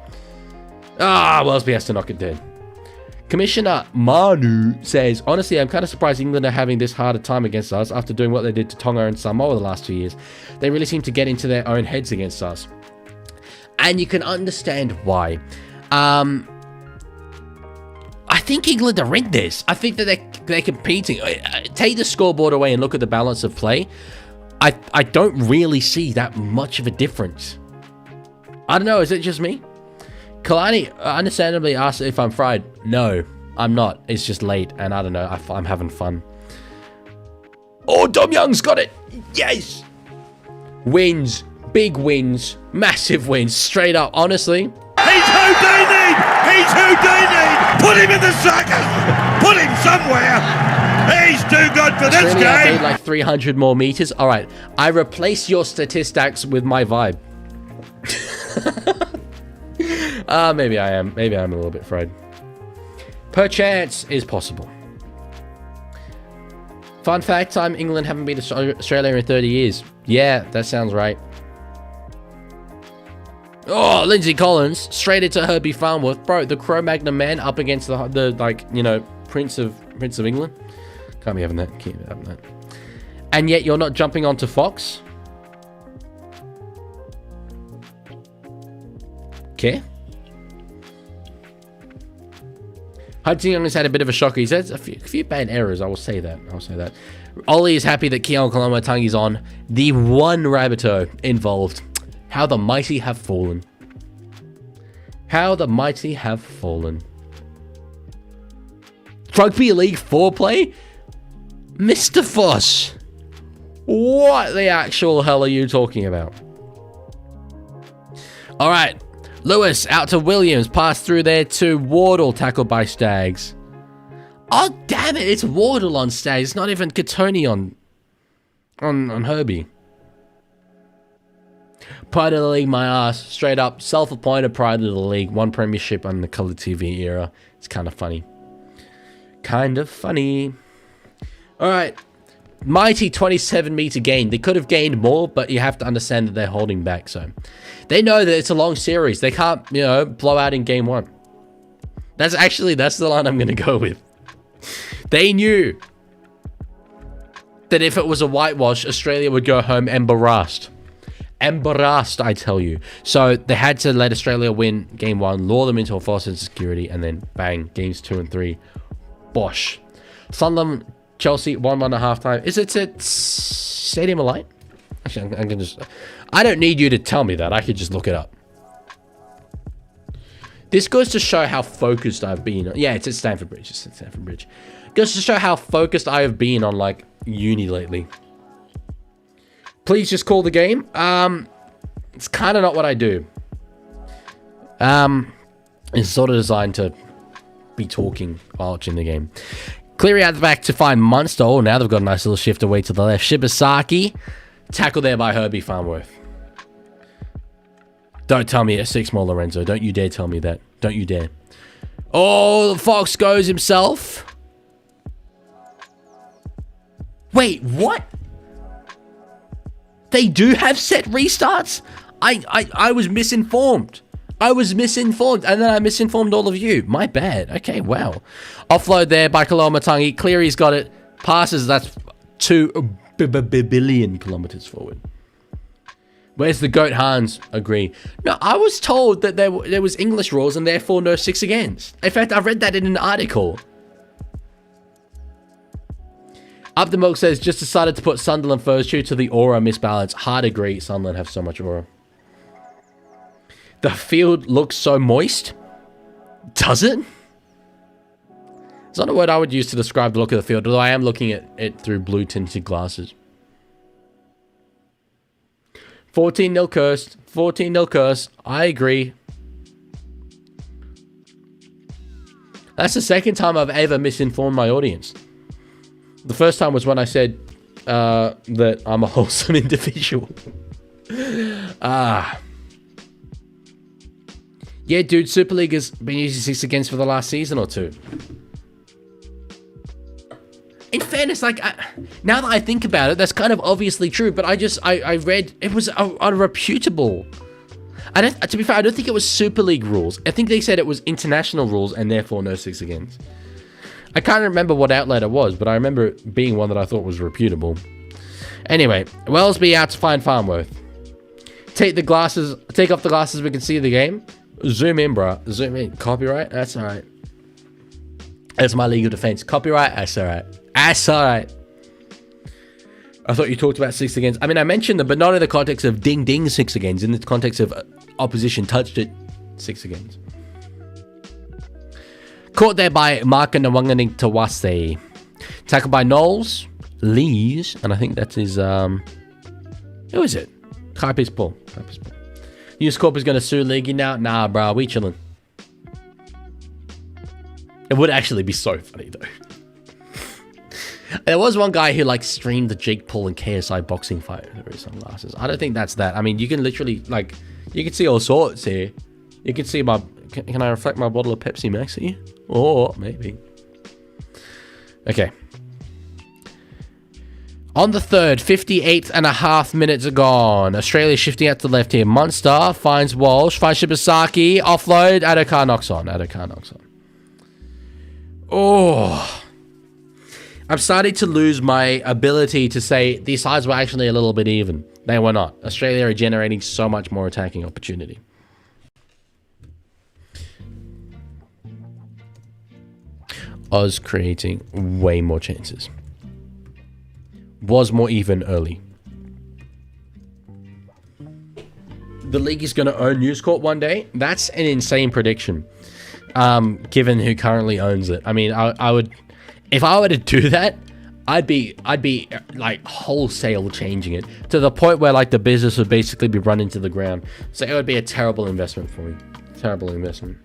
Wellesby has to knock it dead. Commissioner Manu says, honestly, I'm kind of surprised England are having this harder time against us after doing what they did to Tonga and Samoa the last 2 years. They really seem to get into their own heads against us. And you can understand why. I think England are in this. I think that they're competing. Take the scoreboard away and look at the balance of play. I don't really see that much of a difference. I don't know. Is it just me? Kalani understandably asked if I'm fried. No, I'm not. It's just late, and I don't know. I'm having fun. Oh, Dom Young's got it. Yes. Wins. Big wins. Massive wins. Straight up. Honestly. He's Houdini! He's Houdini! Put him in the sucker! Put him somewhere! He's too good for this game! Made like 300 more meters. All right. I replace your statistics with my vibe. Maybe I am. Maybe I'm a little bit fried. Perchance is possible. Fun fact, England haven't beat Australia in 30 years. Yeah, that sounds right. Oh, Lindsay Collins, straight into Herbie Farnworth. Bro, the Cro-Magnon man up against the like, you know, Prince of England. Can't be having that. Can't be having that. And yet you're not jumping onto Fox? Okay. Hudson Young has had a bit of a shocker. He's had a few bad errors. I will say that. Ollie is happy that Keon Koloamatangi's on. The one Rabbitoh involved. How the mighty have fallen. How the mighty have fallen. Rugby League foreplay? Mr. Foss. What the actual hell are you talking about? All right. Lewis out to Williams. Pass through there to Wardle. Tackled by Staggs. Oh, damn it. It's Wardle on Staggs. It's not even Katoni on Herbie. Pride of the league, my ass. Straight up. Self-appointed pride of the league. One premiership on the colour TV era. It's kind of funny. Kind of funny. All right. Mighty 27-meter gain. They could have gained more, but you have to understand that they're holding back. So they know that it's a long series. They can't, you know, blow out in game one. That's the line I'm going to go with. They knew that if it was a whitewash, Australia would go home embarrassed. Embarrassed, I tell you. So they had to let Australia win game one, lure them into a false sense of security, and then bang, games 2 and 3. Bosh. Sunderland, Chelsea, 1-1 at halftime. Is it at Stadium of Light? Actually, I can just... I don't need you to tell me that. I could just look it up. This goes to show how focused I've been. Yeah, it's at Stamford Bridge. It's at Stamford Bridge. Goes to show how focused I have been on, like, uni lately. Please just call the game. It's kind of not what I do. It's sort of designed to be talking while watching the game. Cleary out the back to find Munster. Oh, now they've got a nice little shift away to the left. Shibasaki. Tackled there by Herbie Farnworth. Don't tell me it's 6 more, Lorenzo. Don't you dare tell me that. Don't you dare. Oh, the Fox goes himself. Wait, what? They do have set restarts? I was misinformed. I was misinformed, and then I misinformed all of you. My bad. Okay, wow. Offload there by Koloamatangi. Cleary's got it. Passes, that's 2 billion kilometers forward. Where's the GOAT Hans? Agree. No, I was told that there was English rules and therefore no 6 against. In fact, I read that in an article. Up the Milk says, just decided to put Sunderland first due to the aura misbalance. Hard agree, Sunderland have so much aura. The field looks so moist. Does it? It's not a word I would use to describe the look of the field, although I am looking at it through blue tinted glasses. 14-0 cursed. 14-0 cursed. I agree. That's the second time I've ever misinformed my audience. The first time was when I said that I'm a wholesome individual. Yeah, dude, Super League has been using 6 against for the last season or 2. in fairness, like, now that I think about it, that's kind of obviously true, but I read it was unreputable. To be fair, I don't think it was Super League rules. I think they said it was international rules and therefore no 6 against. I can't remember what outlet it was, but I remember it being one that I thought was reputable. Anyway, Wellesby out to find Farnworth. Take off the glasses, we can see the game. Zoom in, bro. Zoom in. Copyright? That's alright. That's my legal defense. Copyright? That's alright. That's alright. I thought you talked about 6 against. I mean, I mentioned them, but not in the context of ding ding 6 against. In the context of opposition touched it 6 against. Caught there by Marka Nwanganing Tawase. Tackled by Knowles. Lees. And I think that's his, who is it? Kaipi's Paul. News Corp is going to sue Leaguie now. Nah, bro. We chilling. It would actually be so funny, though. There was one guy who, like, streamed the Jake Paul and KSI boxing fight with his sunglasses. I don't think that's that. I mean, you can literally, like, you can see all sorts here. You can see my... Can I reflect my bottle of Pepsi Max at you? Or maybe. Okay. On the third, 58.5 minutes are gone. Australia shifting out to the left here. Munster finds Walsh, finds Shibasaki, offload, Adokar knocks on. Oh. I'm starting to lose my ability to say these sides were actually a little bit even. They were not. Australia are generating so much more attacking opportunity. Oz creating way more chances. Was more even early. The league is going to own News Corp one day. That's an insane prediction, given who currently owns it. I mean, I would, if I were to do that, I'd be like wholesale changing it to the point where like the business would basically be run into the ground. So it would be a terrible investment for me. Terrible investment.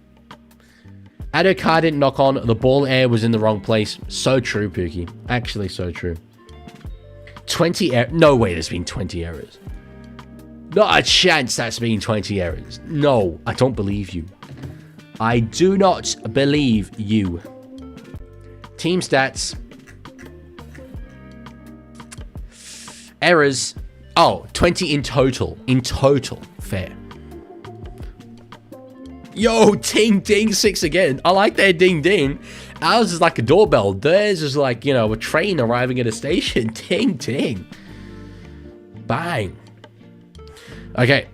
Adokar didn't knock on. The ball air was in the wrong place. So true, Pookie. Actually, so true. 20 no way there's been 20 errors. Not a chance that's been 20 errors. No, I don't believe you. I do not believe you. Team stats. Errors. Oh, 20 in total. In total. Fair. Yo, ding ding 6 again. I like that ding ding. Ours is like a doorbell. Theirs is like, you know, a train arriving at a station. Ding ding. Bang. Okay.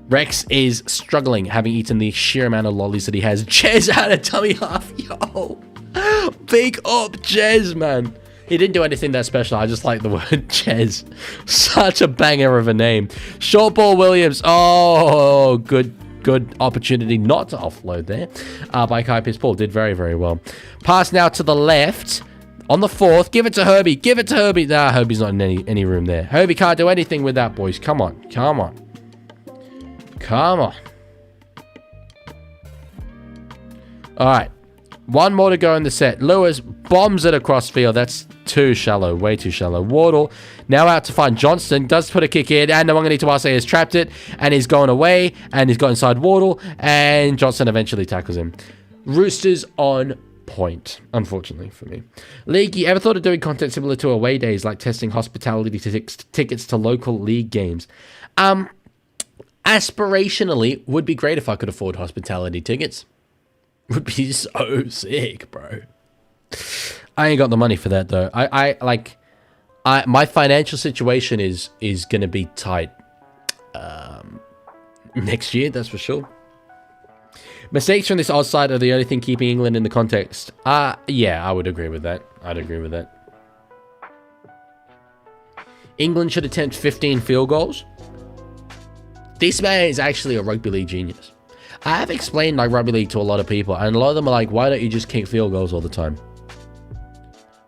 Rex is struggling, having eaten the sheer amount of lollies that he has. Jez had a tummy half. Yo. Big up Jez, man. He didn't do anything that special. I just like the word Jez. Such a banger of a name. Short ball Williams. Oh, good opportunity not to offload there by Kai Paul. Did very, very well. Pass now to the left. On the fourth. Give it to Herbie. Give it to Herbie. Nah, Herbie's not in any room there. Herbie can't do anything with that, boys. Come on. Come on. Come on. All right. One more to go in the set. Lewis bombs it across field. That's too shallow. Way too shallow. Wardle now out to find Johnston. Does put a kick in. And Nwangani Tawase has trapped it. And he's going away. And he's got inside Wardle. And Johnston eventually tackles him. Roosters on point. Unfortunately for me. Leaguie, ever thought of doing content similar to away days? Like testing hospitality tickets to local league games? Aspirationally, would be great if I could afford hospitality tickets. Would be so sick, bro. I ain't got the money for that though. My financial situation is gonna be tight next year, that's for sure. Mistakes from this odd side are the only thing keeping England in the context. Yeah, I would agree with that. I'd agree with that. England should attempt 15 field goals. This man is actually a rugby league genius. I have explained like rugby league to a lot of people, and a lot of them are like, why don't you just kick field goals all the time?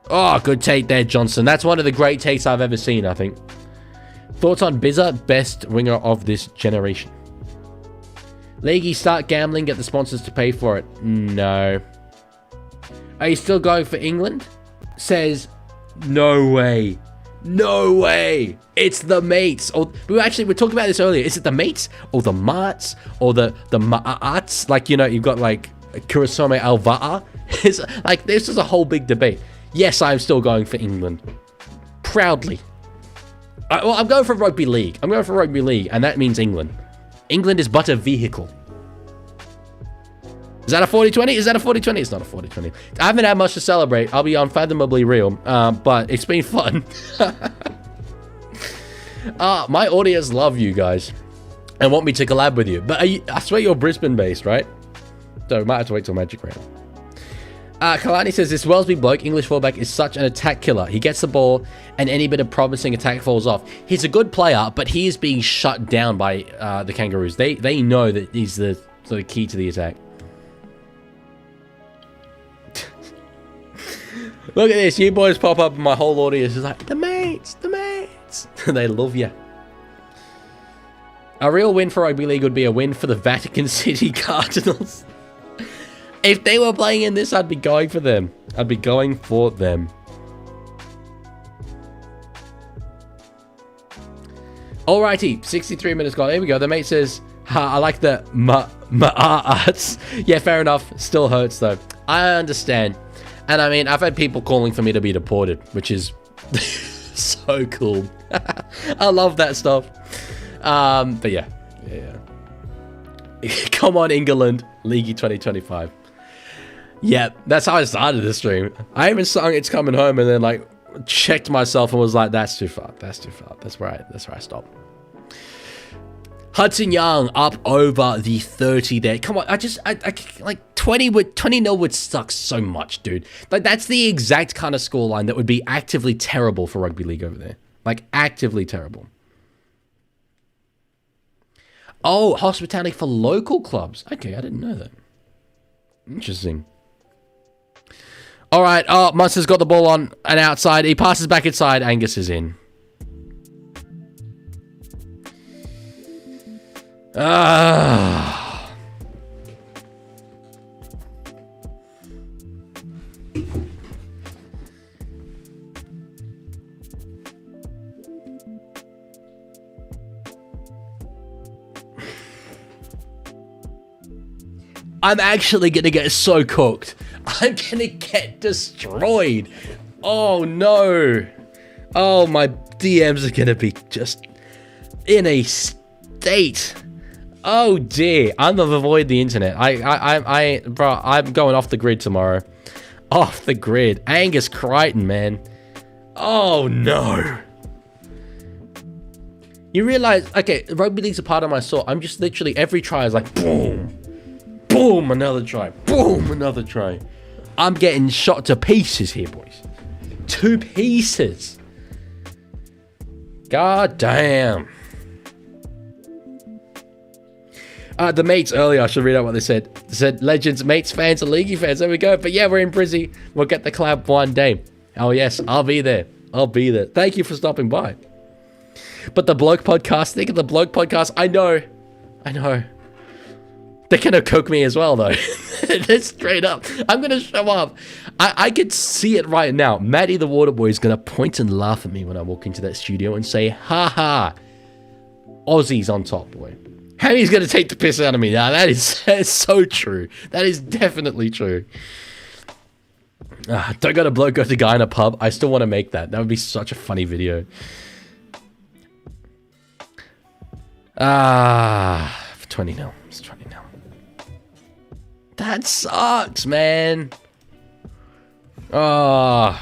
Oh, good take there, Johnson. That's one of the great takes I've ever seen, I think. Thoughts on Bizza? Best winger of this generation. Leaguie, start gambling, get the sponsors to pay for it. No. Are you still going for England? Says, no way. No way. It's the mates. Or we're talking about this earlier. Is it the mates or the marts or the marts? Like, you know, you've got like Kurasome Alva'a. It's like, this is a whole big debate. Yes, I'm still going for England. Proudly. Well, I'm going for rugby league. I'm going for rugby league, and that means England. England is but a vehicle. Is that a 40-20? Is that a 40-20? It's not a 40-20. I haven't had much to celebrate. I'll be unfathomably real, but it's been fun. My audience love you guys and want me to collab with you. But I swear you're Brisbane-based, right? So we might have to wait till Magic Round. Kalani says, this Wellesby bloke, English fullback, is such an attack killer. He gets the ball and any bit of promising attack falls off. He's a good player, but he is being shut down by the Kangaroos. They know that he's the sort of key to the attack. Look at this. You boys pop up and my whole audience is like, the mates, the mates. They love you. A real win for Rugby League would be a win for the Vatican City Cardinals. If they were playing in this, I'd be going for them. I'd be going for them. Alrighty, 63 minutes gone. There we go. The mate says, I like the arts. Yeah, fair enough. Still hurts though. I understand. And I mean, I've had people calling for me to be deported, which is so cool. I love that stuff. But yeah. Come on, England. Leaguie 2025. Yeah, that's how I started this stream. I even sung It's Coming Home and then like checked myself and was like, that's too far. That's too far. That's where I stopped. Hudson Young up over the 30 there. Come on, I like 20-0 would suck so much, dude. Like that's the exact kind of scoreline that would be actively terrible for rugby league over there. Like actively terrible. Oh, hospitality for local clubs. Okay, I didn't know that. Interesting. All right. Oh, Munster's got the ball on an outside. He passes back inside. Angus is in. I'm actually going to get so cooked. I'm going to get destroyed. Oh, no. Oh, my DMs are going to be just in a state. Oh, dear. I'm going to avoid the internet. Bro, I'm going off the grid tomorrow. Off the grid. Angus Crichton, man. Oh, no. You realize, okay, rugby league's a part of my soul. I'm just literally, every try is like, boom. Boom, another try. Boom, another try. I'm getting shot to pieces here, boys. To pieces. God damn. The mates earlier, I should read out what they said. They said, legends, mates, fans, and Leaguie fans. There we go. But yeah, we're in Brizzy. We'll get the collab one day. Oh, yes, I'll be there. I'll be there. Thank you for stopping by. But the bloke podcast, think of the bloke podcast. I know. They're gonna cook me as well, though. It's straight up. I'm gonna show up. I could see it right now. Maddie the Waterboy is gonna point and laugh at me when I walk into that studio and say, ha ha. Aussie's on top, boy. Hammy's gonna take the piss out of me now. That is so true. That is definitely true. Don't go to bloke, go to guy in a pub. I still want to make that. That would be such a funny video. 20-0. It's 20-0. That sucks, man. 20-0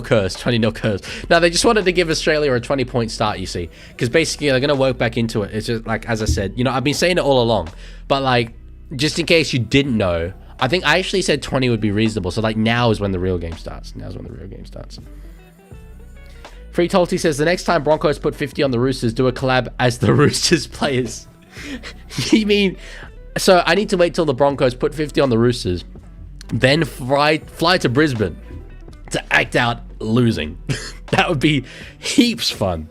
curse. 20-0 curse. Now, they just wanted to give Australia a 20-point start, you see. Because basically, they're going to work back into it. It's just, like, as I said, you know, I've been saying it all along. But, like, just in case you didn't know, I think I actually said 20 would be reasonable. So, like, now is when the real game starts. Free Tolty says, the next time Broncos put 50 on the Roosters, do a collab as the Roosters players. You mean... So I need to wait till the Broncos put 50 on the Roosters, then fly to Brisbane to act out losing. That would be heaps fun.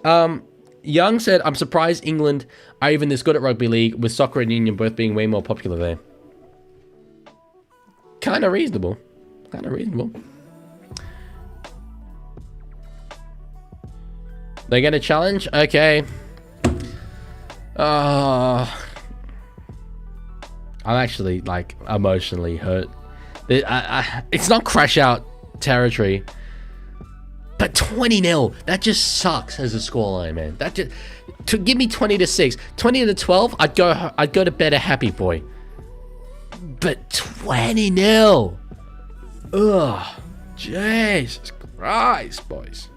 Young said, I'm surprised England are even this good at rugby league, with soccer and union both being way more popular there. Kind of reasonable. They're going to challenge? Okay. I'm actually like emotionally hurt. It's not crash out territory, but 20-0. That just sucks as a scoreline, man. That just to give me 20-6, 20-12. I'd go to bed a happy boy. But 20-0. Ugh, Jesus Christ, boys.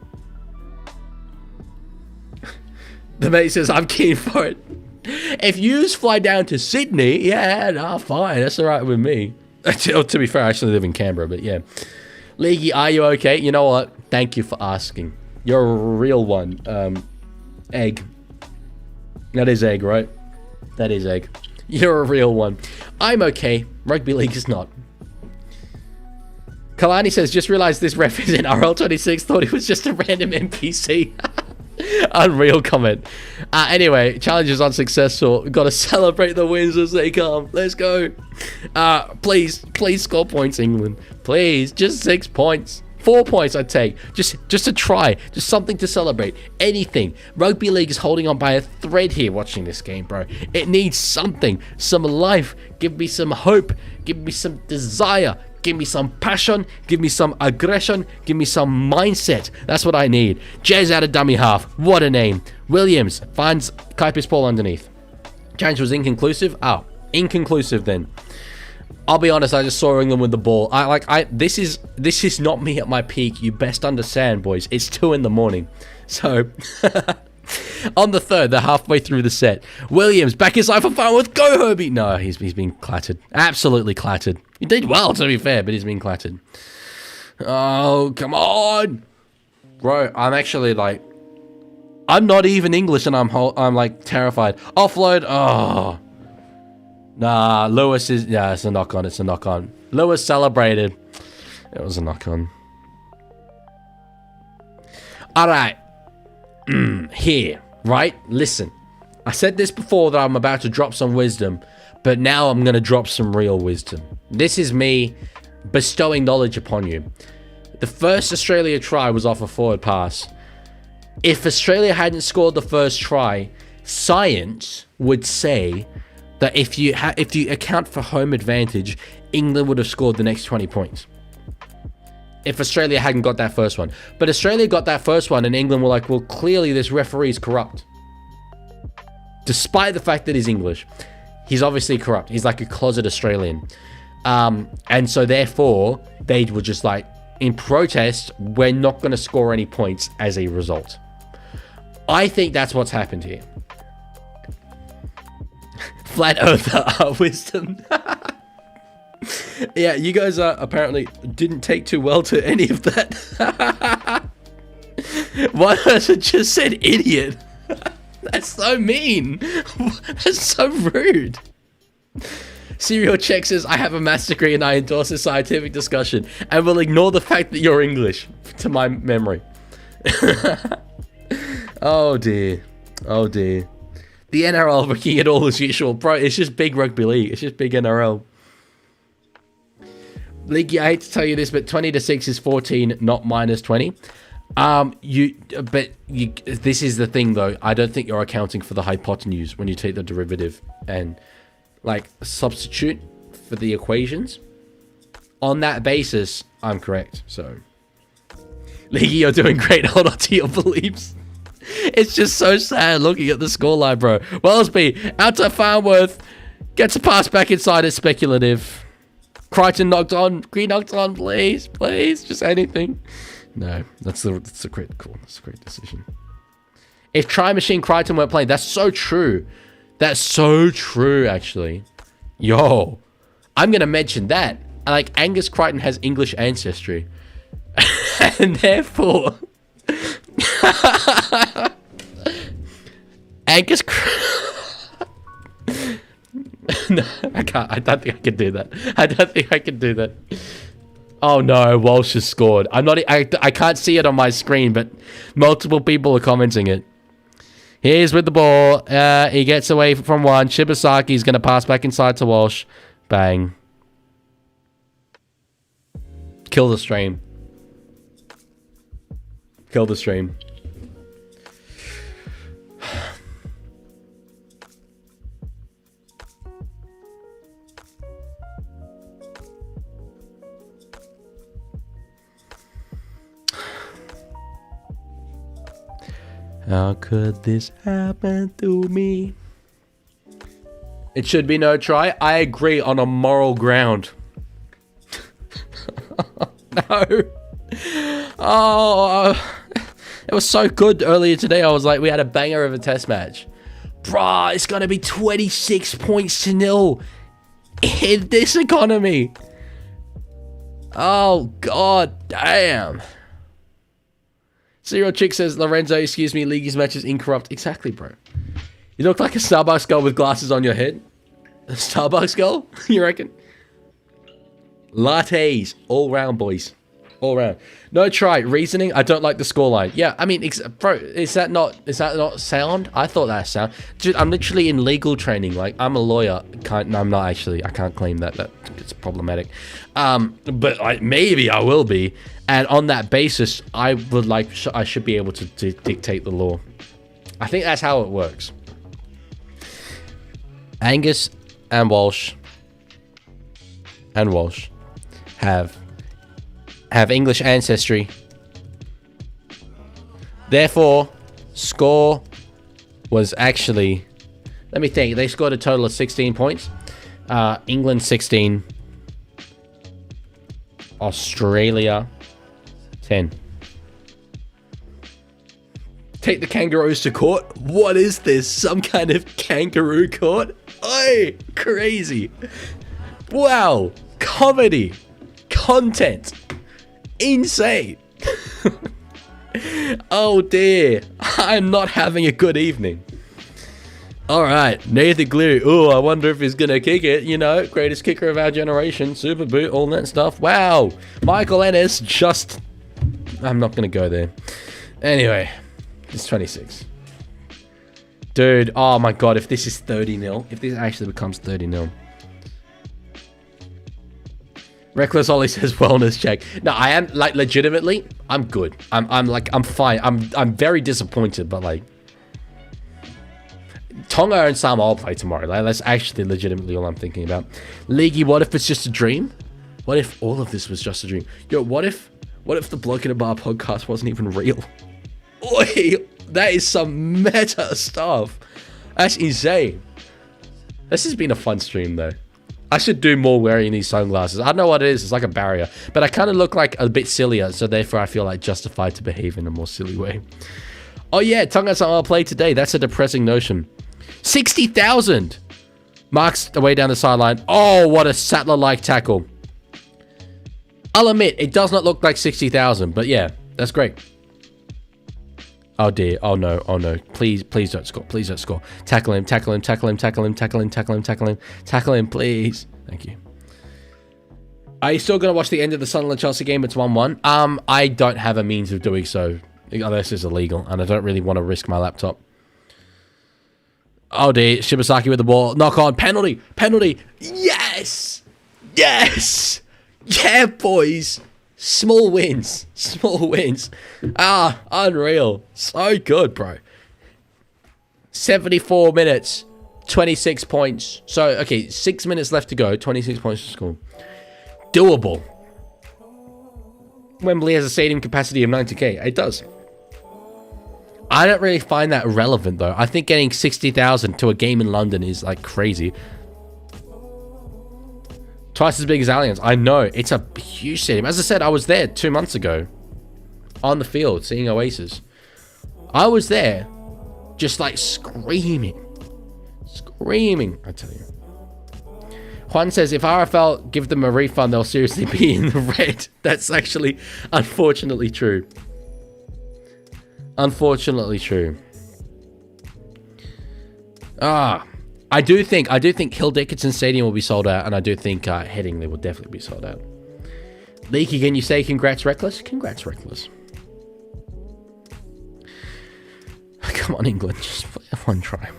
The mate says, I'm keen for it. If yous fly down to Sydney, yeah, nah, fine. That's all right with me. To be fair, I actually live in Canberra, but yeah. Leaguie, are you okay? You know what? Thank you for asking. You're a real one. Egg. That is egg, right? That is egg. You're a real one. I'm okay. Rugby league is not. Kalani says, just realized this ref is in RL26. Thought he was just a random NPC. Unreal comment. Anyway, challenge is unsuccessful. Got to celebrate the wins as they come. Let's go. Please score points, England. Please, just 6 points. 4 points I'd take. Just to try. Just something to celebrate. Anything. Rugby league is holding on by a thread here watching this game, bro. It needs something. Some life. Give me some hope. Give me some desire. Give me some passion. Give me some aggression. Give me some mindset. That's what I need. Jez out of dummy half. What a name. Williams finds Kaipis Paul underneath. Challenge was inconclusive. Oh, inconclusive then. I'll be honest, I just saw England with the ball. This is not me at my peak. You best understand, boys. It's 2 a.m. So, on the third, they're halfway through the set. Williams back inside for Farnworth. Go, Herbie. No, he's been clattered. Absolutely clattered. He did well, to be fair, but he's been clattered. Oh, come on. Bro, I'm actually like... I'm not even English and I'm like terrified. Offload. Oh. Nah, Lewis is... Yeah, it's a knock-on. It's a knock-on. Lewis celebrated. It was a knock-on. Alright. Here. Right? Listen. I said this before that I'm about to drop some wisdom, but now I'm going to drop some real wisdom. This is me bestowing knowledge upon you. The first Australia try was off a forward pass. If Australia hadn't scored the first try, science would say that if you account for home advantage, England would have scored the next 20 points. If Australia hadn't got that first one. But Australia got that first one and England were like, well, clearly this referee is corrupt. Despite the fact that he's English, he's obviously corrupt. He's like a closet Australian. And so therefore, they were just like, in protest, we're not going to score any points as a result. I think that's what's happened here. Flat earther wisdom. Yeah, you guys apparently didn't take too well to any of that. One person just said idiot. That's so mean. That's so rude. Serial Check says, I have a maths degree and I endorse this scientific discussion and will ignore the fact that you're English, to my memory. Oh dear. Oh dear. The NRL looking at all as usual. Bro, it's just big rugby league. It's just big NRL. Leaguie, I hate to tell you this, but 20-6 is 14, not minus 20. This is the thing though. I don't think you're accounting for the hypotenuse when you take the derivative and like substitute for the equations. On that basis, I'm correct. So, Leaguie, you're doing great. Hold on to your beliefs. It's just so sad looking at the scoreline, bro. Wellesby, out to Farnworth. Gets a pass back inside. It's speculative. Crichton knocked on. Green knocked on. Please, please. Just anything. No, that's a great call. That's a great decision. If Try Machine Crichton weren't playing, that's so true. That's so true, actually. Yo, I'm going to mention that. Like, Angus Crichton has English ancestry. And therefore... Angus No, I can't. I don't think I can do that. I don't think I can do that. Oh no, Walsh has scored. I can't see it on my screen, but multiple people are commenting it. Here's with the ball. He gets away from one. Shibasaki's going to pass back inside to Walsh. Bang. Kill the stream. Kill the stream. How could this happen to me? It should be no try. I agree on a moral ground. No. Oh, it was so good earlier today. I was like, we had a banger of a test match. Bruh, it's going to be 26 points to nil in this economy. Oh, god damn. Serial Chick says, Lorenzo, excuse me, League's match is incorrupt. Exactly, bro. You look like a Starbucks girl with glasses on your head. A Starbucks girl, you reckon? Lattes, all round, boys. All round. No try. Reasoning, I don't like the scoreline. Yeah, I mean, bro, is that not sound? I thought that sound. Dude, I'm literally in legal training. Like, I'm a lawyer. No, I'm not actually. I can't claim that. It's problematic. But maybe I will be. And on that basis, I should be able to dictate the law. I think that's how it works. Angus and Walsh have English ancestry. Therefore, score was actually, let me think, they scored a total of 16 points. England 16. Australia 10. Take the kangaroos to court? What is this? Some kind of kangaroo court? Oi, crazy. Wow. Comedy. Content. Insane. Oh dear. I'm not having a good evening. Alright, Nathan Cleary. Oh, I wonder if he's gonna kick it. You know, greatest kicker of our generation. Super boot, all that stuff. Wow. Michael Ennis just... I'm not gonna go there. Anyway, it's 26. Dude, oh my god, if this is 30-0. If this actually becomes 30-0. Reckless Ollie says wellness check. No, I am, like, legitimately, I'm good. I'm fine. I'm very disappointed, but, like, Tonga and Samoa all play tomorrow. Like, that's actually legitimately all I'm thinking about. Leaguie, what if it's just a dream? What if all of this was just a dream? Yo, what if the Bloke in a Bar podcast wasn't even real? Oi, that is some meta stuff. That's insane. This has been a fun stream, though. I should do more wearing these sunglasses. I don't know what it is. It's like a barrier. But I kind of look like a bit sillier, so therefore I feel like justified to behave in a more silly way. Oh yeah, Tonga Samoa play today. That's a depressing notion. 60,000! Marks away down the sideline. Oh, what a Sattler-like tackle. I'll admit, it does not look like 60,000, but yeah, that's great. Oh dear, oh no, please don't score, please don't score. Tackle him, please. Thank you. Are you still going to watch the end of the Sunderland-Chelsea game? It's 1-1. I don't have a means of doing so, unless it's illegal, and I don't really want to risk my laptop. Oh dear, Shibasaki with the ball. Knock on. Penalty. Yes! Yeah, boys. Small wins. Unreal. So good, bro. 74 minutes. 26 points. So, okay, 6 minutes left to go. 26 points to score. Doable. Wembley has a stadium capacity of 90k. It does. I don't really find that relevant, though. I think getting 60,000 to a game in London is, like, crazy. Twice as big as Allianz. I know. It's a huge stadium. As I said, I was there 2 months ago. On the field, seeing Oasis. I was there. Just, like, screaming. I tell you. Juan says, if RFL give them a refund, they'll seriously be in the red. That's actually, unfortunately, true. Unfortunately true. I do think Hill Dickinson Stadium will be sold out, and I do think Headingley will definitely be sold out. Leaky, can you say congrats, Reckless? Congrats, Reckless. Come on, England. Just one try.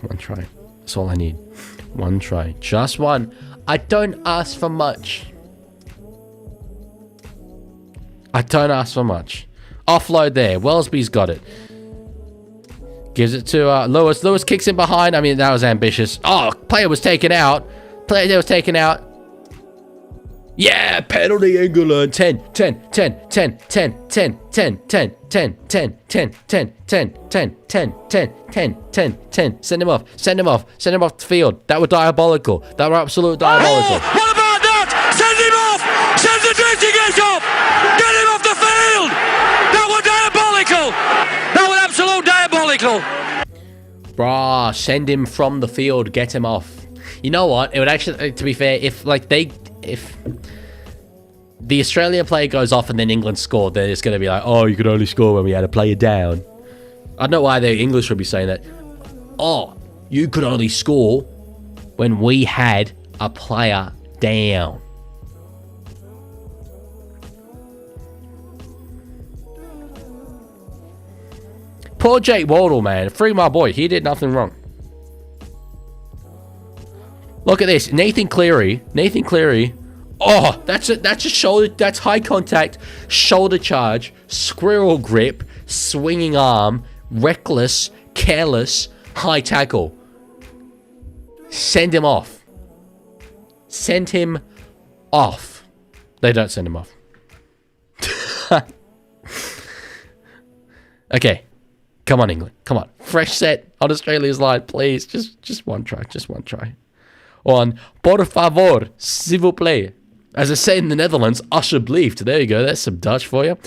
That's all I need. One try. Just one. I don't ask for much. Offload there. Wellesby's got it. Gives it to Lewis. Lewis kicks in behind. I mean, that was ambitious. Oh, player was taken out. Yeah, penalty England. 10, 10, 10, 10, 10, 10, 10, 10, 10, 10, 10, 10, 10, 10, 10, 10, 10, 10, 10. Send him off. Send him off. Send him off the field. That were diabolical. That were absolute diabolical. What about that? Send him off! Send the drifting gate off! Get him off the field! That was diabolical! That was absolute diabolical! Bruh, send him from the field. Get him off. You know what? It would actually, to be fair, if the Australian player goes off and then England scored, they're just going to be like, oh, you could only score when we had a player down. I don't know why the English would be saying that. Oh, you could only score when we had a player down. Poor Jake Wardle, man. Free my boy. He did nothing wrong. Look at this. Nathan Cleary. Oh, that's a shoulder. That's high contact, shoulder charge, squirrel grip, swinging arm, reckless, careless, high tackle. Send him off. Send him off. They don't send him off. Okay. Come on, England. Come on. Fresh set on Australia's line, please. Just one try. Just one try. On por favor, s'il vous plaît. As I say in the Netherlands, alsjeblieft. There you go. That's some Dutch for you.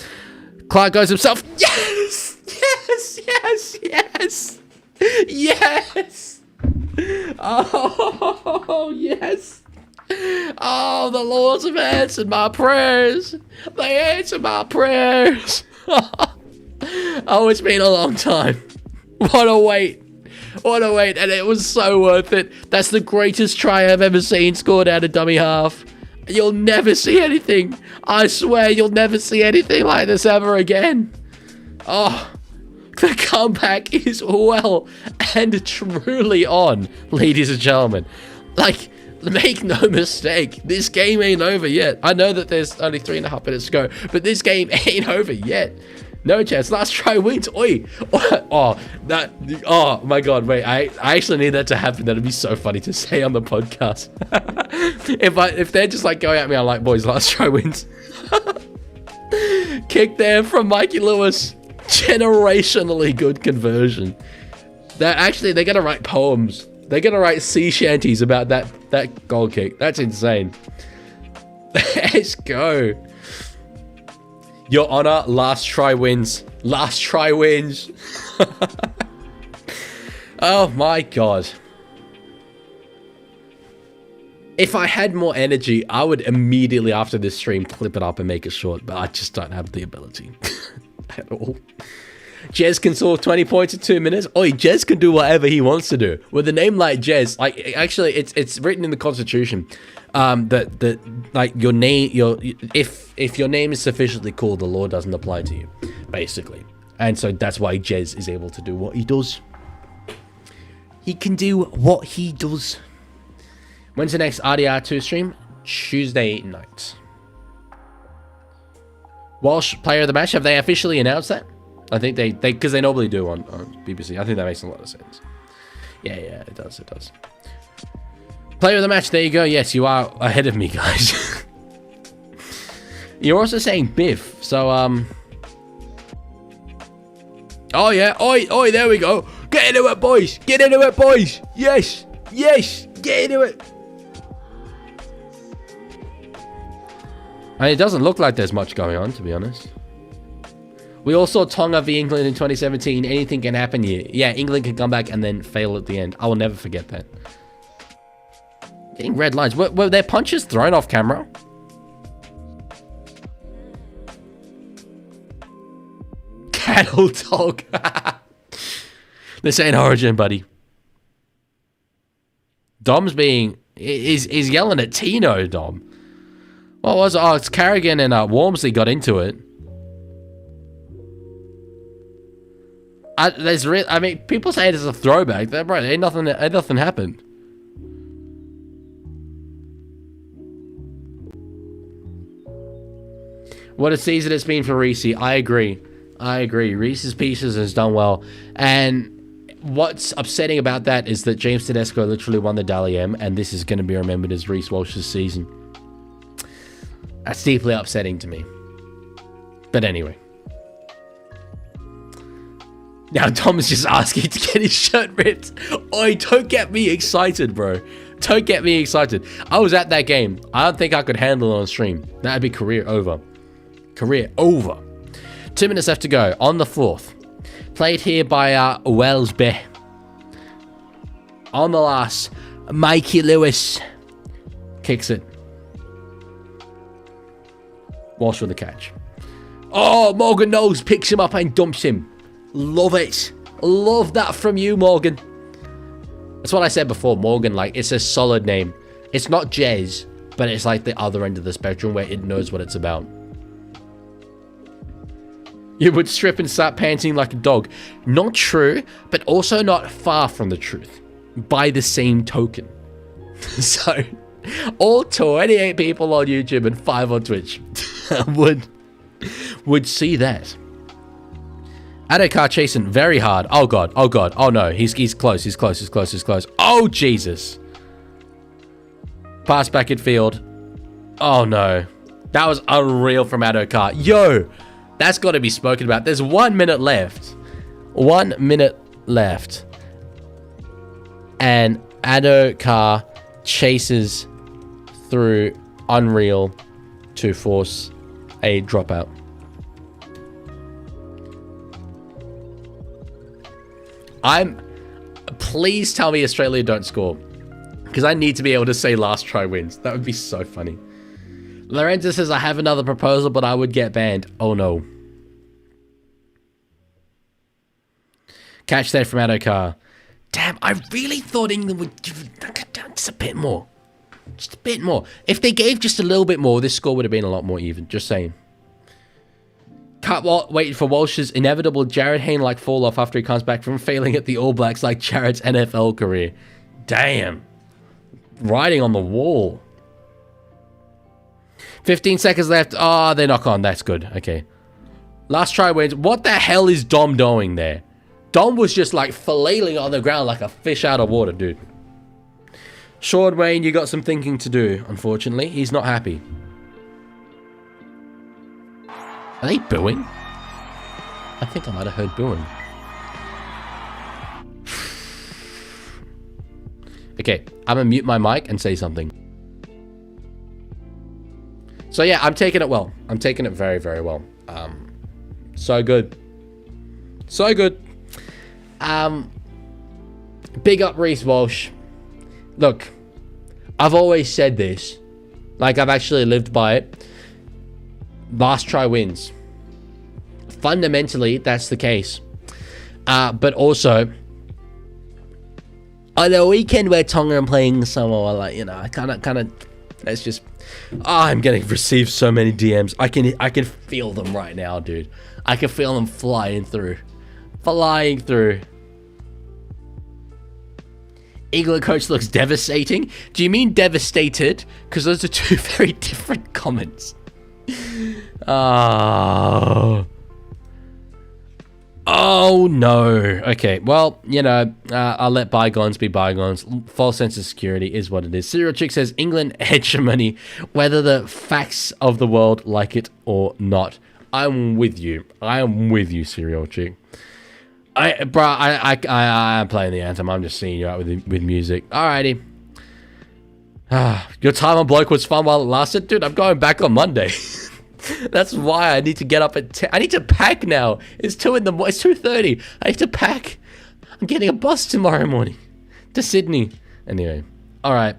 Clark goes himself. Yes! Yes! Yes! Yes! Yes! Oh, yes! Oh, the Lords have answered my prayers. They answered my prayers. Oh, it's been a long time. What a wait. What a wait. And it was so worth it. That's the greatest try I've ever seen scored out of dummy half. You'll never see anything. I swear you'll never see anything like this ever again. Oh, the comeback is well and truly on, ladies and gentlemen. Like, make no mistake, this game ain't over yet. I know that there's only 3.5 minutes to go, but this game ain't over yet. No chance. Last try wins. Oi. Oh, that. Oh my God. Wait. I actually need that to happen. That'd be so funny to say on the podcast. If they're just like going at me, I'm like, boys, last try wins. Kick there from Mikey Lewis. Generationally good conversion. They're gonna write poems. They're gonna write sea shanties about that goal kick. That's insane. Let's go. Your Honor, last try wins. Last try wins. Oh my God. If I had more energy, I would immediately after this stream clip it up and make it short, but I just don't have the ability at all. Jez can score 20 points in 2 minutes. Oi, Jez can do whatever he wants to do. With a name like Jez, like actually it's written in the Constitution. That like your name, if your name is sufficiently cool, the law doesn't apply to you, basically. And so that's why Jez is able to do what he does. He can do what he does. When's the next RDR2 stream? Tuesday night. Walsh, player of the match. Have they officially announced that? I think they because they normally do on BBC. I think that makes a lot of sense. Yeah, it does. Player of the match, there you go. Yes, you are ahead of me, guys. You're also saying Biff, so, oh, yeah. Oi, there we go. Get into it, boys. Get into it, boys. Yes. Get into it. And it doesn't look like there's much going on, to be honest. We all saw Tonga v England in 2017. Anything can happen here. Yeah, England can come back and then fail at the end. I will never forget that. Getting red lines. Were their punches thrown off camera? Cattle dog. This ain't Origin, buddy. Dom's is yelling at Tino, Dom. What was it? Oh, it's Carrigan and Wormsley got into it. I mean, people say it is a throwback. Bro, ain't nothing happened. What a season it's been for Reese. I agree. Reese's Pieces has done well. And what's upsetting about that is that James Tedesco literally won the Dally M, and this is going to be remembered as Reece Walsh's season. That's deeply upsetting to me. But anyway. Now Tom's just asking to get his shirt ripped. Oi, don't get me excited, bro. Don't get me excited. I was at that game. I don't think I could handle it on stream. That'd be career over. Career over. 2 minutes left to go on the 4th. Played here by Wellesby. On the last, Mikey Lewis kicks it. Walsh with the catch. Oh, Morgan Knowles picks him up and dumps him. Love it. Love that from you, Morgan. That's what I said before, Morgan. Like, it's a solid name. It's not Jez, but it's like the other end of the spectrum where it knows what it's about. You would strip and start panting like a dog. Not true, but also not far from the truth. By the same token. So, all 28 people on YouTube and 5 on Twitch would see that. Adokar chasing very hard. Oh god, oh god, oh no. He's close, he's close, he's close, he's close. Oh Jesus. Pass back in field. Oh no. That was unreal from Adokar. Yo, that's got to be spoken about. There's 1 minute left. 1 minute left. And Adokar chases through unreal to force a dropout. Please tell me Australia don't score. Because I need to be able to say last try wins. That would be so funny. Lorenzo says, I have another proposal, but I would get banned. Oh no. Catch there from Adokar. Damn, I really thought England would give it just a bit more. Just a bit more. If they gave just a little bit more, this score would have been a lot more even. Just saying. Waiting for Walsh's inevitable Jared Hayne-like fall-off after he comes back from failing at the All Blacks like Jared's NFL career. Damn. Writing on the wall. 15 seconds left. Oh, they knock on. That's good. Okay. Last try wins. What the hell is Dom doing there? Dom was just like flailing on the ground like a fish out of water, dude. Sean Wayne, you got some thinking to do, unfortunately. He's not happy. Are they booing? I think I might have heard booing. Okay, I'm gonna mute my mic and say something. So yeah, I'm taking it well. I'm taking it very, very well. So good. So good. Big up Reece Walsh. Look, I've always said this. Like, I've actually lived by it. Last try wins. Fundamentally, that's the case. But also, on the weekend where Tonga are playing Samoa, like, you know, I kind of, let's just, I'm getting received so many DMs. I can feel them right now, dude. I can feel them flying through. Flying through. England coach looks devastating. Do you mean devastated? Because those are two very different comments. Oh no. Okay, well, you know, I'll let bygones be bygones. False sense of security is what it is. Serial Chick says England hegemony, whether the facts of the world like it or not. I'm with you. I am with you, Serial Chick. I'm playing the anthem. I'm just seeing you out with music. Alrighty. Your time on Bloke was fun while it lasted, dude. I'm going back on Monday. That's why I need to get up at 10. I need to pack now. It's 2:30. I need to pack. I'm getting a bus tomorrow morning to Sydney. Anyway, all right.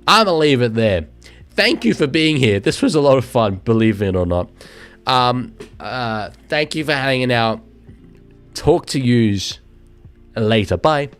I'm gonna leave it there. Thank you for being here. This was a lot of fun, believe it or not. Thank you for hanging out. Talk to yous later. Bye.